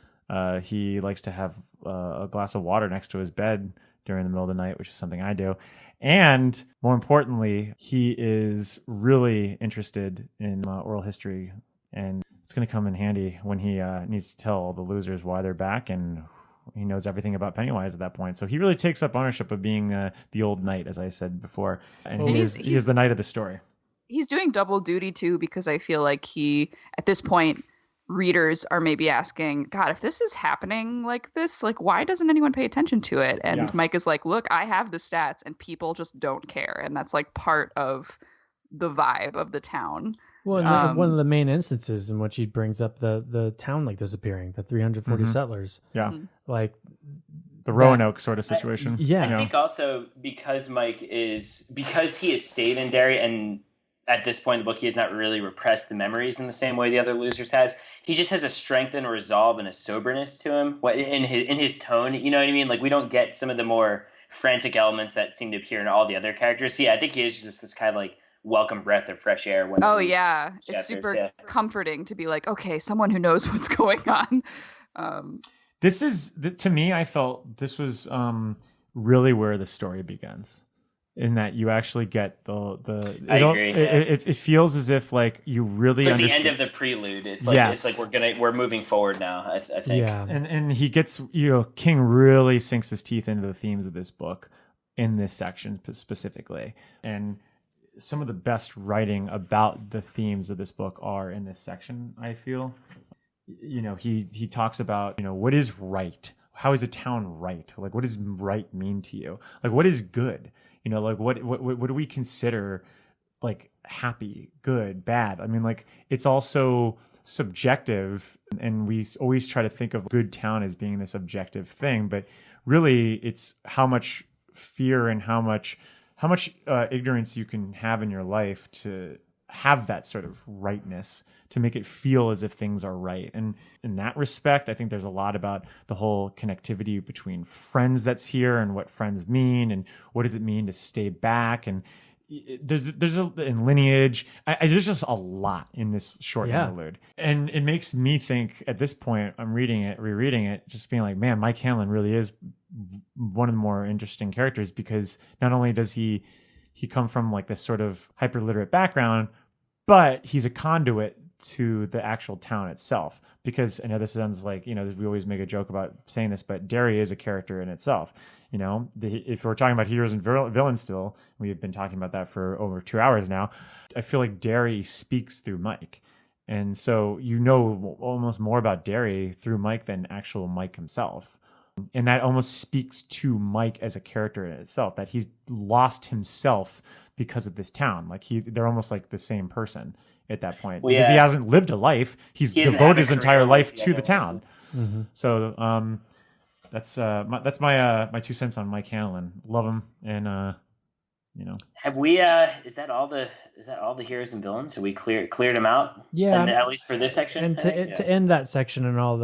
C: He likes to have a glass of water next to his bed during the middle of the night, which is something I do. And more importantly, he is really interested in oral history, and it's going to come in handy when he needs to tell all the losers why they're back, and he knows everything about Pennywise at that point. So he really takes up ownership of being the old knight, as I said before, and he is the knight of the story.
F: He's doing double duty too, because I feel like at this point, readers are maybe asking, God, if this is happening like this, why doesn't anyone pay attention to it? And Mike is like, look, I have the stats and people just don't care. And that's part of the vibe of the town.
E: Well, and one of the main instances in which he brings up the town like disappearing, the 340 settlers.
C: Yeah.
E: Like
C: The Roanoke sort of situation.
E: Yeah.
G: I think also because he has stayed in Derry, and at this point in the book he has not really repressed the memories in the same way the other losers has. He just has a strength and a resolve and a soberness to him in his tone. You know what I mean? Like we don't get some of the more frantic elements that seem to appear in all the other characters. So, yeah, I think he is just this kind of like welcome breath of fresh air.
F: It's super comforting to be like, okay, someone who knows what's going on.
C: This is, to me, I felt this was really where the story begins. In that you actually get
G: I agree.
C: It feels as if like you really
G: it's like
C: understand.
G: the end of the prelude. It's like It's like we're moving forward now. I think.
E: Yeah,
C: and he gets King really sinks his teeth into the themes of this book in this section specifically, and some of the best writing about the themes of this book are in this section. I feel, he talks about what is right. How is a town right? Like, what does right mean to you? Like, what is good? Like what do we consider like happy, good, bad? I mean, like it's also subjective, and we always try to think of good town as being this objective thing, but really it's how much fear and how much ignorance you can have in your life to have that sort of rightness, to make it feel as if things are right. And in that respect, I think there's a lot about the whole connectivity between friends that's here and what friends mean and what does it mean to stay back. And in lineage, there's just a lot in this short interlude. And it makes me think at this point, I'm rereading it, just being like, man, Mike Hanlon really is one of the more interesting characters, because not only does he come from like this sort of hyper-literate background, but he's a conduit to the actual town itself. Because I know this sounds like, we always make a joke about saying this, but Derry is a character in itself. If we're talking about heroes and villains still, we've been talking about that for over 2 hours now. I feel like Derry speaks through Mike. And so almost more about Derry through Mike than actual Mike himself. And that almost speaks to Mike as a character in itself, that he's lost himself because of this town. Like they're almost like the same person at that point, because he hasn't lived a life. He's devoted his entire life to the town. Mm-hmm. So that's my 2 cents on Mike Hanlon. Love him, and
G: Have we? Is that all the heroes and villains? Have we cleared them out?
E: Yeah,
G: at least for this section.
E: And to end that section and all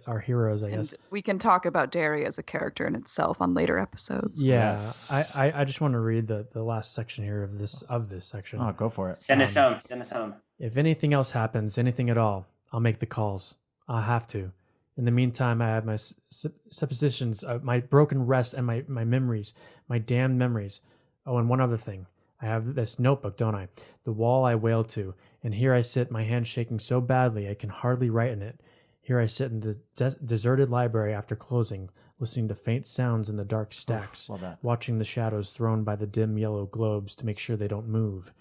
E: our heroes, I guess
F: we can talk about Derry as a character in itself on later episodes.
E: Yeah,
C: yes.
E: I just want to read the last section here of this section.
C: Oh, go for it.
G: Send us home.
E: If anything else happens, anything at all, I'll make the calls. I'll have to. In the meantime, I have my suppositions, my broken rest, and my memories, my damned memories. Oh, and one other thing. I have this notebook, don't I? The wall I wailed to. And here I sit, my hand shaking so badly I can hardly write in it. Here I sit in the deserted library after closing, listening to faint sounds in the dark stacks, watching the shadows thrown by the dim yellow globes to make sure they don't move,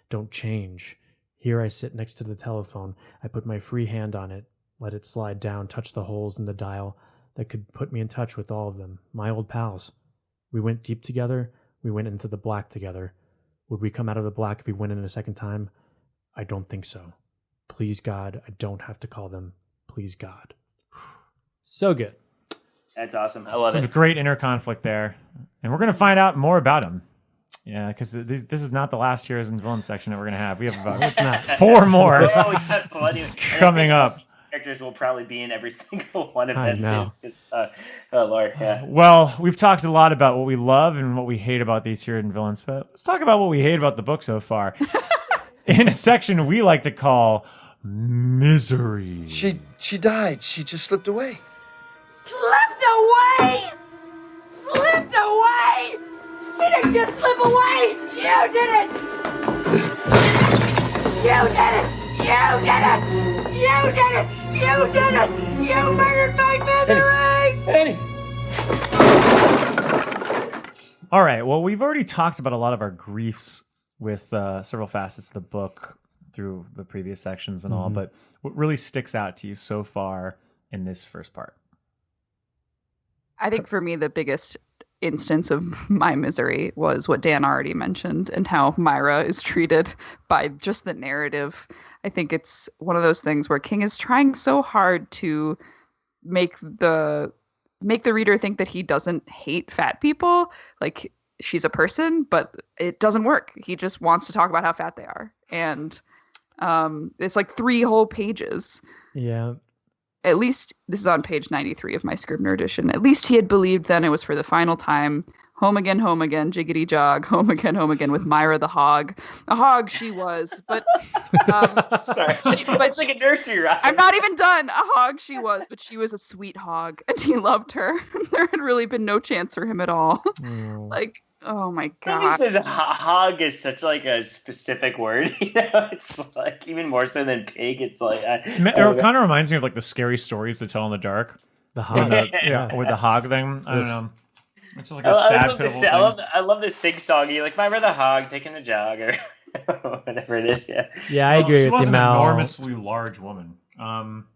E: don't change. Here I sit next to the telephone. I put my free hand on it, let it slide down, touch the holes in the dial that could put me in touch with all of them, my old pals. We went deep together. We went into the black together. Would we come out of the black if we went in a second time? I don't think so. Please, God, I don't have to call them. Please, God. So good.
G: That's awesome. I love
C: Some
G: it.
C: great inner conflict there. And we're going to find out more about him. Yeah, because this is not the last heroes and villains section that we're going to have. We have about 4 more coming up.
G: Characters will probably be in every single one of
E: I
G: them
E: know.
G: too. Oh Lord, yeah.
C: Well, we've talked a lot about what we love and what we hate about these heroes and villains, but let's talk about what we hate about the book so far. In a section we like to call misery.
H: She died. She just slipped away.
D: Slipped away! Slipped away! She didn't just slip away! You did it! You did it! You did it! You did it! You did it! You murdered my misery!
H: Annie!
C: All right, well, we've already talked about a lot of our griefs with several facets of the book through the previous sections and all, but what really sticks out to you so far in this first part?
F: I think for me, the biggest instance of my misery was what Dan already mentioned, and how Myra is treated by just the narrative. I think it's one of those things where King is trying so hard to make the reader think that he doesn't hate fat people. Like, she's a person, but it doesn't work. He just wants to talk about how fat they are. And it's like 3 whole pages.
E: Yeah.
F: At least, this is on page 93 of my Scribner edition. At least he had believed then it was for the final time. Home again, jiggity jog, home again with Myra the hog. A hog she was, but...
G: Sorry, it's like a nursery rhyme.
F: I'm not even done. A hog she was, but she was a sweet hog, and he loved her. There had really been no chance for him at all. Like, oh my god.
G: He says hog is such like a specific word. You know, it's like even more so than pig. It's like
C: it kind of reminds me of like the scary stories to tell in the dark.
E: The hog,
C: with the hog thing. I don't know. It's just like a sad, pitiful thing.
G: I love the sing-songy, like Myra the hog taking a jog or whatever it is. Yeah,
E: I agree with you, Mal.
C: An enormously large woman.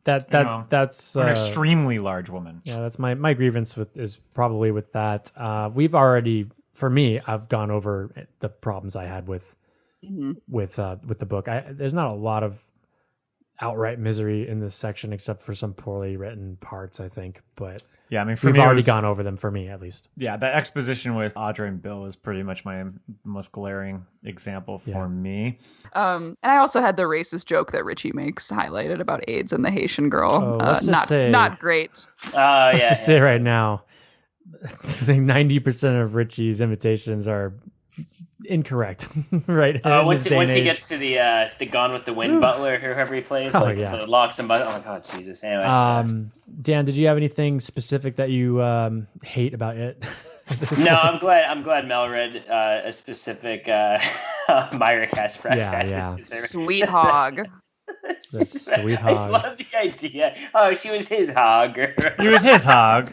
E: That's
C: an extremely large woman.
E: Yeah, that's my grievance is probably with that. We've already, for me, I've gone over the problems I had with the book. There's not a lot of outright misery in this section, except for some poorly written parts, I think. But
C: yeah, I mean,
E: we've already gone over them, for me at least.
C: Yeah, that exposition with Audrey and Bill is pretty much my most glaring example for me.
F: And I also had the racist joke that Richie makes highlighted about AIDS and the Haitian girl. Not great.
E: Let's just say right now, I think 90% of Richie's imitations are incorrect. Right.
G: Once he gets to the Gone with the Wind butler, or whoever he plays, the locks and buttons. Oh my god, Jesus. Anyway.
E: Dan, did you have anything specific that you hate about it?
G: No, I'm glad Mel read a specific Myra cast passage.
F: Yeah. Sweet hog.
E: That's sweet hog.
G: I just love the idea. Oh, she was his hog.
C: He was his hog.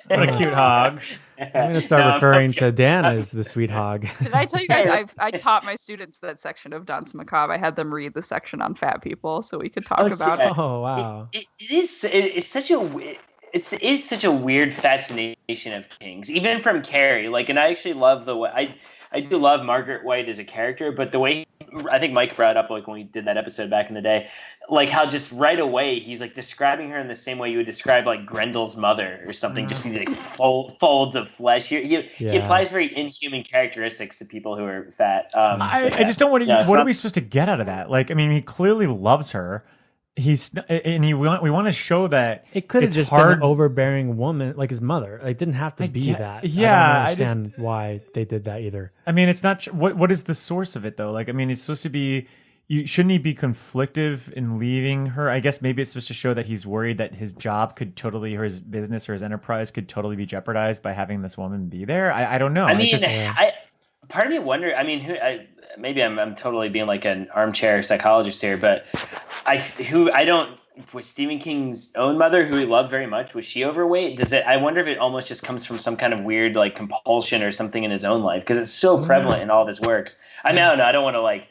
C: What a cute hog.
E: I'm going to start referring to Dan as the sweet hog.
F: Did I tell you guys, I taught my students that section of Danse Macabre. I had them read the section on fat people so we could talk about it.
E: Oh, wow.
G: It's such a weird fascination of King's, even from Carrie. Like, and I actually love the way I do love Margaret White as a character, but the way I think Mike brought up, like when we did that episode back in the day, like how just right away he's like describing her in the same way you would describe like Grendel's mother or something, just these like folds of flesh. He applies very inhuman characteristics to people who are fat.
C: I just don't want to. What are we supposed to get out of that? Like, I mean, he clearly loves her. We want to show that
E: it could have just been an overbearing woman like his mother. Like, it didn't have to be that.
C: Yeah,
E: I don't understand why they did that either.
C: I mean, it's not what is the source of it though? Like, I mean, it's supposed to be. Shouldn't he be conflictive in leaving her? I guess maybe it's supposed to show that he's worried that his job could totally, or his business or his enterprise could totally be jeopardized by having this woman be there. I don't know.
G: I mean, part of me wonder. I mean, maybe I'm totally being like an armchair psychologist here, but was Stephen King's own mother, who he loved very much, was she overweight? I wonder if it almost just comes from some kind of weird like compulsion or something in his own life, because it's so prevalent in all of his works. I mean, I don't know. I don't want to like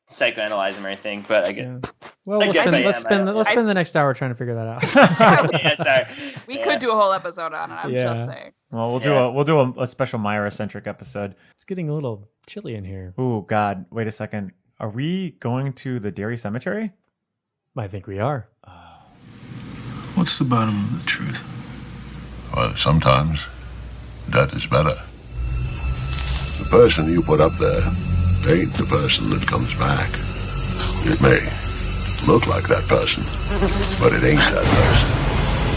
G: psychoanalyze him or anything, but I get.
E: Yeah. Well, let's spend the next hour trying to figure that out.
G: Yeah, sorry.
F: We could do a whole episode on it. I'm just saying.
C: Well, we'll do a special Myra-centric episode.
E: It's getting a little chilly in here.
C: Oh God! Wait a second. Are we going to the Derry Cemetery?
E: I think we are.
B: What's the bottom of the truth?
I: Well, sometimes that is better. The person you put up there ain't the person that comes back. It may look like that person, but it ain't that person.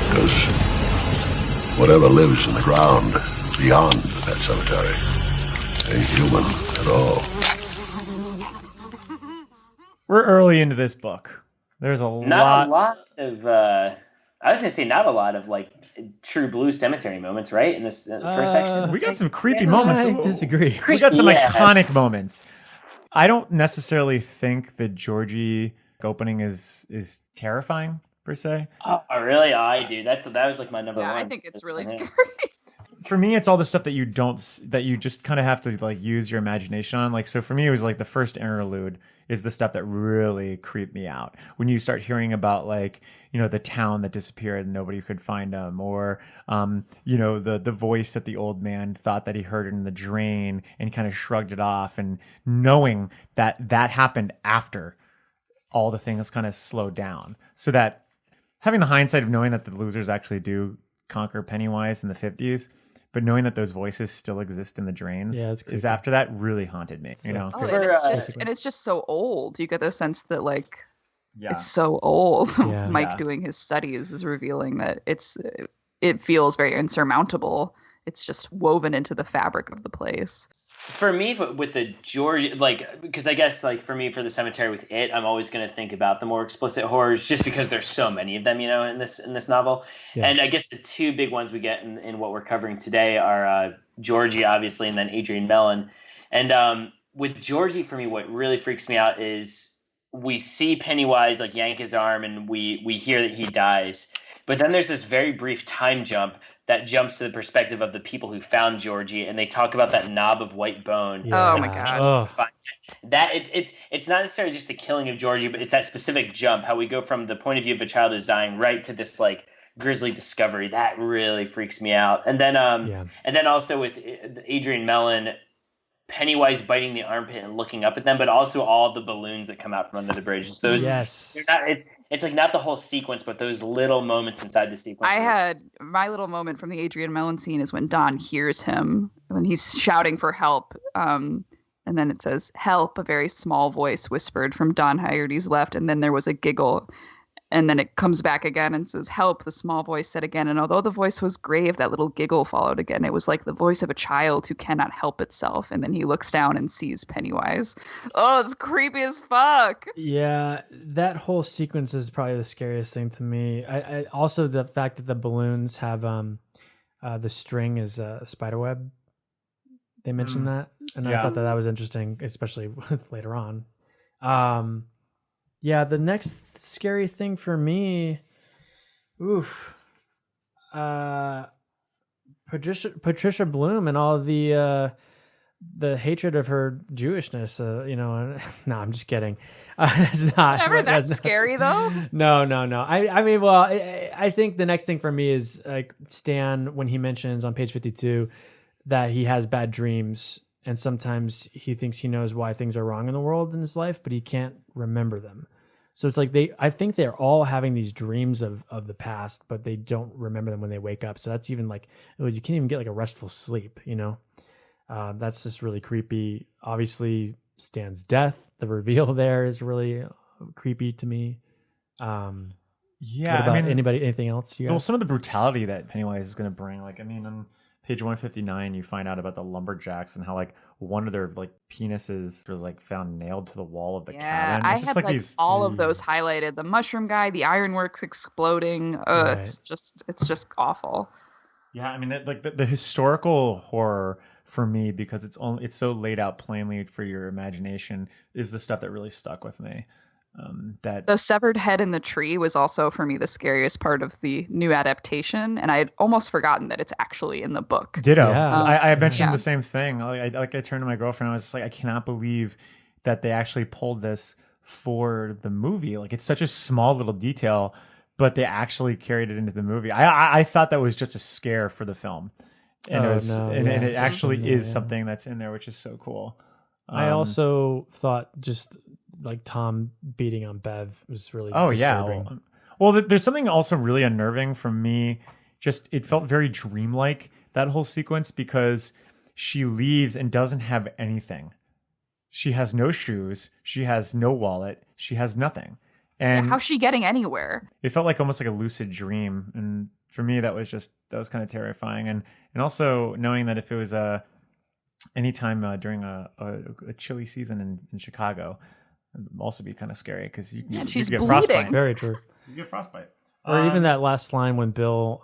I: Because whatever lives in the ground beyond that cemetery ain't human at all.
C: We're early into this book. There's
G: not a lot of I was gonna say not a lot of like true blue cemetery moments, right? In this first section,
C: we got some creepy moments.
E: I disagree.
C: We got some iconic moments. I don't necessarily think the Georgie opening is terrifying per se.
G: Oh, really? I do. That was like my number one.
F: I think it's really scary.
C: for me, it's all the stuff that you just kind of have to like use your imagination on. Like, so for me, it was like the first interlude is the stuff that really creeped me out. When you start hearing about like, the town that disappeared and nobody could find them, or, the voice that the old man thought that he heard in the drain and kind of shrugged it off, and knowing that happened after all the things kind of slowed down, so that having the hindsight of knowing that the losers actually do conquer Pennywise in the 50s, but knowing that those voices still exist in the drains is after that really haunted me.
F: And it's just so old. You get the sense that like it's so old.
E: Yeah.
F: Mike doing his studies is revealing that it feels very insurmountable. It's just woven into the fabric of the place.
G: For me, with the George, like, because I guess, like, for me, for the cemetery with it, I'm always going to think about the more explicit horrors, just because there's so many of them, in this novel. Yeah. And I guess the two big ones we get in what we're covering today are Georgie, obviously, and then Adrian Mellon. And with Georgie, for me, what really freaks me out is we see Pennywise like yank his arm, and we hear that he dies. But then there's this very brief time jump that jumps to the perspective of the people who found Georgie, and they talk about that knob of white bone.
E: Yeah.
F: Oh my gosh!
G: That it's not necessarily just the killing of Georgie, but it's that specific jump. How we go from the point of view of a child who's dying right to this like grisly discovery. That really freaks me out. And then and then also with Adrian Mellon, Pennywise biting the armpit and looking up at them, but also all the balloons that come out from under the bridge. Those it's like not the whole sequence, but those little moments inside the sequence.
F: I had my little moment from the Adrian Mellon scene is when Don hears him when he's shouting for help. And then it says, "Help," a very small voice whispered from Don Haggerty's left. And then there was a giggle. And then it comes back again and says, "Help," the small voice said again. And although the voice was grave, that little giggle followed again. It was like the voice of a child who cannot help itself. And then he looks down and sees Pennywise. Oh, it's creepy as fuck.
E: Yeah, that whole sequence is probably the scariest thing to me. I also the fact that the balloons have the string is spiderweb. They mentioned that, and I thought that was interesting, especially later on. Yeah, the next scary thing for me, Patricia Bloom and all the hatred of her Jewishness. No, I'm just kidding. It's not.
F: Never that scary though.
E: No. I mean, well, I think the next thing for me is like Stan when he mentions on page 52 that he has bad dreams. And sometimes he thinks he knows why things are wrong in the world in his life, but he can't remember them. So it's like I think they're all having these dreams of the past, but they don't remember them when they wake up. So that's even like, you can't even get like a restful sleep, That's just really creepy. Obviously, Stan's death, the reveal there is really creepy to me.
C: Yeah.
E: What about anything else?
C: Well, some of the brutality that Pennywise is going to bring, on page 159, you find out about the lumberjacks and how like one of their like penises was like found nailed to the wall of the cabin.
F: I had like all of those highlighted. The mushroom guy, the ironworks exploding.
E: Right.
F: It's just awful.
C: Yeah, I mean, the historical horror for me, because it's so laid out plainly for your imagination, is the stuff that really stuck with me. That
F: the severed head in the tree was also for me the scariest part of the new adaptation, and I had almost forgotten that it's actually in the book.
C: Ditto.
E: Yeah.
C: I mentioned the same thing. I turned to my girlfriend. I was just like, I cannot believe that they actually pulled this for the movie. Like, it's such a small little detail, but they actually carried it into the movie. I thought that was just a scare for the film, and it actually is something that's in there, which is so cool.
E: I also thought just like Tom beating on Bev was really disturbing.
C: Well, there's something also really unnerving for me. Just it felt very dreamlike, that whole sequence, because she leaves and doesn't have anything. She has no shoes. She has no wallet. She has nothing. And
F: how's she getting anywhere?
C: It felt like almost like a lucid dream. And for me, that was kind of terrifying. And also knowing that if it was anytime during a chilly season in Chicago, it'd also be kind of scary because you get
F: bleeding.
C: frostbite.
E: Very true.
C: You get frostbite.
E: Or even that last line when Bill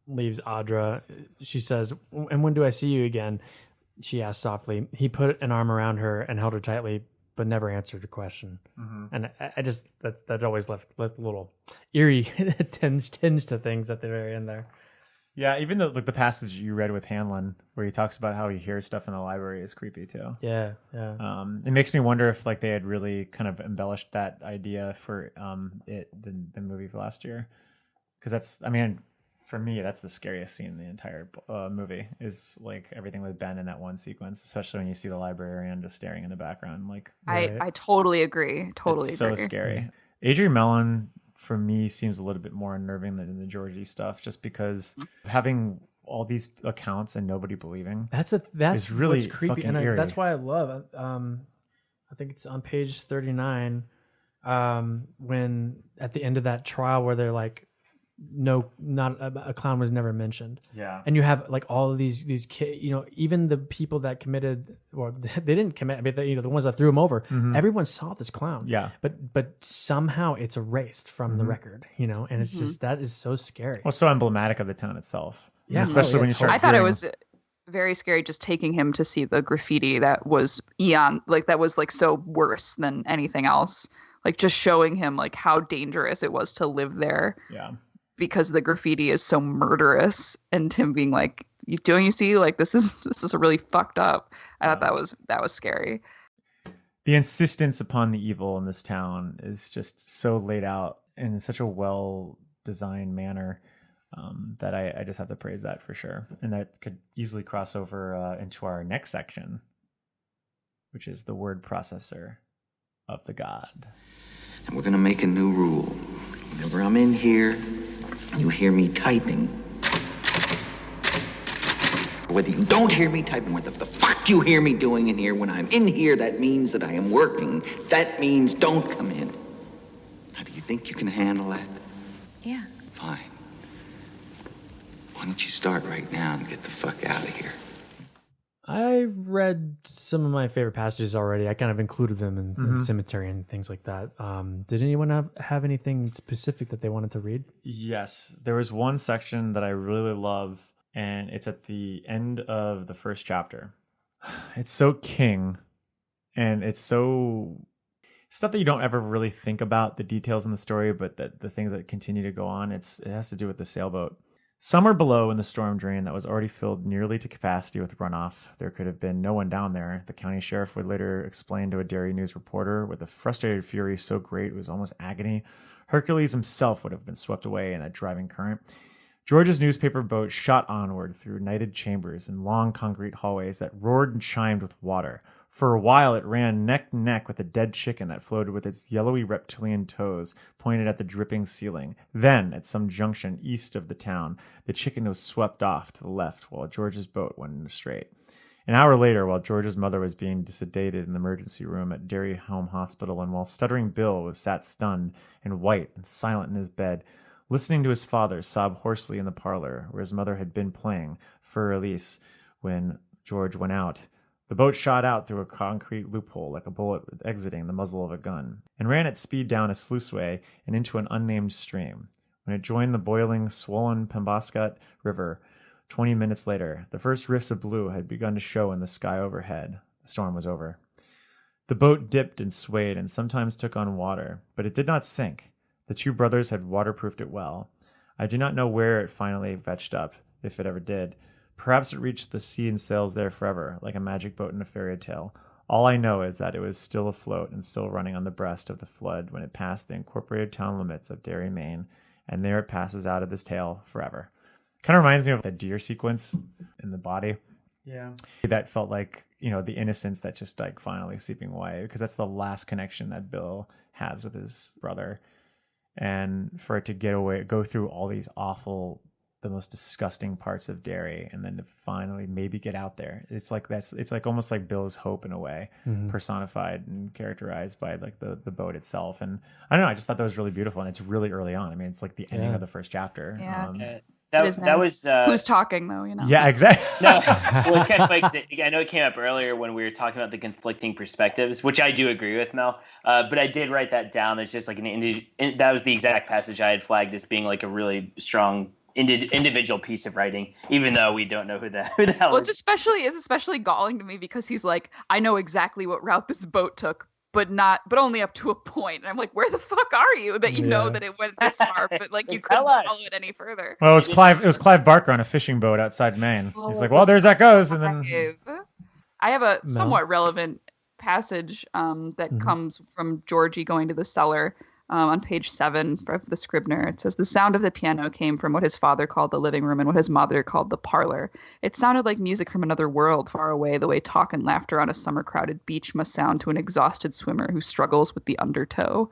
E: leaves Audra, she says, "And when do I see you again?" She asked softly. He put an arm around her and held her tightly, but never answered her question. Mm-hmm. And I just that always left a little eerie tinge to things at the very end there.
C: Yeah, even the passage you read with Hanlon, where he talks about how he hears stuff in the library, is creepy too.
E: Yeah.
C: It makes me wonder if like they had really kind of embellished that idea for the movie for last year, because that's, I mean, for me, that's the scariest scene in the entire movie, is like everything with Ben in that one sequence, especially when you see the librarian just staring in the background. Like,
F: I totally agree.
C: It's so scary. Adrian Mellon, for me, seems a little bit more unnerving than the Georgie stuff, just because having all these accounts and nobody believing.
E: That's
C: really
E: what's creepy, and
C: eerie.
E: that's why I love. I think it's on page 39, when at the end of that trial where they're like, no, not a clown was never mentioned.
C: Yeah.
E: And you have like all of these kids, you know, even the people that committed, or they didn't commit, I mean, the ones that threw him over, everyone saw this clown.
C: Yeah.
E: But somehow it's erased from the record, you know, and it's just, that is so scary.
C: Well, so emblematic of the town itself.
E: Yeah.
C: Especially when you start
F: I thought it
C: hearing-
F: was very scary just taking him to see the graffiti that was that was like so worse than anything else. Like just showing him like how dangerous it was to live there.
C: Yeah.
F: Because the graffiti is so murderous, and him being like, you see, like this is really fucked up. I thought that was scary.
C: The insistence upon the evil in this town is just so laid out in such a well-designed manner that I just have to praise that for sure. And that could easily cross over into our next section, which is the word processor of the god.
J: And we're going to make a new rule. Whenever I'm in here, you hear me typing. Whether you don't hear me typing, what the fuck you hear me doing in here, when I'm in here, that means that I am working. That means don't come in. Now, do you think you can handle that?
K: Yeah.
J: Fine. Why don't you start right now and get the fuck out of here?
E: I read some of my favorite passages already. I kind of included them in Cemetery and things like that. Did anyone have anything specific that they wanted to read?
C: Yes. There was one section that I really love, and it's at the end of the first chapter. It's so King, and it's so stuff that you don't ever really think about, the details in the story, but the things that continue to go on. It has to do with the sailboat. Somewhere below in the storm drain that was already filled nearly to capacity with runoff, there could have been no one down there. The county sheriff would later explain to a Derry News reporter with a frustrated fury so great it was almost agony. Hercules himself would have been swept away in that driving current. George's newspaper boat shot onward through nighted chambers and long concrete hallways that roared and chimed with water. For a while, it ran neck and neck with a dead chicken that floated with its yellowy reptilian toes pointed at the dripping ceiling. Then, at some junction east of the town, the chicken was swept off to the left while George's boat went in a straight. An hour later, while George's mother was being sedated in the emergency room at Derry Home Hospital, and while stuttering Bill sat stunned and white and silent in his bed, listening to his father sob hoarsely in the parlor where his mother had been playing Fur Elise when George went out, the boat shot out through a concrete loophole like a bullet exiting the muzzle of a gun, and ran at speed down a sluiceway and into an unnamed stream. When it joined the boiling, swollen Pemboscat River 20 minutes later, the first rifts of blue had begun to show in the sky overhead. The storm was over. The boat dipped and swayed and sometimes took on water, but it did not sink. The two brothers had waterproofed it well. I do not know where it finally fetched up, if it ever did. Perhaps it reached the sea and sails there forever, like a magic boat in a fairy tale. All I know is that it was still afloat and still running on the breast of the flood when it passed the incorporated town limits of Derry, Maine, and there it passes out of this tale forever. Kind of reminds me of the deer sequence in the body.
E: Yeah.
C: That felt like, you know, the innocence that just like finally seeping away, because that's the last connection that Bill has with his brother. And for it to get away, go through all these awful, the most disgusting parts of Derry, and then to finally maybe get out there. It's like it's like almost like Bill's hope in a way, personified and characterized by like the boat itself. And I don't know, I just thought that was really beautiful, and it's really early on. I mean, it's like the ending of the first chapter.
F: Yeah.
G: That was
F: who's talking though, you know?
C: Yeah, exactly.
G: No, it was kind of funny 'cause I know it came up earlier when we were talking about the conflicting perspectives, which I do agree with, Mel. But I did write that down as just like that was the exact passage I had flagged as being like a really strong individual piece of writing, even though we don't know who the hell.
F: Well, it's especially galling to me because he's like, I know exactly what route this boat took but only up to a point. And I'm like, where the fuck are you that you know that it went this far, but like you couldn't follow it any further?
C: Well, it was Clive Barker on a fishing boat outside Maine. He's like, well, there's that goes, and then
F: I have a somewhat relevant passage that comes from Georgie going to the cellar. On page 7 of the Scribner, it says, the sound of the piano came from what his father called the living room and what his mother called the parlor. It sounded like music from another world far away, the way talk and laughter on a summer-crowded beach must sound to an exhausted swimmer who struggles with the undertow.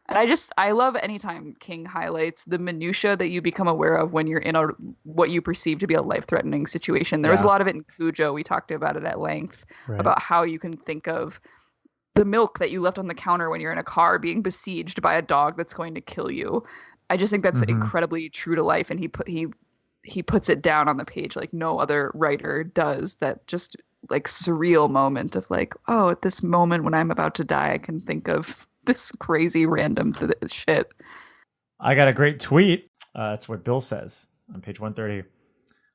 F: And I love anytime King highlights the minutia that you become aware of when you're in what you perceive to be a life-threatening situation. There was a lot of it in Cujo. We talked about it at length, about how you can think of the milk that you left on the counter when you're in a car being besieged by a dog that's going to kill you. I just think that's incredibly true to life, and he puts it down on the page like no other writer does. That just like surreal moment of like, oh, at this moment when I'm about to die, I can think of this crazy random shit.
C: I got a great tweet. That's what Bill says on page 130.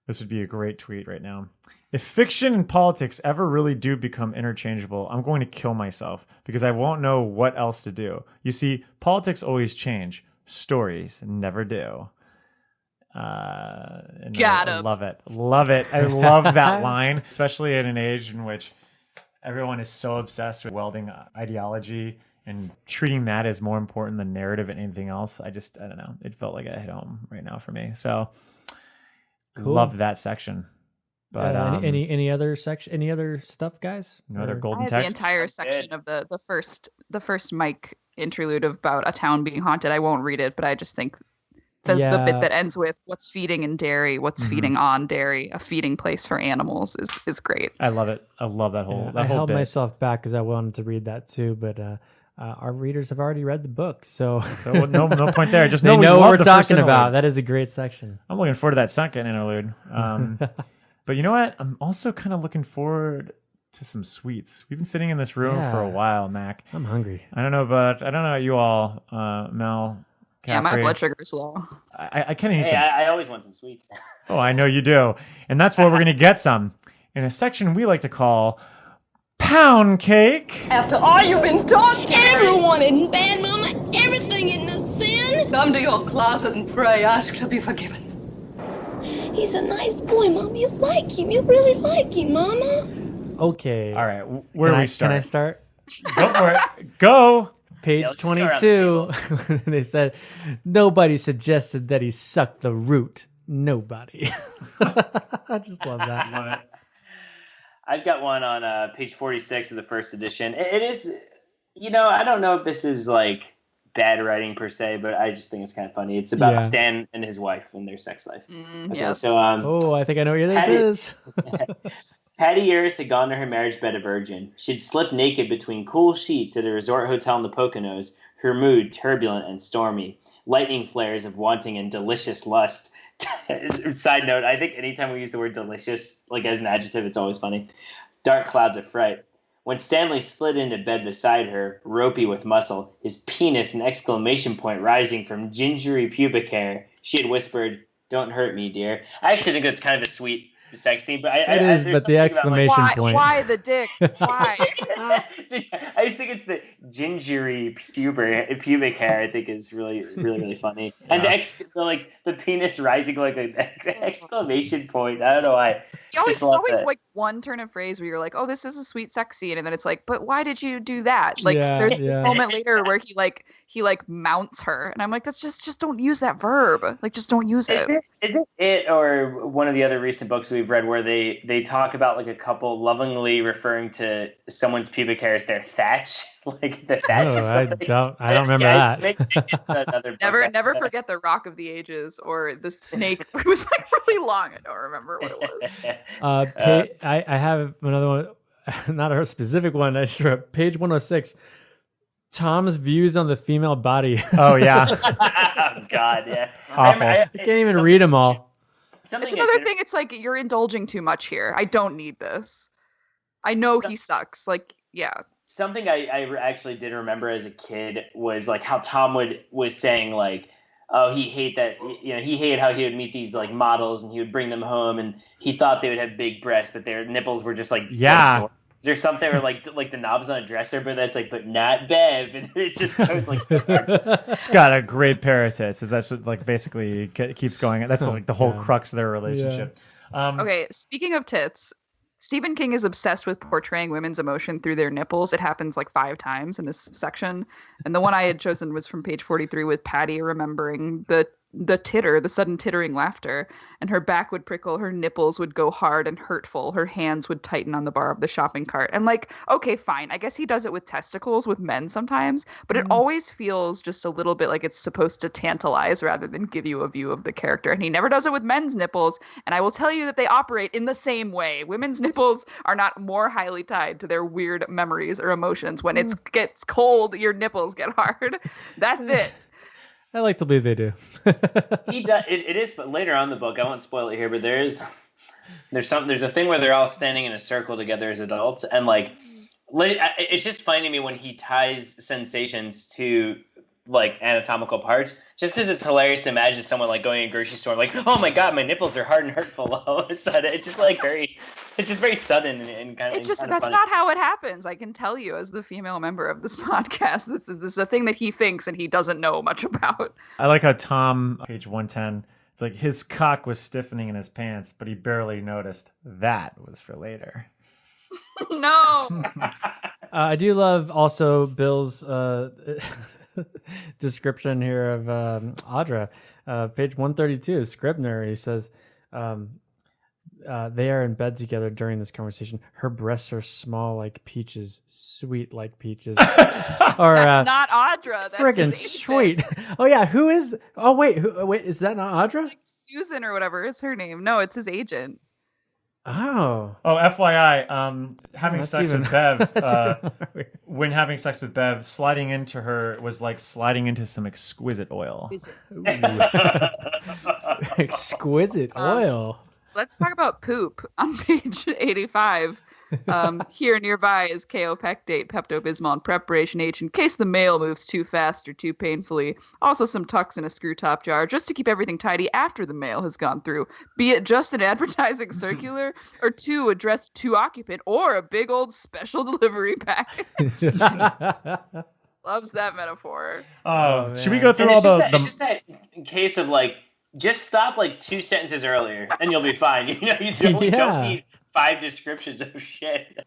C: This would be a great tweet right now. If fiction and politics ever really do become interchangeable, I'm going to kill myself because I won't know what else to do. You see, politics always change. Stories never do.
F: Got him.
C: I love it. Love it. I love that line, especially in an age in which everyone is so obsessed with welding ideology and treating that as more important than narrative and anything else. I don't know. It felt like it hit home right now for me. So loved that section. But
E: any other section? Any other stuff, guys?
C: No other golden
F: text. The entire section of the first Mike interlude about a town being haunted. I won't read it, but I just think the bit that ends with "What's feeding in Derry? What's feeding on Derry? A feeding place for animals" is great.
C: I love it. I love that whole.
E: I held myself back because I wanted to read that too, but our readers have already read the book, so
C: no point there. Just
E: they know what we're talking about. That is a great section.
C: I'm looking forward to that second interlude. But you know what? I'm also kind of looking forward to some sweets. We've been sitting in this room for a while, Mac.
E: I'm hungry.
C: I don't know about you all, Mel. Caffrey.
F: Yeah, my blood sugar is low.
C: I can't eat some.
G: I always want some sweets.
C: Oh, I know you do. And that's where we're going to get some in a section we like to call Pound Cake.
D: After all you've been taught, everyone isn't bad, Mama. Everything isn't a sin.
K: Come to your closet and pray. Ask to be forgiven.
D: He's a nice boy, Mom. You like him. You really like him, Mama.
E: Okay.
C: All right. Where do we start?
E: Can I start?
C: Go for it. Go.
E: Page 22. They said, nobody suggested that he sucked the root. Nobody. I just love that.
C: Love it.
G: I've got one on page 46 of the first edition. It is, I don't know if this is like bad writing per se, but I just think it's kind of funny. It's about Stan and his wife and their sex life.
F: Yes.
G: So,
E: I think I know where this is.
G: Patty Uris had gone to her marriage bed a virgin. She'd slipped naked between cool sheets at a resort hotel in the Poconos, her mood turbulent and stormy. Lightning flares of wanting and delicious lust. Side note, I think anytime we use the word delicious, like as an adjective, it's always funny. Dark clouds of fright. When Stanley slid into bed beside her, ropey with muscle, his penis an exclamation point rising from gingery pubic hair, she had whispered, "Don't hurt me, dear." I actually think that's kind of a sweet sex scene, but
E: but the exclamation point.
F: Why the dick? Why?
G: I just think it's the gingery pubic hair. I think is really, really, really funny, and the penis rising like an exclamation point. I don't know why.
F: It's always like one turn of phrase where you're like, "Oh, this is a sweet sex scene," and then it's like, "But why did you do that?" Like, there's a moment later where he mounts her, and I'm like, "That's just don't use that verb. Like, just don't use it."
G: Isn't it or one of the other recent books we've read where they talk about like a couple lovingly referring to someone's pubic hair as their thatch, like the thatch?
E: I don't remember that.
F: Never forget the Rock of the Ages or the snake. It was like really long. I don't remember what it was.
E: I have another one, not a specific one. I just wrote page 106. Tom's views on the female body.
C: Oh yeah.
G: Oh God, yeah.
C: Awful.
E: I can't even read them all.
F: It's another thing. It's like you're indulging too much here. I don't need this. I know he sucks. Like, yeah.
G: Something I actually did remember as a kid was like how Tom was saying like, oh, he hated how he would meet these like models and he would bring them home and he thought they would have big breasts, but their nipples were just like Is there something where like the knob's on a dresser, but that's like, but not Bev, and it just goes like.
C: It's got a great pair of tits. That's what, like basically keeps going. That's like the whole crux of their relationship.
F: Okay, speaking of tits, Stephen King is obsessed with portraying women's emotion through their nipples. It happens like 5 times in this section, and the one I had chosen was from page 43 with Patty remembering the sudden tittering laughter, and her back would prickle, her nipples would go hard and hurtful, her hands would tighten on the bar of the shopping cart. And like, okay, fine, I guess he does it with testicles with men sometimes, but it always feels just a little bit like it's supposed to tantalize rather than give you a view of the character. And he never does it with men's nipples, and I will tell you that they operate in the same way. Women's nipples are not more highly tied to their weird memories or emotions. When it gets cold, your nipples get hard. That's it.
E: I like to believe they do.
G: He does. It is, but later on in the book, I won't spoil it here, but there's a thing where they're all standing in a circle together as adults, and like, it's just funny to me when he ties sensations to like anatomical parts, just because it's hilarious to imagine someone like going to a grocery store and like, oh my god, my nipples are hard and hurtful all of a sudden. It's just like it's just very sudden and kind of.
F: That's
G: funny.
F: not how it happens. I can tell you, as the female member of this podcast, this is a thing that he thinks and he doesn't know much about.
C: I like how Tom, page 110, it's like his cock was stiffening in his pants, but he barely noticed. That was for later.
F: No.
E: I do love also Bill's description here of Audra, page 132, Scribner. He says they are in bed together during this conversation. Her breasts are small like peaches, sweet like peaches. Or
F: that's not Audra. That's
E: friggin' sweet. Oh yeah, who is? Oh wait, is that not Audra?
F: Like Susan or whatever is her name. No, it's his agent.
E: Oh,
C: FYI, having sex
E: even-
C: with Bev,
E: that's even
C: when having sex with Bev, sliding into her was like sliding into some exquisite oil.
E: Exquisite oil.
F: Let's talk about poop on page 85. Here nearby is kaopectate, Pepto-Bismol, and Preparation H in case the mail moves too fast or too painfully. Also some tucks in a screw top jar just to keep everything tidy after the mail has gone through. Be it just an advertising circular or 2 addressed to occupant or a big old special delivery package. Loves that metaphor.
C: Oh, should we go through all
G: It's just that case of like, just stop like 2 sentences earlier and you'll be fine. You know, you don't need 5 descriptions of shit.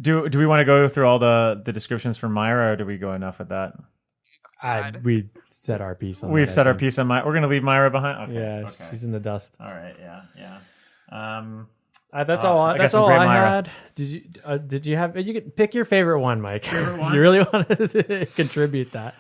C: Do we want to go through all the descriptions for Myra, or do we go enough with that?
E: We said our piece on
C: We've
E: that,
C: said our piece on Myra. We're going to leave Myra behind? Okay.
E: Yeah,
C: okay.
E: She's in the dust.
C: All right, yeah.
E: That's all. That's all I had. Did you have? You could pick your favorite one, Mike.
C: Favorite one?
E: You really want to contribute that?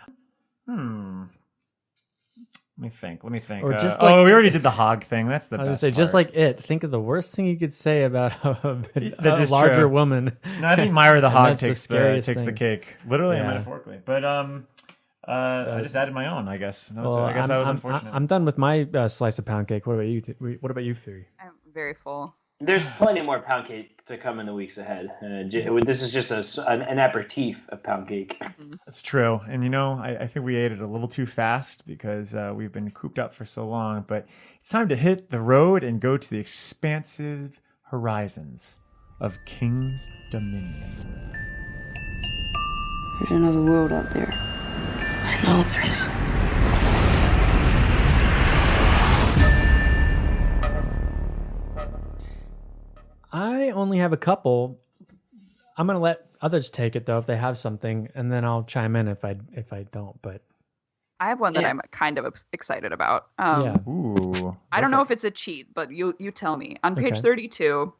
C: Let me think.
E: Or just
C: we already did the hog thing. That's the best.
E: I was gonna say, just like it. Think of the worst thing you could say about a
C: is
E: larger
C: true.
E: woman.
C: No, I think Myra the hog
E: that's
C: takes the cake, literally and metaphorically. But I just added my own. I guess. I guess I was unfortunate.
E: I'm done with my slice of pound cake. What about you? What about you, Fury?
F: I'm very full.
G: There's plenty more pound cake to come in the weeks ahead. This is just an aperitif of pound cake.
C: That's true. And I think we ate it a little too fast because we've been cooped up for so long. But it's time to hit the road and go to the expansive horizons of King's Dominion.
D: There's another world out there. I know there is.
E: I only have a couple. I'm gonna let others take it though if they have something, and then I'll chime in if I don't. But
F: I have one that I'm kind of excited about.
C: Ooh.
F: I don't know if it's a cheat, but you tell me. On page 32,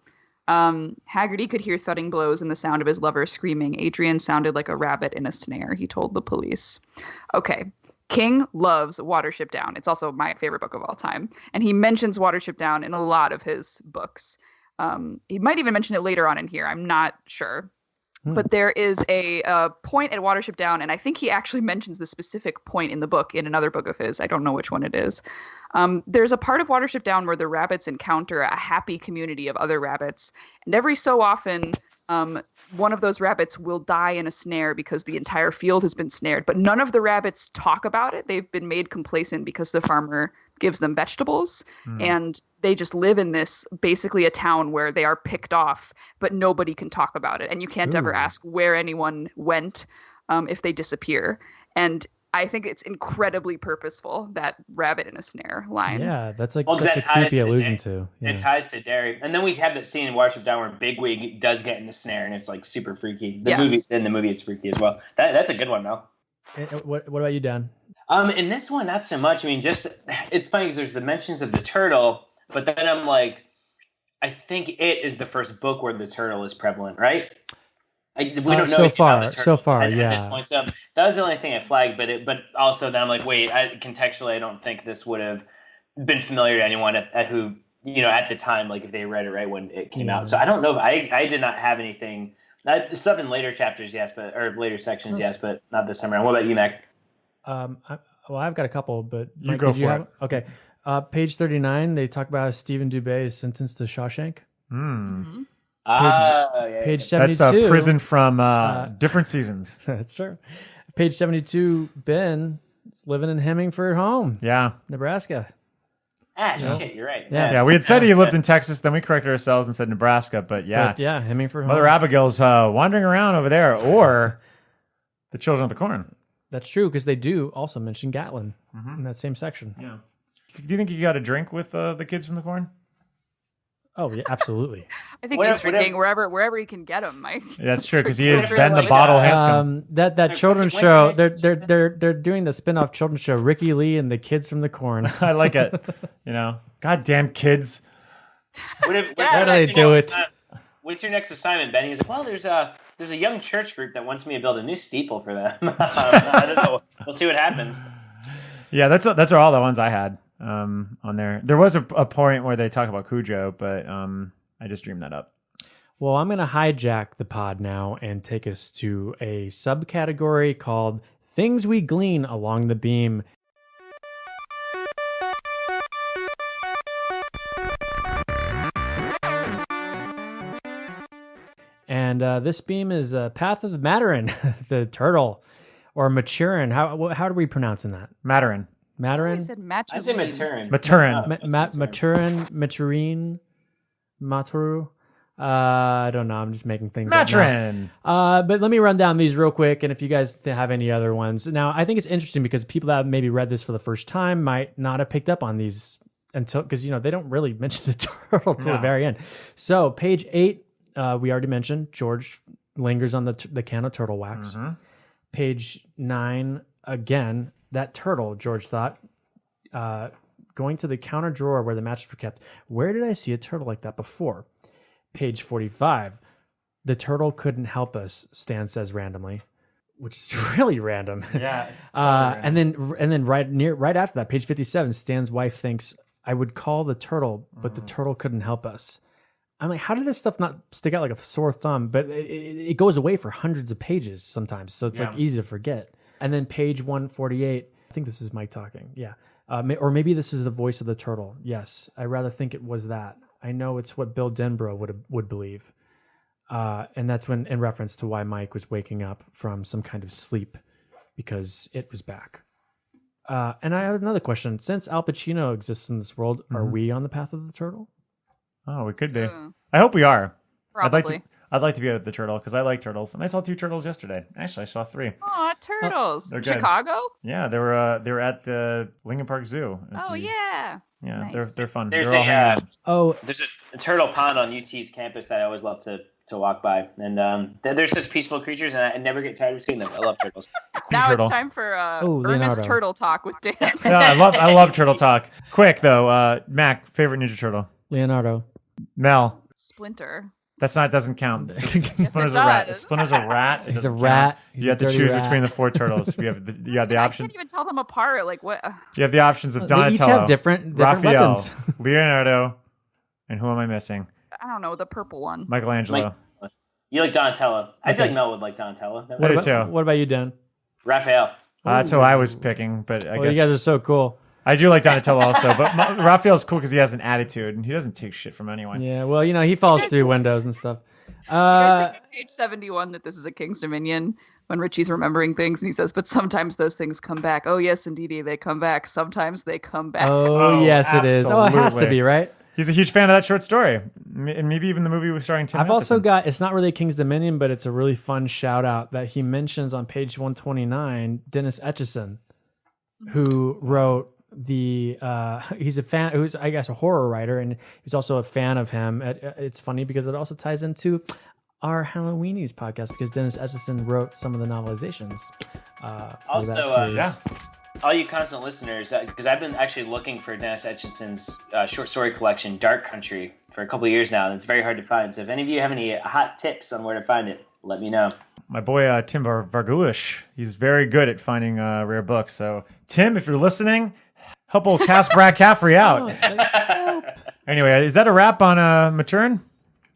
F: Haggerty could hear thudding blows and the sound of his lover screaming. Adrian sounded like a rabbit in a snare, he told the police. Okay. King loves Watership Down. It's also my favorite book of all time. And he mentions Watership Down in a lot of his books. He might even mention it later on in here. I'm not sure. But there is a point at Watership Down, and I think he actually mentions the specific point in the book, in another book of his. I don't know which one it is. There's a part of Watership Down where the rabbits encounter a happy community of other rabbits. And every so often, one of those rabbits will die in a snare because the entire field has been snared. But none of the rabbits talk about it. They've been made complacent because the farmer gives them vegetables. And they just live in this, basically a town where they are picked off, but nobody can talk about it. And you can't ever ask where anyone went if they disappear. And I think it's incredibly purposeful, that rabbit in a snare line.
E: Yeah, that's like such a creepy allusion to. Yeah.
G: It ties to Derry. And then we have that scene in Watership Down where Bigwig does get in the snare, and it's like super freaky. In the movie, it's freaky as well. That's a good one, Mel.
E: What about you, Dan?
G: In this one, not so much. I mean, just it's funny because there's the mentions of the turtle, but then I'm like, I think it is the first book where the turtle is prevalent, right? We don't know
E: so far,
G: at
E: yeah.
G: this point. So that was the only thing I flagged. But also then I'm like, wait, contextually, I don't think this would have been familiar to anyone at who at the time, like if they read it right when it came out. So I don't know if I did not have anything. Stuff in later chapters, yes, or later sections, yes, but not this time around. What about you, Mac?
E: I've got a couple, but
C: you go for it.
E: Okay, page 39. They talk about Stephen Dubé is sentenced to Shawshank.
C: Mm.
E: Page 72.
C: That's a prison from different seasons.
E: That's true. Page 72. Ben is living in Hemingford home.
C: Yeah,
E: Nebraska.
G: Shit, you're right.
C: Yeah. We had said he lived in Texas, then we corrected ourselves and said Nebraska. But
E: Hemingford home.
C: Mother Abigail's wandering around over there, or the Children of the Corn.
E: That's true, because they do also mention Gatlin in that same section.
C: Yeah. Do you think you got a drink with the kids from the Corn?
E: Oh, yeah, absolutely.
F: I think he's drinking wherever he can get him, Mike.
C: That's true, because he is Ben the Bottle Hanscom.
E: That children's show, they're doing the spin-off children's show, Ricky Lee and the Kids from the Corn.
C: I like it. Goddamn kids.
G: Why
E: do they do it?
G: What's your next assignment, Ben? He's like, well, there's a young church group that wants me to build a new steeple for them. I don't know. We'll see what happens.
C: Yeah, that's all the ones I had on there. There was a point where they talk about Cujo, but I just dreamed that up.
E: Well, I'm going to hijack the pod now and take us to a subcategory called Things We Glean Along the Beam. And this beam is Path of the Maturin, the turtle, or Maturin. How are we pronouncing that?
C: Maturin.
F: I said Maturin.
G: I say Maturin.
E: Maturin. Maturu. I don't know. I'm just making things up.
C: Maturin.
E: But let me run down these real quick, and if you guys have any other ones. Now, I think it's interesting because people that maybe read this for the first time might not have picked up on these until, because they don't really mention the turtle till the very end. So page 8. We already mentioned George lingers on the can of turtle wax. Mm-hmm. Page 9, again, that turtle, George thought, going to the counter drawer where the matches were kept. Where did I see a turtle like that before? Page 45, the turtle couldn't help us, Stan says randomly, which is really random.
C: Yeah, it's totally random.
E: And then right after that, page 57, Stan's wife thinks, I would call the turtle, but the turtle couldn't help us. I'm like, how did this stuff not stick out like a sore thumb? But it goes away for hundreds of pages sometimes, so it's like easy to forget. And then page 148, I think this is Mike talking. Yeah. Or maybe this is the voice of the turtle. Yes, I rather think it was that. I know it's what Bill Denbrough would believe. And that's when, in reference to why Mike was waking up from some kind of sleep, because it was back. And I have another question. Since Al Pacino exists in this world, are we on the path of the turtle?
C: Oh, we could be. I hope we are.
F: Probably.
C: I'd like to be with the turtle because I like turtles, and I saw 2 turtles yesterday. Actually, I saw 3.
F: Aw, turtles!
C: They're good.
F: Chicago?
C: Yeah, they were at the Lincoln Park Zoo.
F: Yeah.
C: Yeah,
F: Nice.
C: they're fun.
G: There's
C: they're all hanging out.
G: There's a turtle pond on UT's campus that I always love to walk by, and they're such peaceful creatures, and I never get tired of seeing them. I love turtles.
F: Now
C: turtle.
F: it's time for earnest
E: Leonardo.
F: turtle talk with Dan.
C: Yeah, I love turtle talk. Quick though, Mac, favorite Ninja Turtle.
E: Leonardo.
C: Mel.
F: Splinter.
C: Doesn't count. Splinter's
F: it
C: a rat.
F: does.
C: Splinter's a rat.
E: He's a rat.
C: You have to choose between the 4 turtles. You have the
F: I
C: option.
F: can't even tell them apart. Like what?
C: You have the options of Donatello.
E: They each have different
C: Raphael,
E: weapons.
C: Leonardo, and who am I missing?
F: I don't know, the purple one.
C: Michelangelo.
G: You like Donatello? I feel like Mel would like Donatello.
C: I do too.
E: What about you, Dan?
G: Raphael.
C: That's who I was picking, but I guess
E: you guys are so cool.
C: I do like Donatello also, but Raphael's cool because he has an attitude and he doesn't take shit from anyone.
E: Yeah, well, he falls through windows and stuff.
F: You guys think on page 71 that this is a King's Dominion when Richie's remembering things and he says, but sometimes those things come back. Oh, yes, indeed, they come back. Sometimes they come back.
E: Oh, yes, it is. Oh, it has to be, right?
C: He's a huge fan of that short story. And maybe even the movie was starring Tim
E: I've
C: Matheson.
E: also got, it's not really King's Dominion, but it's a really fun shout out that he mentions on page 129, Dennis Etchison, who wrote he's a fan, who's, I guess, a horror writer, and he's also a fan of him. It's funny because it also ties into our Halloweenies podcast because Dennis Etchison wrote some of the novelizations for that series.
G: All you constant listeners, because I've been actually looking for Dennis Etchison's short story collection, Dark Country, for a couple of years now, and it's very hard to find. So if any of you have any hot tips on where to find it, let me know.
C: My boy Tim Vargulish, he's very good at finding rare books. So Tim, if you're listening, help old Brad Caffrey out. Anyway, is that a wrap on Matern?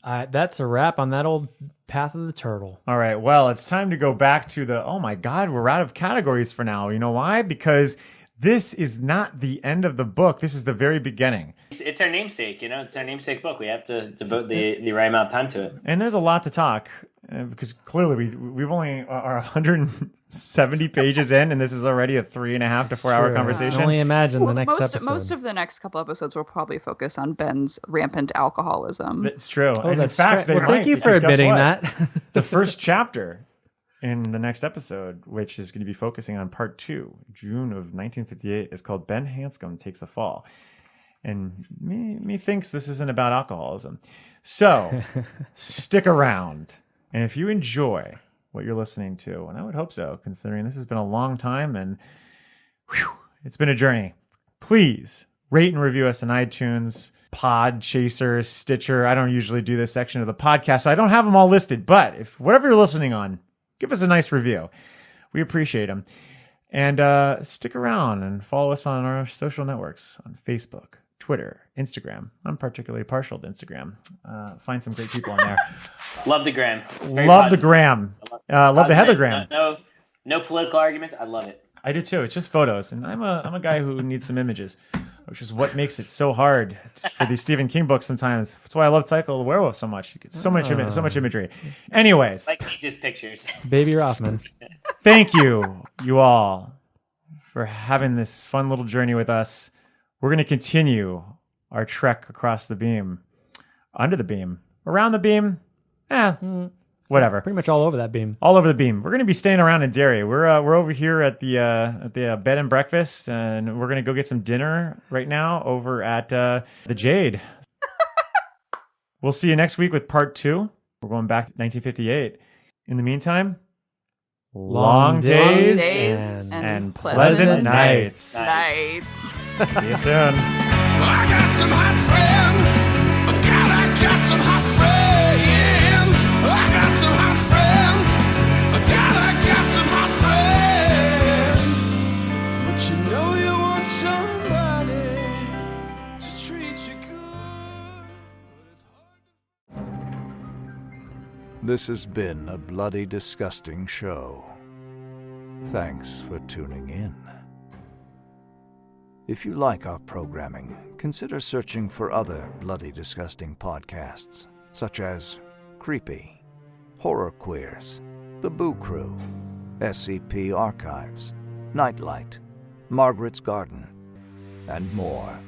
E: That's a wrap on that old Path of the Turtle.
C: All right. Well, it's time to go back to oh my God, we're out of categories for now. You know why? Because this is not the end of the book. This is the very beginning.
G: It's our namesake, It's our namesake book. We have to devote the right amount of time to it.
C: And there's a lot to talk because clearly we've only are 170 pages in, and this is already a 3.5 to 4 hour conversation.
E: I can only imagine the next episode.
F: Most of the next couple episodes will probably focus on Ben's rampant alcoholism.
C: That's true.
E: Oh,
C: and
E: that's
C: in fact,
E: true. Well, thank you for admitting that.
C: The first chapter in the next episode, which is going to be focusing on part 2, June of 1958, is called Ben Hanscom Takes a Fall. And me thinks this isn't about alcoholism. So stick around. And if you enjoy what you're listening to, and I would hope so, considering this has been a long time and it's been a journey, please rate and review us on iTunes, Podchaser, Stitcher. I don't usually do this section of the podcast, so I don't have them all listed. But if whatever you're listening on, give us a nice review. We appreciate them. And stick around and follow us on our social networks on Facebook, Twitter, Instagram. I'm particularly partial to Instagram. Find some great people on there.
G: Love the gram.
C: Love the gram. Love the Heathergram.
G: No political arguments. I love it.
C: I do too. It's just photos, and I'm a guy who needs some images, which is what makes it so hard for these Stephen King books. Sometimes that's why I love Cycle of the Werewolf so much. You get so much imagery. Anyways,
G: like just pictures.
E: Baby Rothman.
C: Thank you all for having this fun little journey with us. We're going to continue our trek across the beam, under the beam, around the beam. Whatever.
E: Pretty much all over that beam.
C: All over the beam. We're going to be staying around in Derry. We're over here at the bed and breakfast, and we're going to go get some dinner right now over at the Jade. We'll see you next week with part 2. We're going back to 1958. In the meantime, long days and pleasant nights.
F: See
C: you soon.
B: I got some hot friends. God, I got some hot friends. I got some hot friends. God, I got some hot friends. But you know you want somebody to treat you good. But it's hard.
A: This has been a bloody, disgusting show. Thanks for tuning in. If you like our programming, consider searching for other bloody, disgusting podcasts, such as Creepy, Horror Queers, The Boo Crew, SCP Archives, Nightlight, Margaret's Garden, and more.